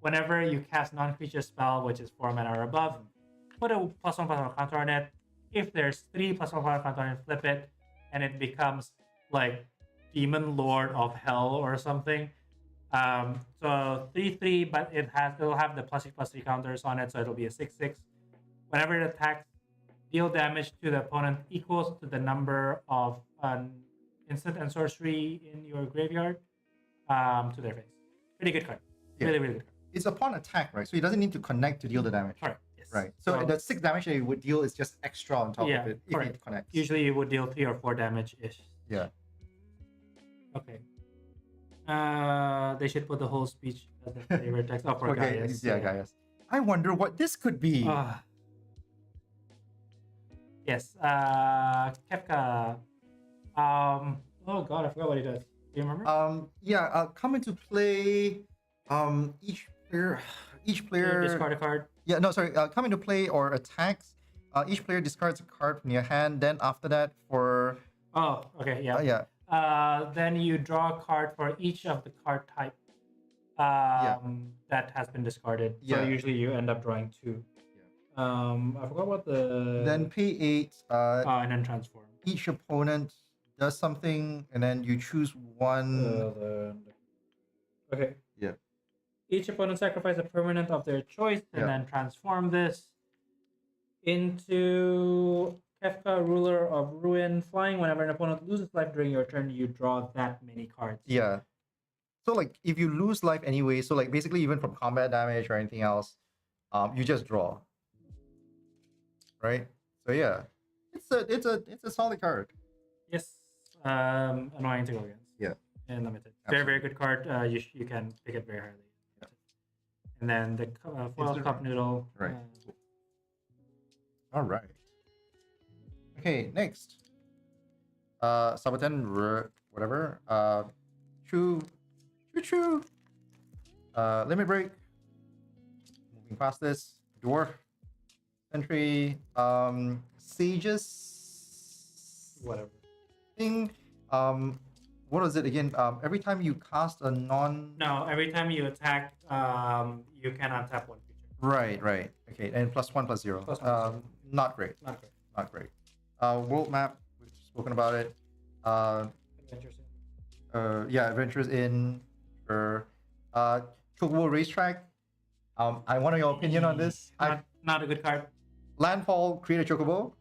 whenever you cast non-creature spell, which is 4 mana or above, put a +1/+1 counter on it. If there's 3 +1/+1 counter on it, flip it, and it becomes like Demon Lord of Hell or something. So 3/3, but it'll have the +6/+3 counters on it, so it'll be a 6/6. Whenever it attacks, deal damage to the opponent equals to the number of instant and sorcery in your graveyard to their face. Pretty good card. Yeah. Really, really good card. It's upon attack, right? So it doesn't need to connect to deal the damage. Correct. Yes. Right. So the 6 damage that you would deal is just extra on top of it if correct. it connects. Usually you would deal 3 or 4 damage-ish. Yeah. Okay. They should put the whole speech as the favorite text. Oh, for Gaius. Yeah, Gaius. I wonder what this could be. Yes. Kefka. Oh god, I forgot what he does. Do you remember? Come into play. Each player discard a card. Yeah, no, sorry. Come into play or attacks. Each player discards a card from your hand. Then after that, for then you draw a card for each of the card type that has been discarded. So usually you end up drawing 2. I forgot what the. Then pay 8. And then transform. Each opponent does something, and then you choose one. Okay. Yeah. Each opponent sacrifices a permanent of their choice, and then transform this into Kefka, Ruler of Ruin. Flying. Whenever an opponent loses life during your turn, you draw that many cards. Yeah. So like, if you lose life anyway, so like basically even from combat damage or anything else, you just draw. Right. So yeah, it's a solid card. Yes. Annoying to go against. Yeah. And limited. Very, very good card. You can pick it very highly. Yeah. And then the foil cup noodle. Right. All right. Okay, next. Sabaton, whatever. Choo. Limit break. Moving past this. Dwarf. Sentry. Sages. Whatever. Thing. What was it again? Every time you cast a No, every time you attack, you can untap 1 creature. Right. Okay, and +1/+0. Not great. World map, we've spoken about it. Adventures in. Adventures in. Chocobo Racetrack. I want your opinion on this. Not a good card. Landfall, create a Chocobo.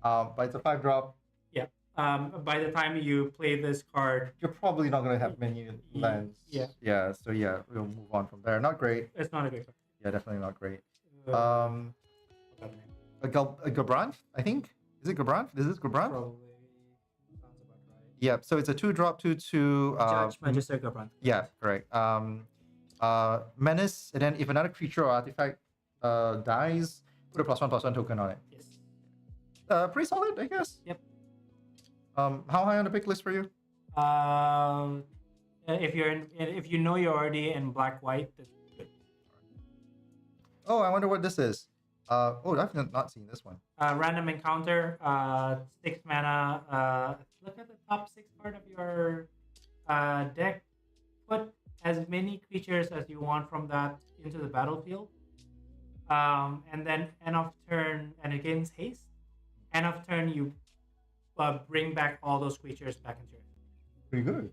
But it's a 5-drop. Yeah. By the time you play this card, you're probably not gonna have many lands. Yeah. Yeah. So yeah, we'll move on from there. Not great. It's not a good card. Yeah, definitely not great. A Gabrant, I think. Is it Gabrant? Is this Gabrant? Probably. Sounds about right. Yeah. So it's a 2-drop 2/2. Judge Magister Gabrant. Yeah. Correct. Menace, and then if another creature or artifact dies, put a +1/+1 token on it. Yes. Pretty solid, I guess. Yep. How high on the pick list for you? If you know you're already in black-white, that's good. Oh, I wonder what this is. I've not seen this one. Random encounter. 6 mana. Look at the top 6 card of your deck. Put as many creatures as you want from that into the battlefield. And then end of turn, and it gains haste. End of turn, you bring back all those creatures back into it. Pretty good.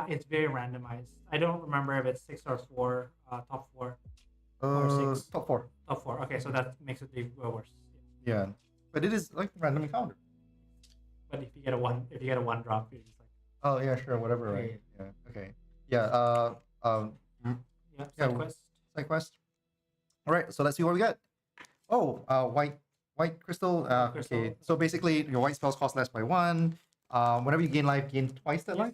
It's very randomized. I don't remember if it's 6 or 4, top 4. Or 6. Top 4. Top 4. Okay, so that makes it worse. Yeah, but it is like random encounter. But if you get a one drop, you're just like. Oh yeah, sure, whatever. Right. Yeah. Okay. Yeah. Yeah. Side quest. Side quest. All right. So let's see what we get. Oh, white crystal. Okay. So basically, your white spells cost less by 1. Whenever you gain life, gain twice that life.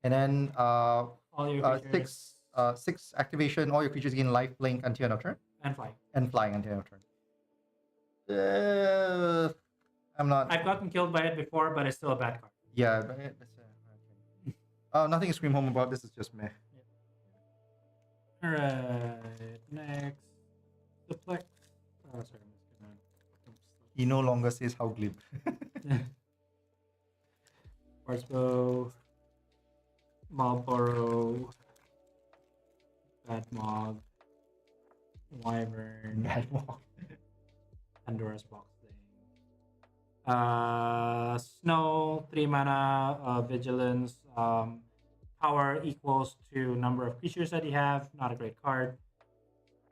And then all your creatures, 6 activation. All your creatures gain life blink until end of turn. And flying. And flying until end of turn. I'm not. I've gotten killed by it before, but it's still a bad card. Yeah, but nothing to scream home about. This is just meh. All right, next, the Plex. Oh, sorry, He no longer says how glib. Quartzbow, Marlboro, Bad Mob, Wyvern, Bad Mob, Pandora's Box thing. Snow, 3 mana, Vigilance, power equals to number of creatures that you have. Not a great card.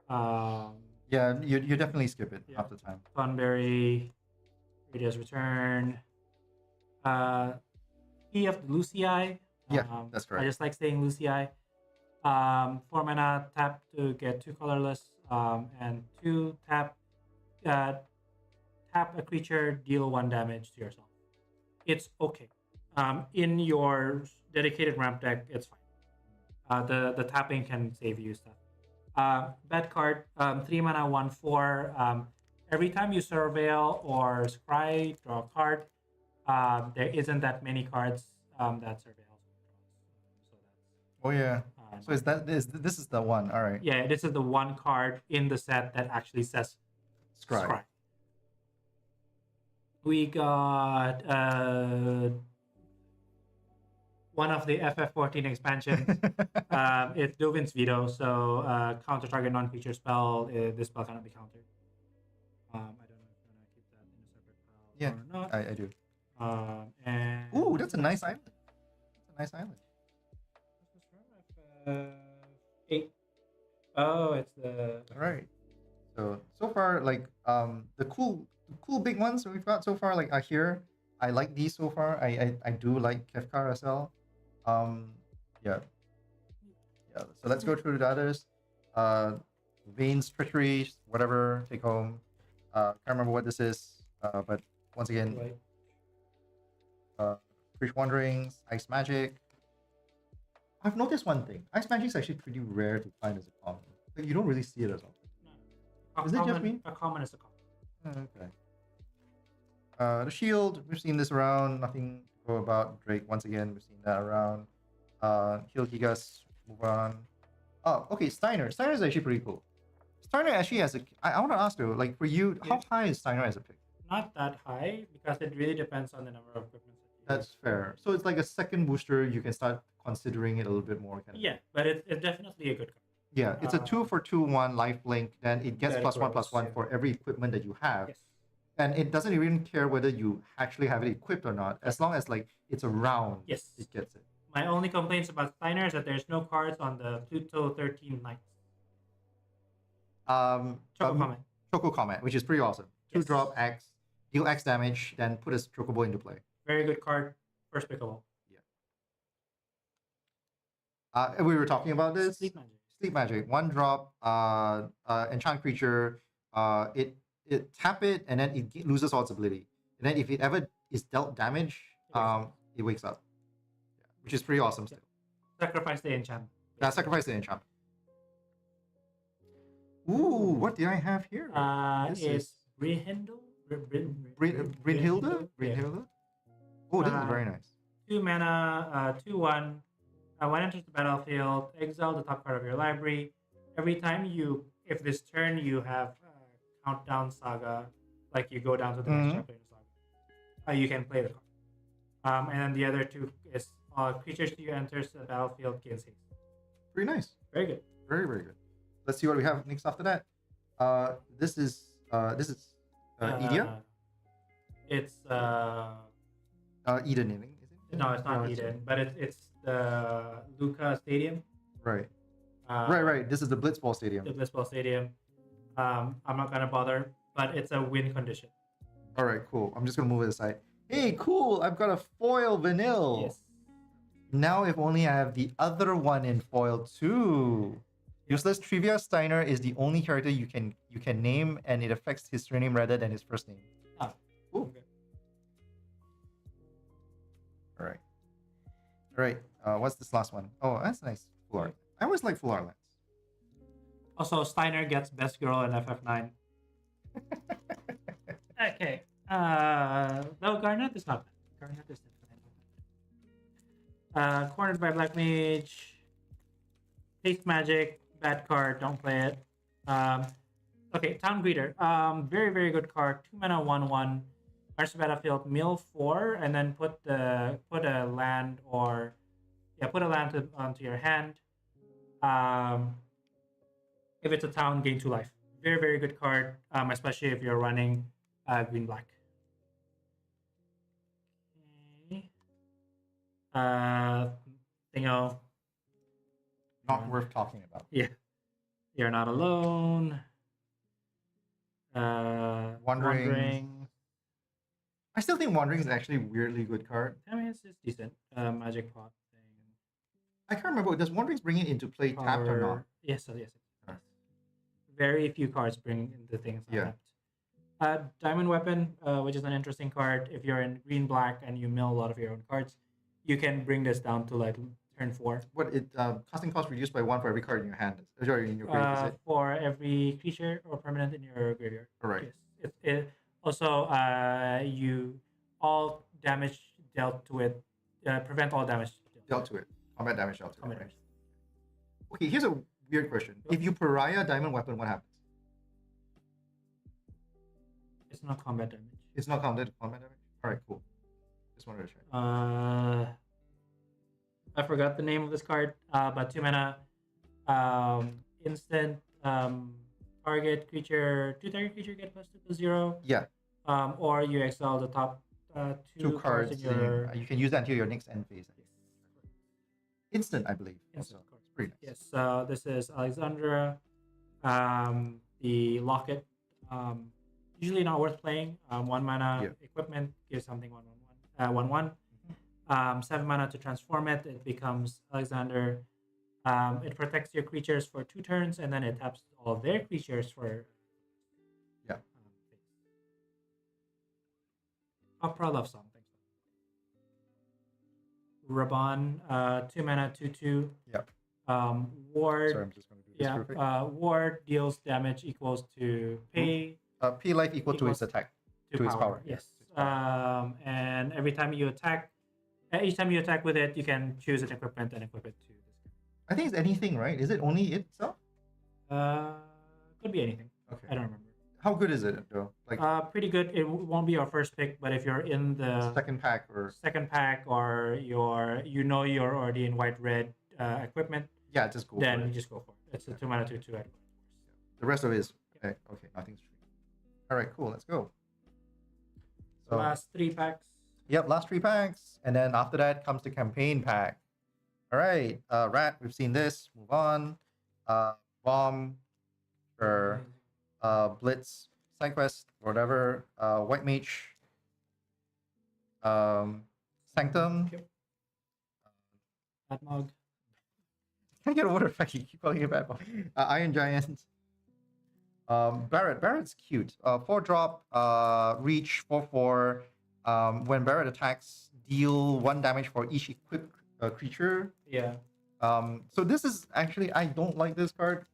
Yeah, you definitely skip it half the time. Thornberry, Radius Return. Key of Lucii. Yeah, that's correct. I just like saying Lucii. 4 mana, tap to get 2 colorless, and 2 tap. Tap a creature, deal 1 damage to yourself. It's okay. In your dedicated ramp deck, it's fine. The tapping can save you stuff. Bad card, 3 mana, 1/4. Every time you surveil or scry, draw a card. There isn't that many cards that surveil. So that's. Oh yeah. So this is the one. All right. Yeah, this is the one card in the set that actually says scry. We got one of the FF14 expansions. It's Dovin's Veto, so counter target non-creature spell. This spell cannot be countered. I don't know if I'm gonna keep that in a separate pile or not. I do. And ooh, that's a nice island. That's a nice island. 8. Oh, it's the. All right. So far, like the cool big ones we've got so far, like are here. I like these so far. I do like Kefka SL. Yeah. So let's go through the others. Veins, Treachery, whatever, take home. Can't remember what this is. But once again, Fish Wanderings, Ice Magic. I've noticed one thing. Ice Magic is actually pretty rare to find as a common. Like, you don't really see it as often. No. Is it just me? A common is a common. Okay. The Shield, we've seen this around. Nothing to go about. Drake, once again, we've seen that around. Heal Gigas, move on. Oh, okay, Steiner. Steiner is actually pretty cool. Steiner actually has a. I want to ask though, like for you, how high is Steiner as a pick? Not that high because it really depends on the number of equipment. That's fair. So it's like a second booster. You can start considering it a little bit more. Yeah, but it's definitely a good card. Yeah, it's a 2 for 2/1 life blink. Then it gets +1/+1 for every equipment that you have. Yes. And it doesn't even care whether you actually have it equipped or not, as long as like it's around. Yes, it gets it. My only complaints about Steiner is that there's no cards on the Pluto 13 Knights. Choco Comet. Choco Comet, which is pretty awesome. 2-drop X, deal X damage, then put a Chocobo into play. Very good card, first pickable. Yeah. We were talking about this. Sleep Magic. Sleep Magic, 1-drop, enchant creature. It tap it and then it loses all its ability. And then if it ever is dealt damage, it wakes up. Yeah, which is pretty awesome still. Sacrifice the enchant. Yeah, sacrifice the enchant. Ooh, what do I have here? It's Brynhilde? Brynhilde? Brynhilde? Oh, this is very nice. 2 mana, 2/1. When enters the battlefield, exile the top card of your library. Every time if this turn you have Countdown Saga, like you go down to the next chapter in the saga, you can play the card. And then the other 2 is creatures you enters the battlefield gains haste. Pretty nice. Very good. Very, very good. Let's see what we have next after that. This is Edia. It's Eden, is it? No, it's not Eden, but it's the Luca Stadium. Right. Right. This is the Blitzball Stadium. The Blitzball Stadium. I'm not gonna bother, but it's a win condition. All right, cool. I'm just gonna move it aside. Hey, cool! I've got a foil vanilla. Yes. Now, if only I have the other one in foil too. Useless Trivia Steiner is the only character you can name, and it affects his surname rather than his first name. Ah, cool. Okay. All right. All right. What's this last one? Oh, that's nice. Full art. I always like full art lands. Also, Steiner gets best girl in FF9. Okay. No, Garnet is not bad. Garnet is definitely. Cornered by Black Mage. Taste Magic. Bad card. Don't play it. Okay, Town Greeter. Very, very good card. 2 mana, 1/1. March battlefield, mill 4, and then put a land onto your hand. If it's a town, gain 2 life. Very, very good card, especially if you're running green black. Okay. Thingo. Not worth talking about. Yeah. You're not alone. Wandering. I still think Wandering is actually a weirdly good card. I mean, it's decent. Magic pot thing. I can't remember. Does Wanderings bring it into play tapped or not? Yes, yes. Very few cards bring the things. Yeah. Diamond Weapon, which is an interesting card. If you're in green black and you mill a lot of your own cards, you can bring this down to like turn 4. What it casting cost reduced by 1 for every card in your hand. Sorry, in your grave, is it? For every creature or permanent in your graveyard. All right. Yes. It also you all damage dealt to it. Prevent all damage dealt to it. Combat damage dealt to it. Combat Right? damage. Okay, here's a weird question. If you pariah Diamond Weapon, what happens? It's not combat damage. It's not combat damage? Alright, cool. Just wanted to check. I forgot the name of this card, but 2 mana, instant, target creature get +2/+0. Yeah. Or you exile the top 2 cards in your... You can use that until your next end phase. Instant, I believe. Instant cards. Pretty nice. Yes, so this is Alexandra. The Locket, usually not worth playing. 1 mana equipment gives something 1/1. 7 mana to transform it. It becomes Alexander. It protects your creatures for 2 turns, and then it taps all their creatures for. Yeah. Opera Love Song. Thanks. Raban, 2 mana, 2/2. Yep. Ward. Sorry, I'm just going to do this real quick. Ward deals damage equals to pay. P life equal to its attack. To its power. Yes. And every time you attack, each time you attack with it, you can choose an equipment and equip it to this guy. I think it's anything, right? Is it only itself? Could be anything. Okay. I don't remember. How good is it though? Like pretty good. It won't be your first pick, but if you're in the second pack or you're already in white red equipment, yeah, just go. Then you just go for it. It's a 2 mana 2/2 at The rest of it is okay. Nothing's free. All right, cool. Let's go. So last 3 packs. Yep, last 3 packs, and then after that comes the campaign pack. All right, Rat. We've seen this. Move on. Bomb. Sure. Blitz. Side quest. Whatever. White Mage. Sanctum. Yep. Atmog. Can't get over the fact you keep calling it bad. Iron Giant. Barrett's cute. 4-drop. Reach 4/4. When Barrett attacks, deal 1 damage for each equipped creature. Yeah. So this is actually, I don't like this card.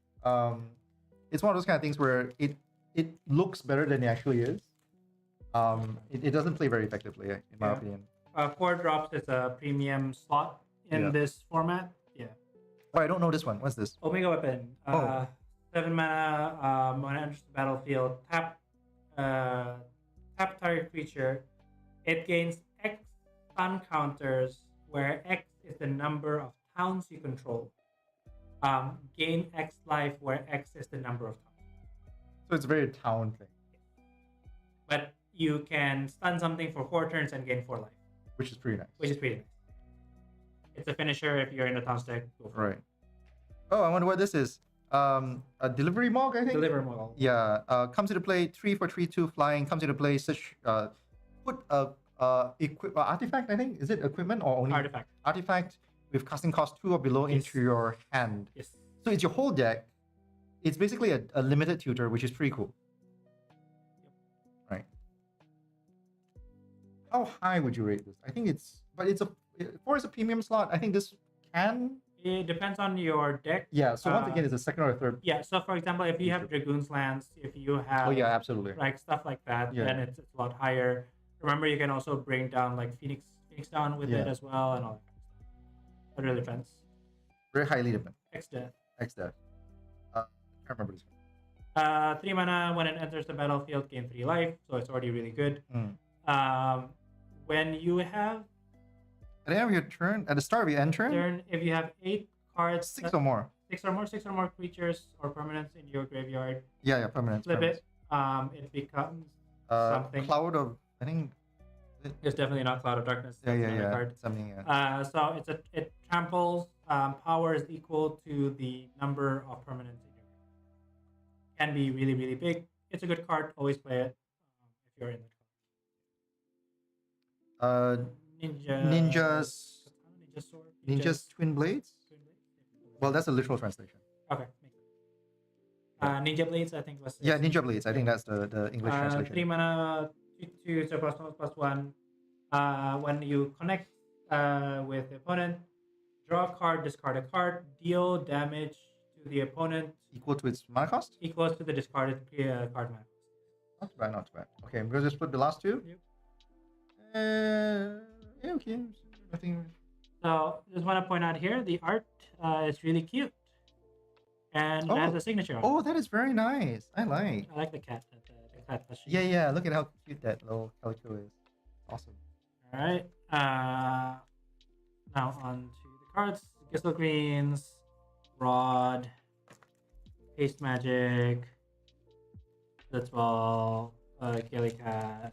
It's one of those kind of things where it looks better than it actually is. It doesn't play very effectively, in my opinion. 4 drops is a premium slot in this format. Yeah. Oh, I don't know this one. What's this? Omega Weapon. 7 mana. When it enters the battlefield, tap target creature. It gains X stun counters, where X is the number of towns you control. Gain X life, where X is the number of towns. So it's a very town thing. But you can stun something for 4 turns and gain 4 life. which is pretty nice. Which is pretty nice. It's a finisher if you're in the Towns deck. Go for Right. Oh, I wonder what this is. A delivery mog, I think. Deliver model. Yeah. Comes into play 3 for 3/2 flying. Comes into play such put a artifact. I think is it equipment or only Artifact. Artifact with casting cost 2 or below Yes. into your hand. Yes. So it's your whole deck. It's basically a limited tutor, which is pretty cool. Right. How high would you rate this? I think it's for a premium slot. I think this can. It depends on your deck. Yeah. So once again, it's a second or a third. Yeah. So for example, if you have Dragoon's Lands, if you have Oh yeah, absolutely. like stuff like that, Yeah. then it's a lot higher. Remember, you can also bring down like Phoenix down with it Yeah. as well, and all that kind of stuff. It really depends. Very highly dependent. X-Death. X-Death. Can't remember this one. 3 mana when it enters the battlefield, gain 3 life, so it's already really good. When you have At the end of your turn, at the start of your end turn, if you have 8 cards, 6 or more. 6 or more creatures or permanents in your graveyard, Yeah, permanent. flip it. It becomes something. Cloud of, I think. It's definitely not Cloud of Darkness. That's another card. Something. Yeah. So it tramples. Power is equal to the number of permanents in your graveyard. Can be really, really big. It's a good card. Always play it if you're in the Ninja's sword. Ninja's Twin Blades. Well, that's a literal translation. Okay. Ninja Blades, I think was. Yeah, Ninja Blades. I think that's the English 3 translation. mana, 2, so +1/+1. When you connect with the opponent, draw a card, discard a card, deal damage to the opponent Equal to its mana cost. equals to the discarded card mana. Not too bad. Not too bad. Okay, I'm gonna just put the last two. Yep. Yeah. Okay. Nothing. So just want to point out here, the art is really cute, and it has a signature on it. Oh, that is very nice. I like. I like the cat. The cat plushie. Yeah. Look at how cute that little calico is. Awesome. All right. Now on to the cards. Gistol Greens, Rod, Haste Magic, Blitzball, Kelly Cat,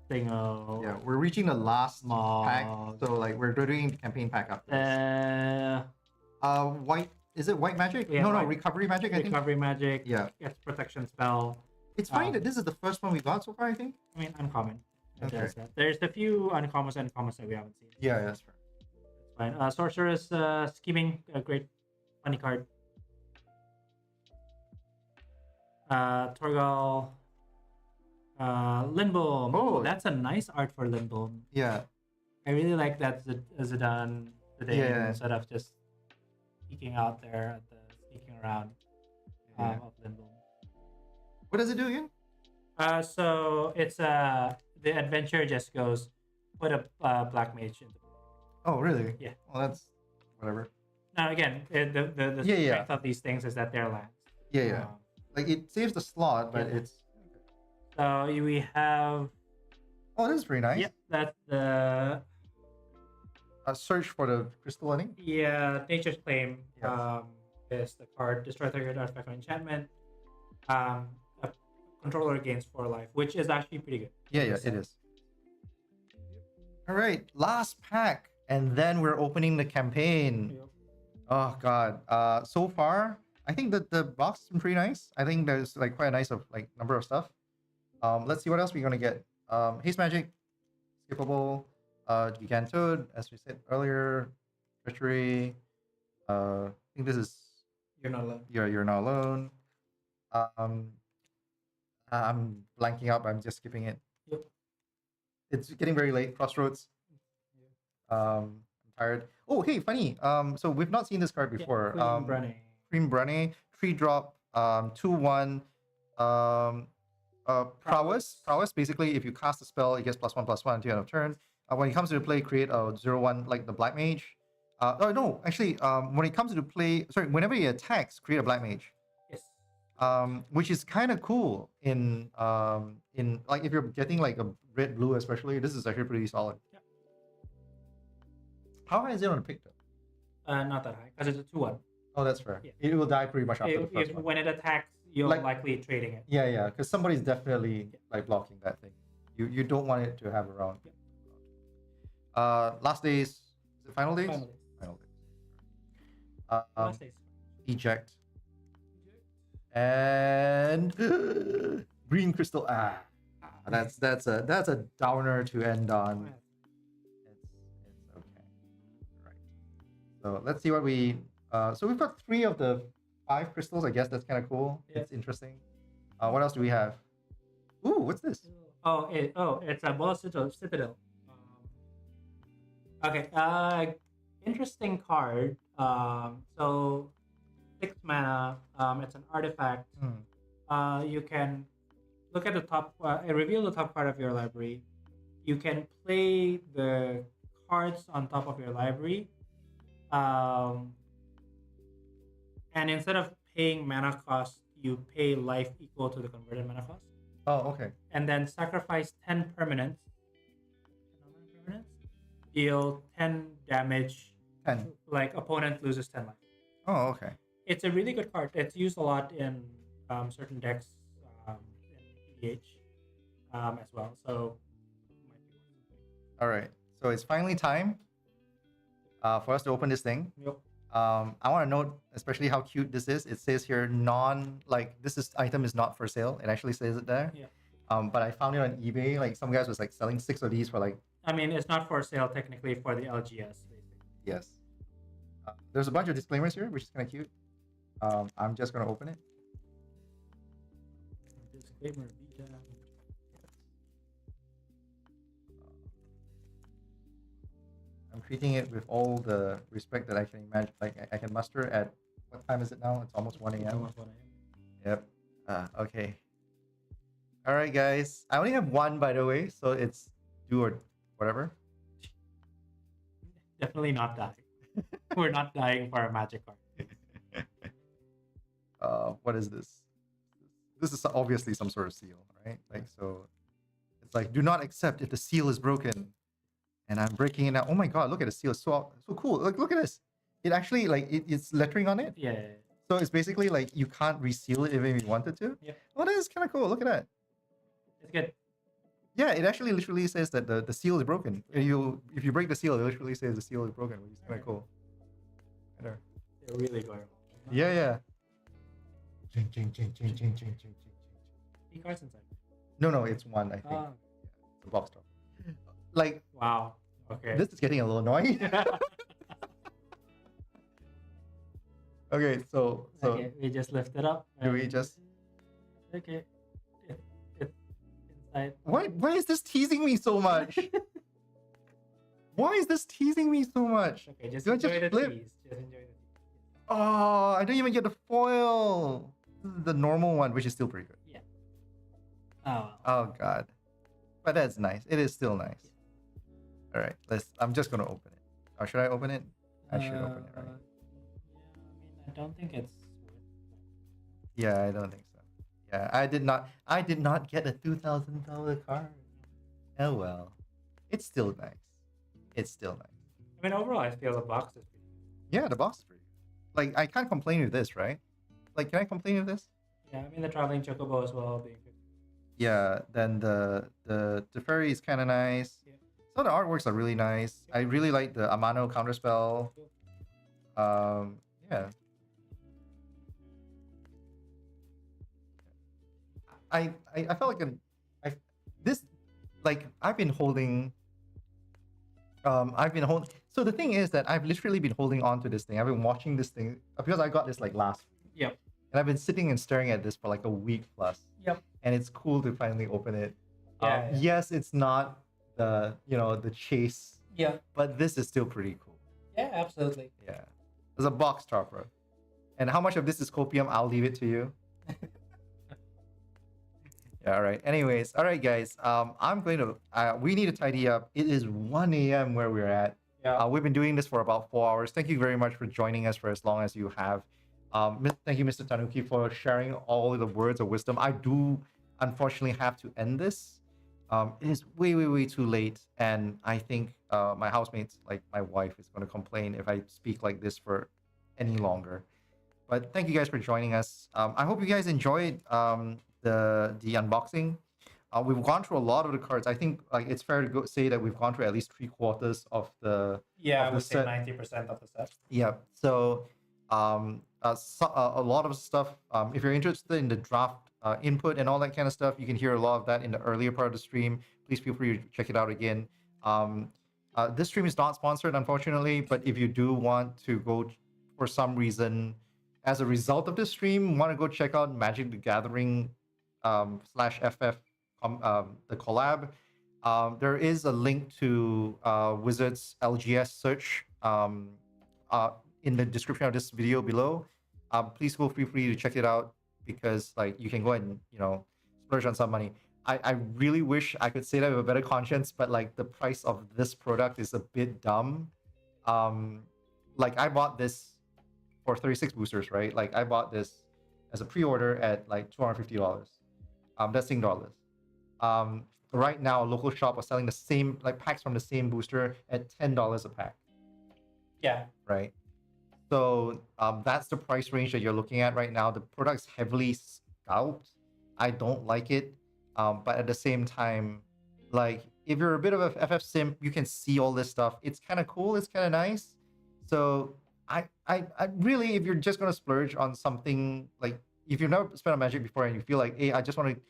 Thingo. Yeah, we're reaching the last Mog. pack, so like we're doing the campaign pack up. White. Is it white magic? Yeah, no, white. recovery magic. I think. Recovery Magic. Yeah. Gets protection spell. It's funny that this is the first one we got so far. I think. I mean, uncommon. It Okay. does that. There's a few uncommons and commons that we haven't seen. Yeah, that's fair. It's fine. Sorceress Scheming, a great funny card. Torgal. Lindblom. Oh. That's a nice art for Lindblom. Yeah. I really like that Zidane today Yeah. instead of just peeking out there at the sneaking around Yeah. of Lindblom. What does it do again? So it's the adventure just goes put a black mage into. Oh, really? Yeah. Well, that's whatever. Now again, the Yeah, yeah. strength of these things is that they're lands. Yeah. Like it saves the slot, but Yeah. it's. So we have. Oh, this is pretty nice. Yep, that's the Search for the crystal, I think. Nature's Claim. Yes. Is the card destroy target artifact or enchantment. A controller gains 4 life, which is actually pretty good. Yeah, it is. All right, last pack, and then we're opening the campaign. Yep. Oh God. So far, I think that the box is pretty nice. I think there's like quite a nice number of stuff. Let's see what else we're gonna get. Haste Magic, skippable, Gigantode, as we said earlier, Treachery. I think this is You're not alone. you're not alone. I'm blanking out. I'm just skipping it. Yep. It's getting very late. Crossroads. I'm tired. Oh, hey, funny. So we've not seen this card before. Cream Brunny, 3-drop, 2/1. Prowess. Prowess. Basically, if you cast a spell, it gets +1/+1 until end of turn. When it comes into play, create a 0/1 like the Black Mage. No, actually, when it comes into play, whenever he attacks, create a Black Mage. Yes. Which is kind of cool in like if you're getting like a red blue especially, this is actually pretty solid. Yeah. How high is it on the pick though? Not that high because it's a 2/1. Oh, that's fair. Yeah. It will die pretty much after the first one. When it attacks, you're Like- likely trading it. Yeah, because somebody's definitely like blocking that thing. You don't want it to have around. Last days. Is it final days? Final days. Final days. Last days. Eject. And green crystal. That's a downer to end on. It's okay. Right. So let's see what we. So we've got 3 of the 5 crystals. I guess that's kind of cool. Yeah. It's interesting. What else do we have? Ooh, what's this? It's a Bola Citadel. Okay. Interesting card. So 6 mana. It's an artifact. You can look at the top. Reveal the top card of your library. You can play the cards on top of your library. And instead of paying mana cost, you pay life equal to the converted mana cost. Oh, okay. And then sacrifice 10 permanents. Deal 10 damage. 10. Like opponent loses 10 life. Oh, okay. It's a really good card. It's used a lot in certain decks in EDH as well. So all right. So it's finally time for us to open this thing. Yep. I want to note especially how cute this is. It says here item is not for sale. It actually says it there. Yeah. But I found it on eBay. Like some guys was like selling 6 of these for like. I mean, it's not for sale technically for the LGS. Basically. Yes. There's a bunch of disclaimers here, which is kind of cute. I'm just gonna open it. Disclaimer. I'm treating it with all the respect that I can imagine. Like I can muster at what time is it now? It's almost 1 a.m. Yep. Okay. All right, guys. I only have 1, by the way, so it's do or whatever. Definitely not dying. We're not dying for a magic card. What is this? This is obviously some sort of seal, right? Like so, it's like do not accept if the seal is broken. And I'm breaking it out. Oh my god! Look at the seal. It's so cool. Look at this. It actually it's lettering on it. Yeah. So it's basically like you can't reseal it even if you wanted to. Yeah. Oh, that is kind of cool. Look at that. It's good. Yeah, it actually literally says that the seal is broken. If you break the seal, it literally says the seal is broken, which is kind of cool. They're really going. Yeah. Any cards inside? No, it's 1. I think. The box top. Like wow. Okay. This is getting a little annoying. Okay, so okay, we just lift it up. Do we just? Okay. It's inside. Why is this teasing me so much? Why is this teasing me so much? Okay, just Do I enjoy just the flip? tease. Just enjoy the tease. Oh, I don't even get the foil. This is the normal one, which is still pretty good. Yeah. Oh. Oh god, but that's nice. It is still nice. All right, I'm just gonna open it. Or should I open it? I should open it, right? Yeah, I don't think it's. Yeah, I don't think so. Yeah, I did not get a $2,000 card. Oh well, it's still nice. It's still nice. I mean, overall, I feel the box is pretty good. Yeah, the box is pretty good. Like I can't complain with this, right? Like, can I complain with this? Yeah, I mean the traveling chocobo as well being. Yeah, then the fairy is kind of nice. Yeah. Some of the artworks are really nice. I really like the Amano counterspell. Yeah. I felt like I've been holding. So the thing is that I've literally been holding on to this thing. I've been watching this thing because I got this like last week. Yep. And I've been sitting and staring at this for like a week plus. Yep. And it's cool to finally open it. Yeah. Yes, it's not the chase. Yeah. But this is still pretty cool. Yeah, absolutely. Yeah. There's a box topper. And how much of this is copium? I'll leave it to you. Yeah, all right. Anyways, all right, guys. We need to tidy up. It is 1 a.m. where we're at. Yeah. We've been doing this for about 4 hours. Thank you very much for joining us for as long as you have. Thank you, Mr. Tanuki, for sharing all the words of wisdom. I do unfortunately have to end this. It is way, way, way too late. And I think my housemates, like my wife, is going to complain if I speak like this for any longer. But thank you guys for joining us. I hope you guys enjoyed the unboxing. we've gone through a lot of the cards. I think like it's fair to say that we've gone through at least 3/4 of the Yeah, of I the would say set. 90% of the set. Yeah. So a lot of stuff. If you're interested in the draft input and all that kind of stuff, you can hear a lot of that in the earlier part of the stream. Please feel free to check it out again. This stream is not sponsored, unfortunately, but if you do want to go for some reason, as a result of this stream, want to go check out Magic the Gathering /FF the collab. There is a link to Wizards LGS search in the description of this video below. Please feel free to check it out because like you can go and splurge on some money. I really wish I could say that with a better conscience, but like the price of this product is a bit dumb. Like I bought this for 36 boosters, right? Like I bought this as a pre-order at like $250. That's Sing dollars. Right now, a local shop was selling the same like packs from the same booster at $10 a pack. Yeah. Right. So that's the price range that you're looking at right now. The product's heavily scalped. I don't like it. But at the same time, like if you're a bit of a FF simp, you can see all this stuff. It's kind of cool. It's kind of nice. So I really, if you're just gonna splurge on something like if you've never spent on Magic before and you feel like, hey, I just want to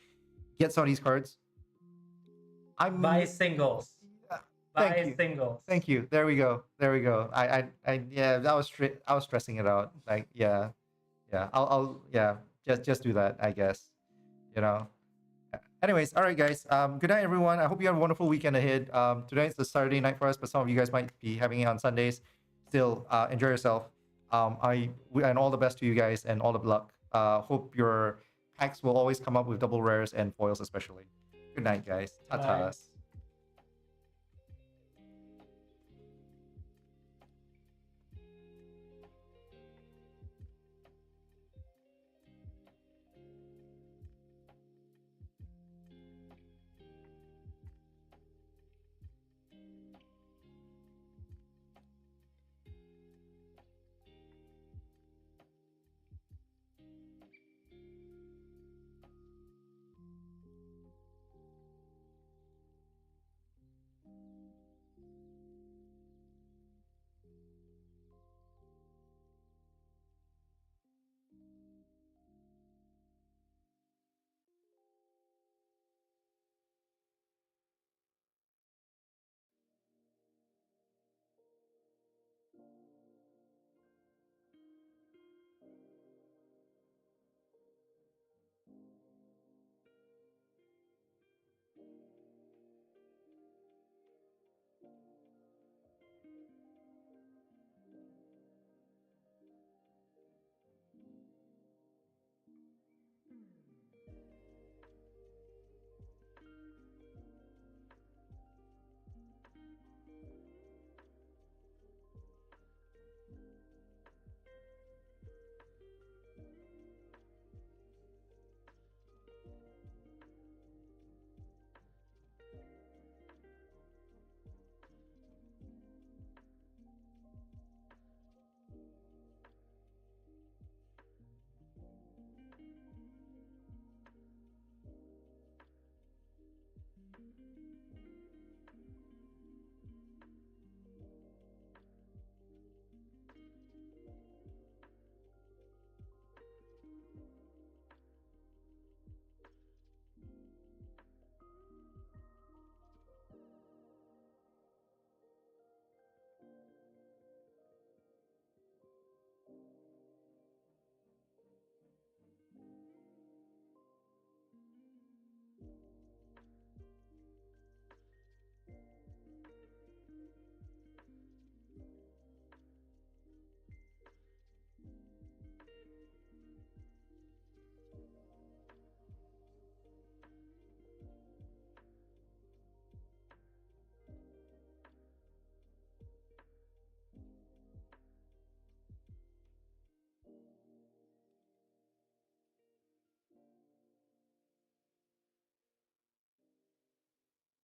get some of these cards, Buy singles. Buy singles. Thank you. There we go. I yeah, I was stressing it out. Like yeah, I'll just do that, I guess. Anyways, all right, guys. Good night, everyone. I hope you have a wonderful weekend ahead. Today is the Saturday night for us, but some of you guys might be having it on Sundays. Still, enjoy yourself. And all the best to you guys and all the luck. Hope your packs will always come up with double rares and foils, especially. Good night, guys. Ta-tas.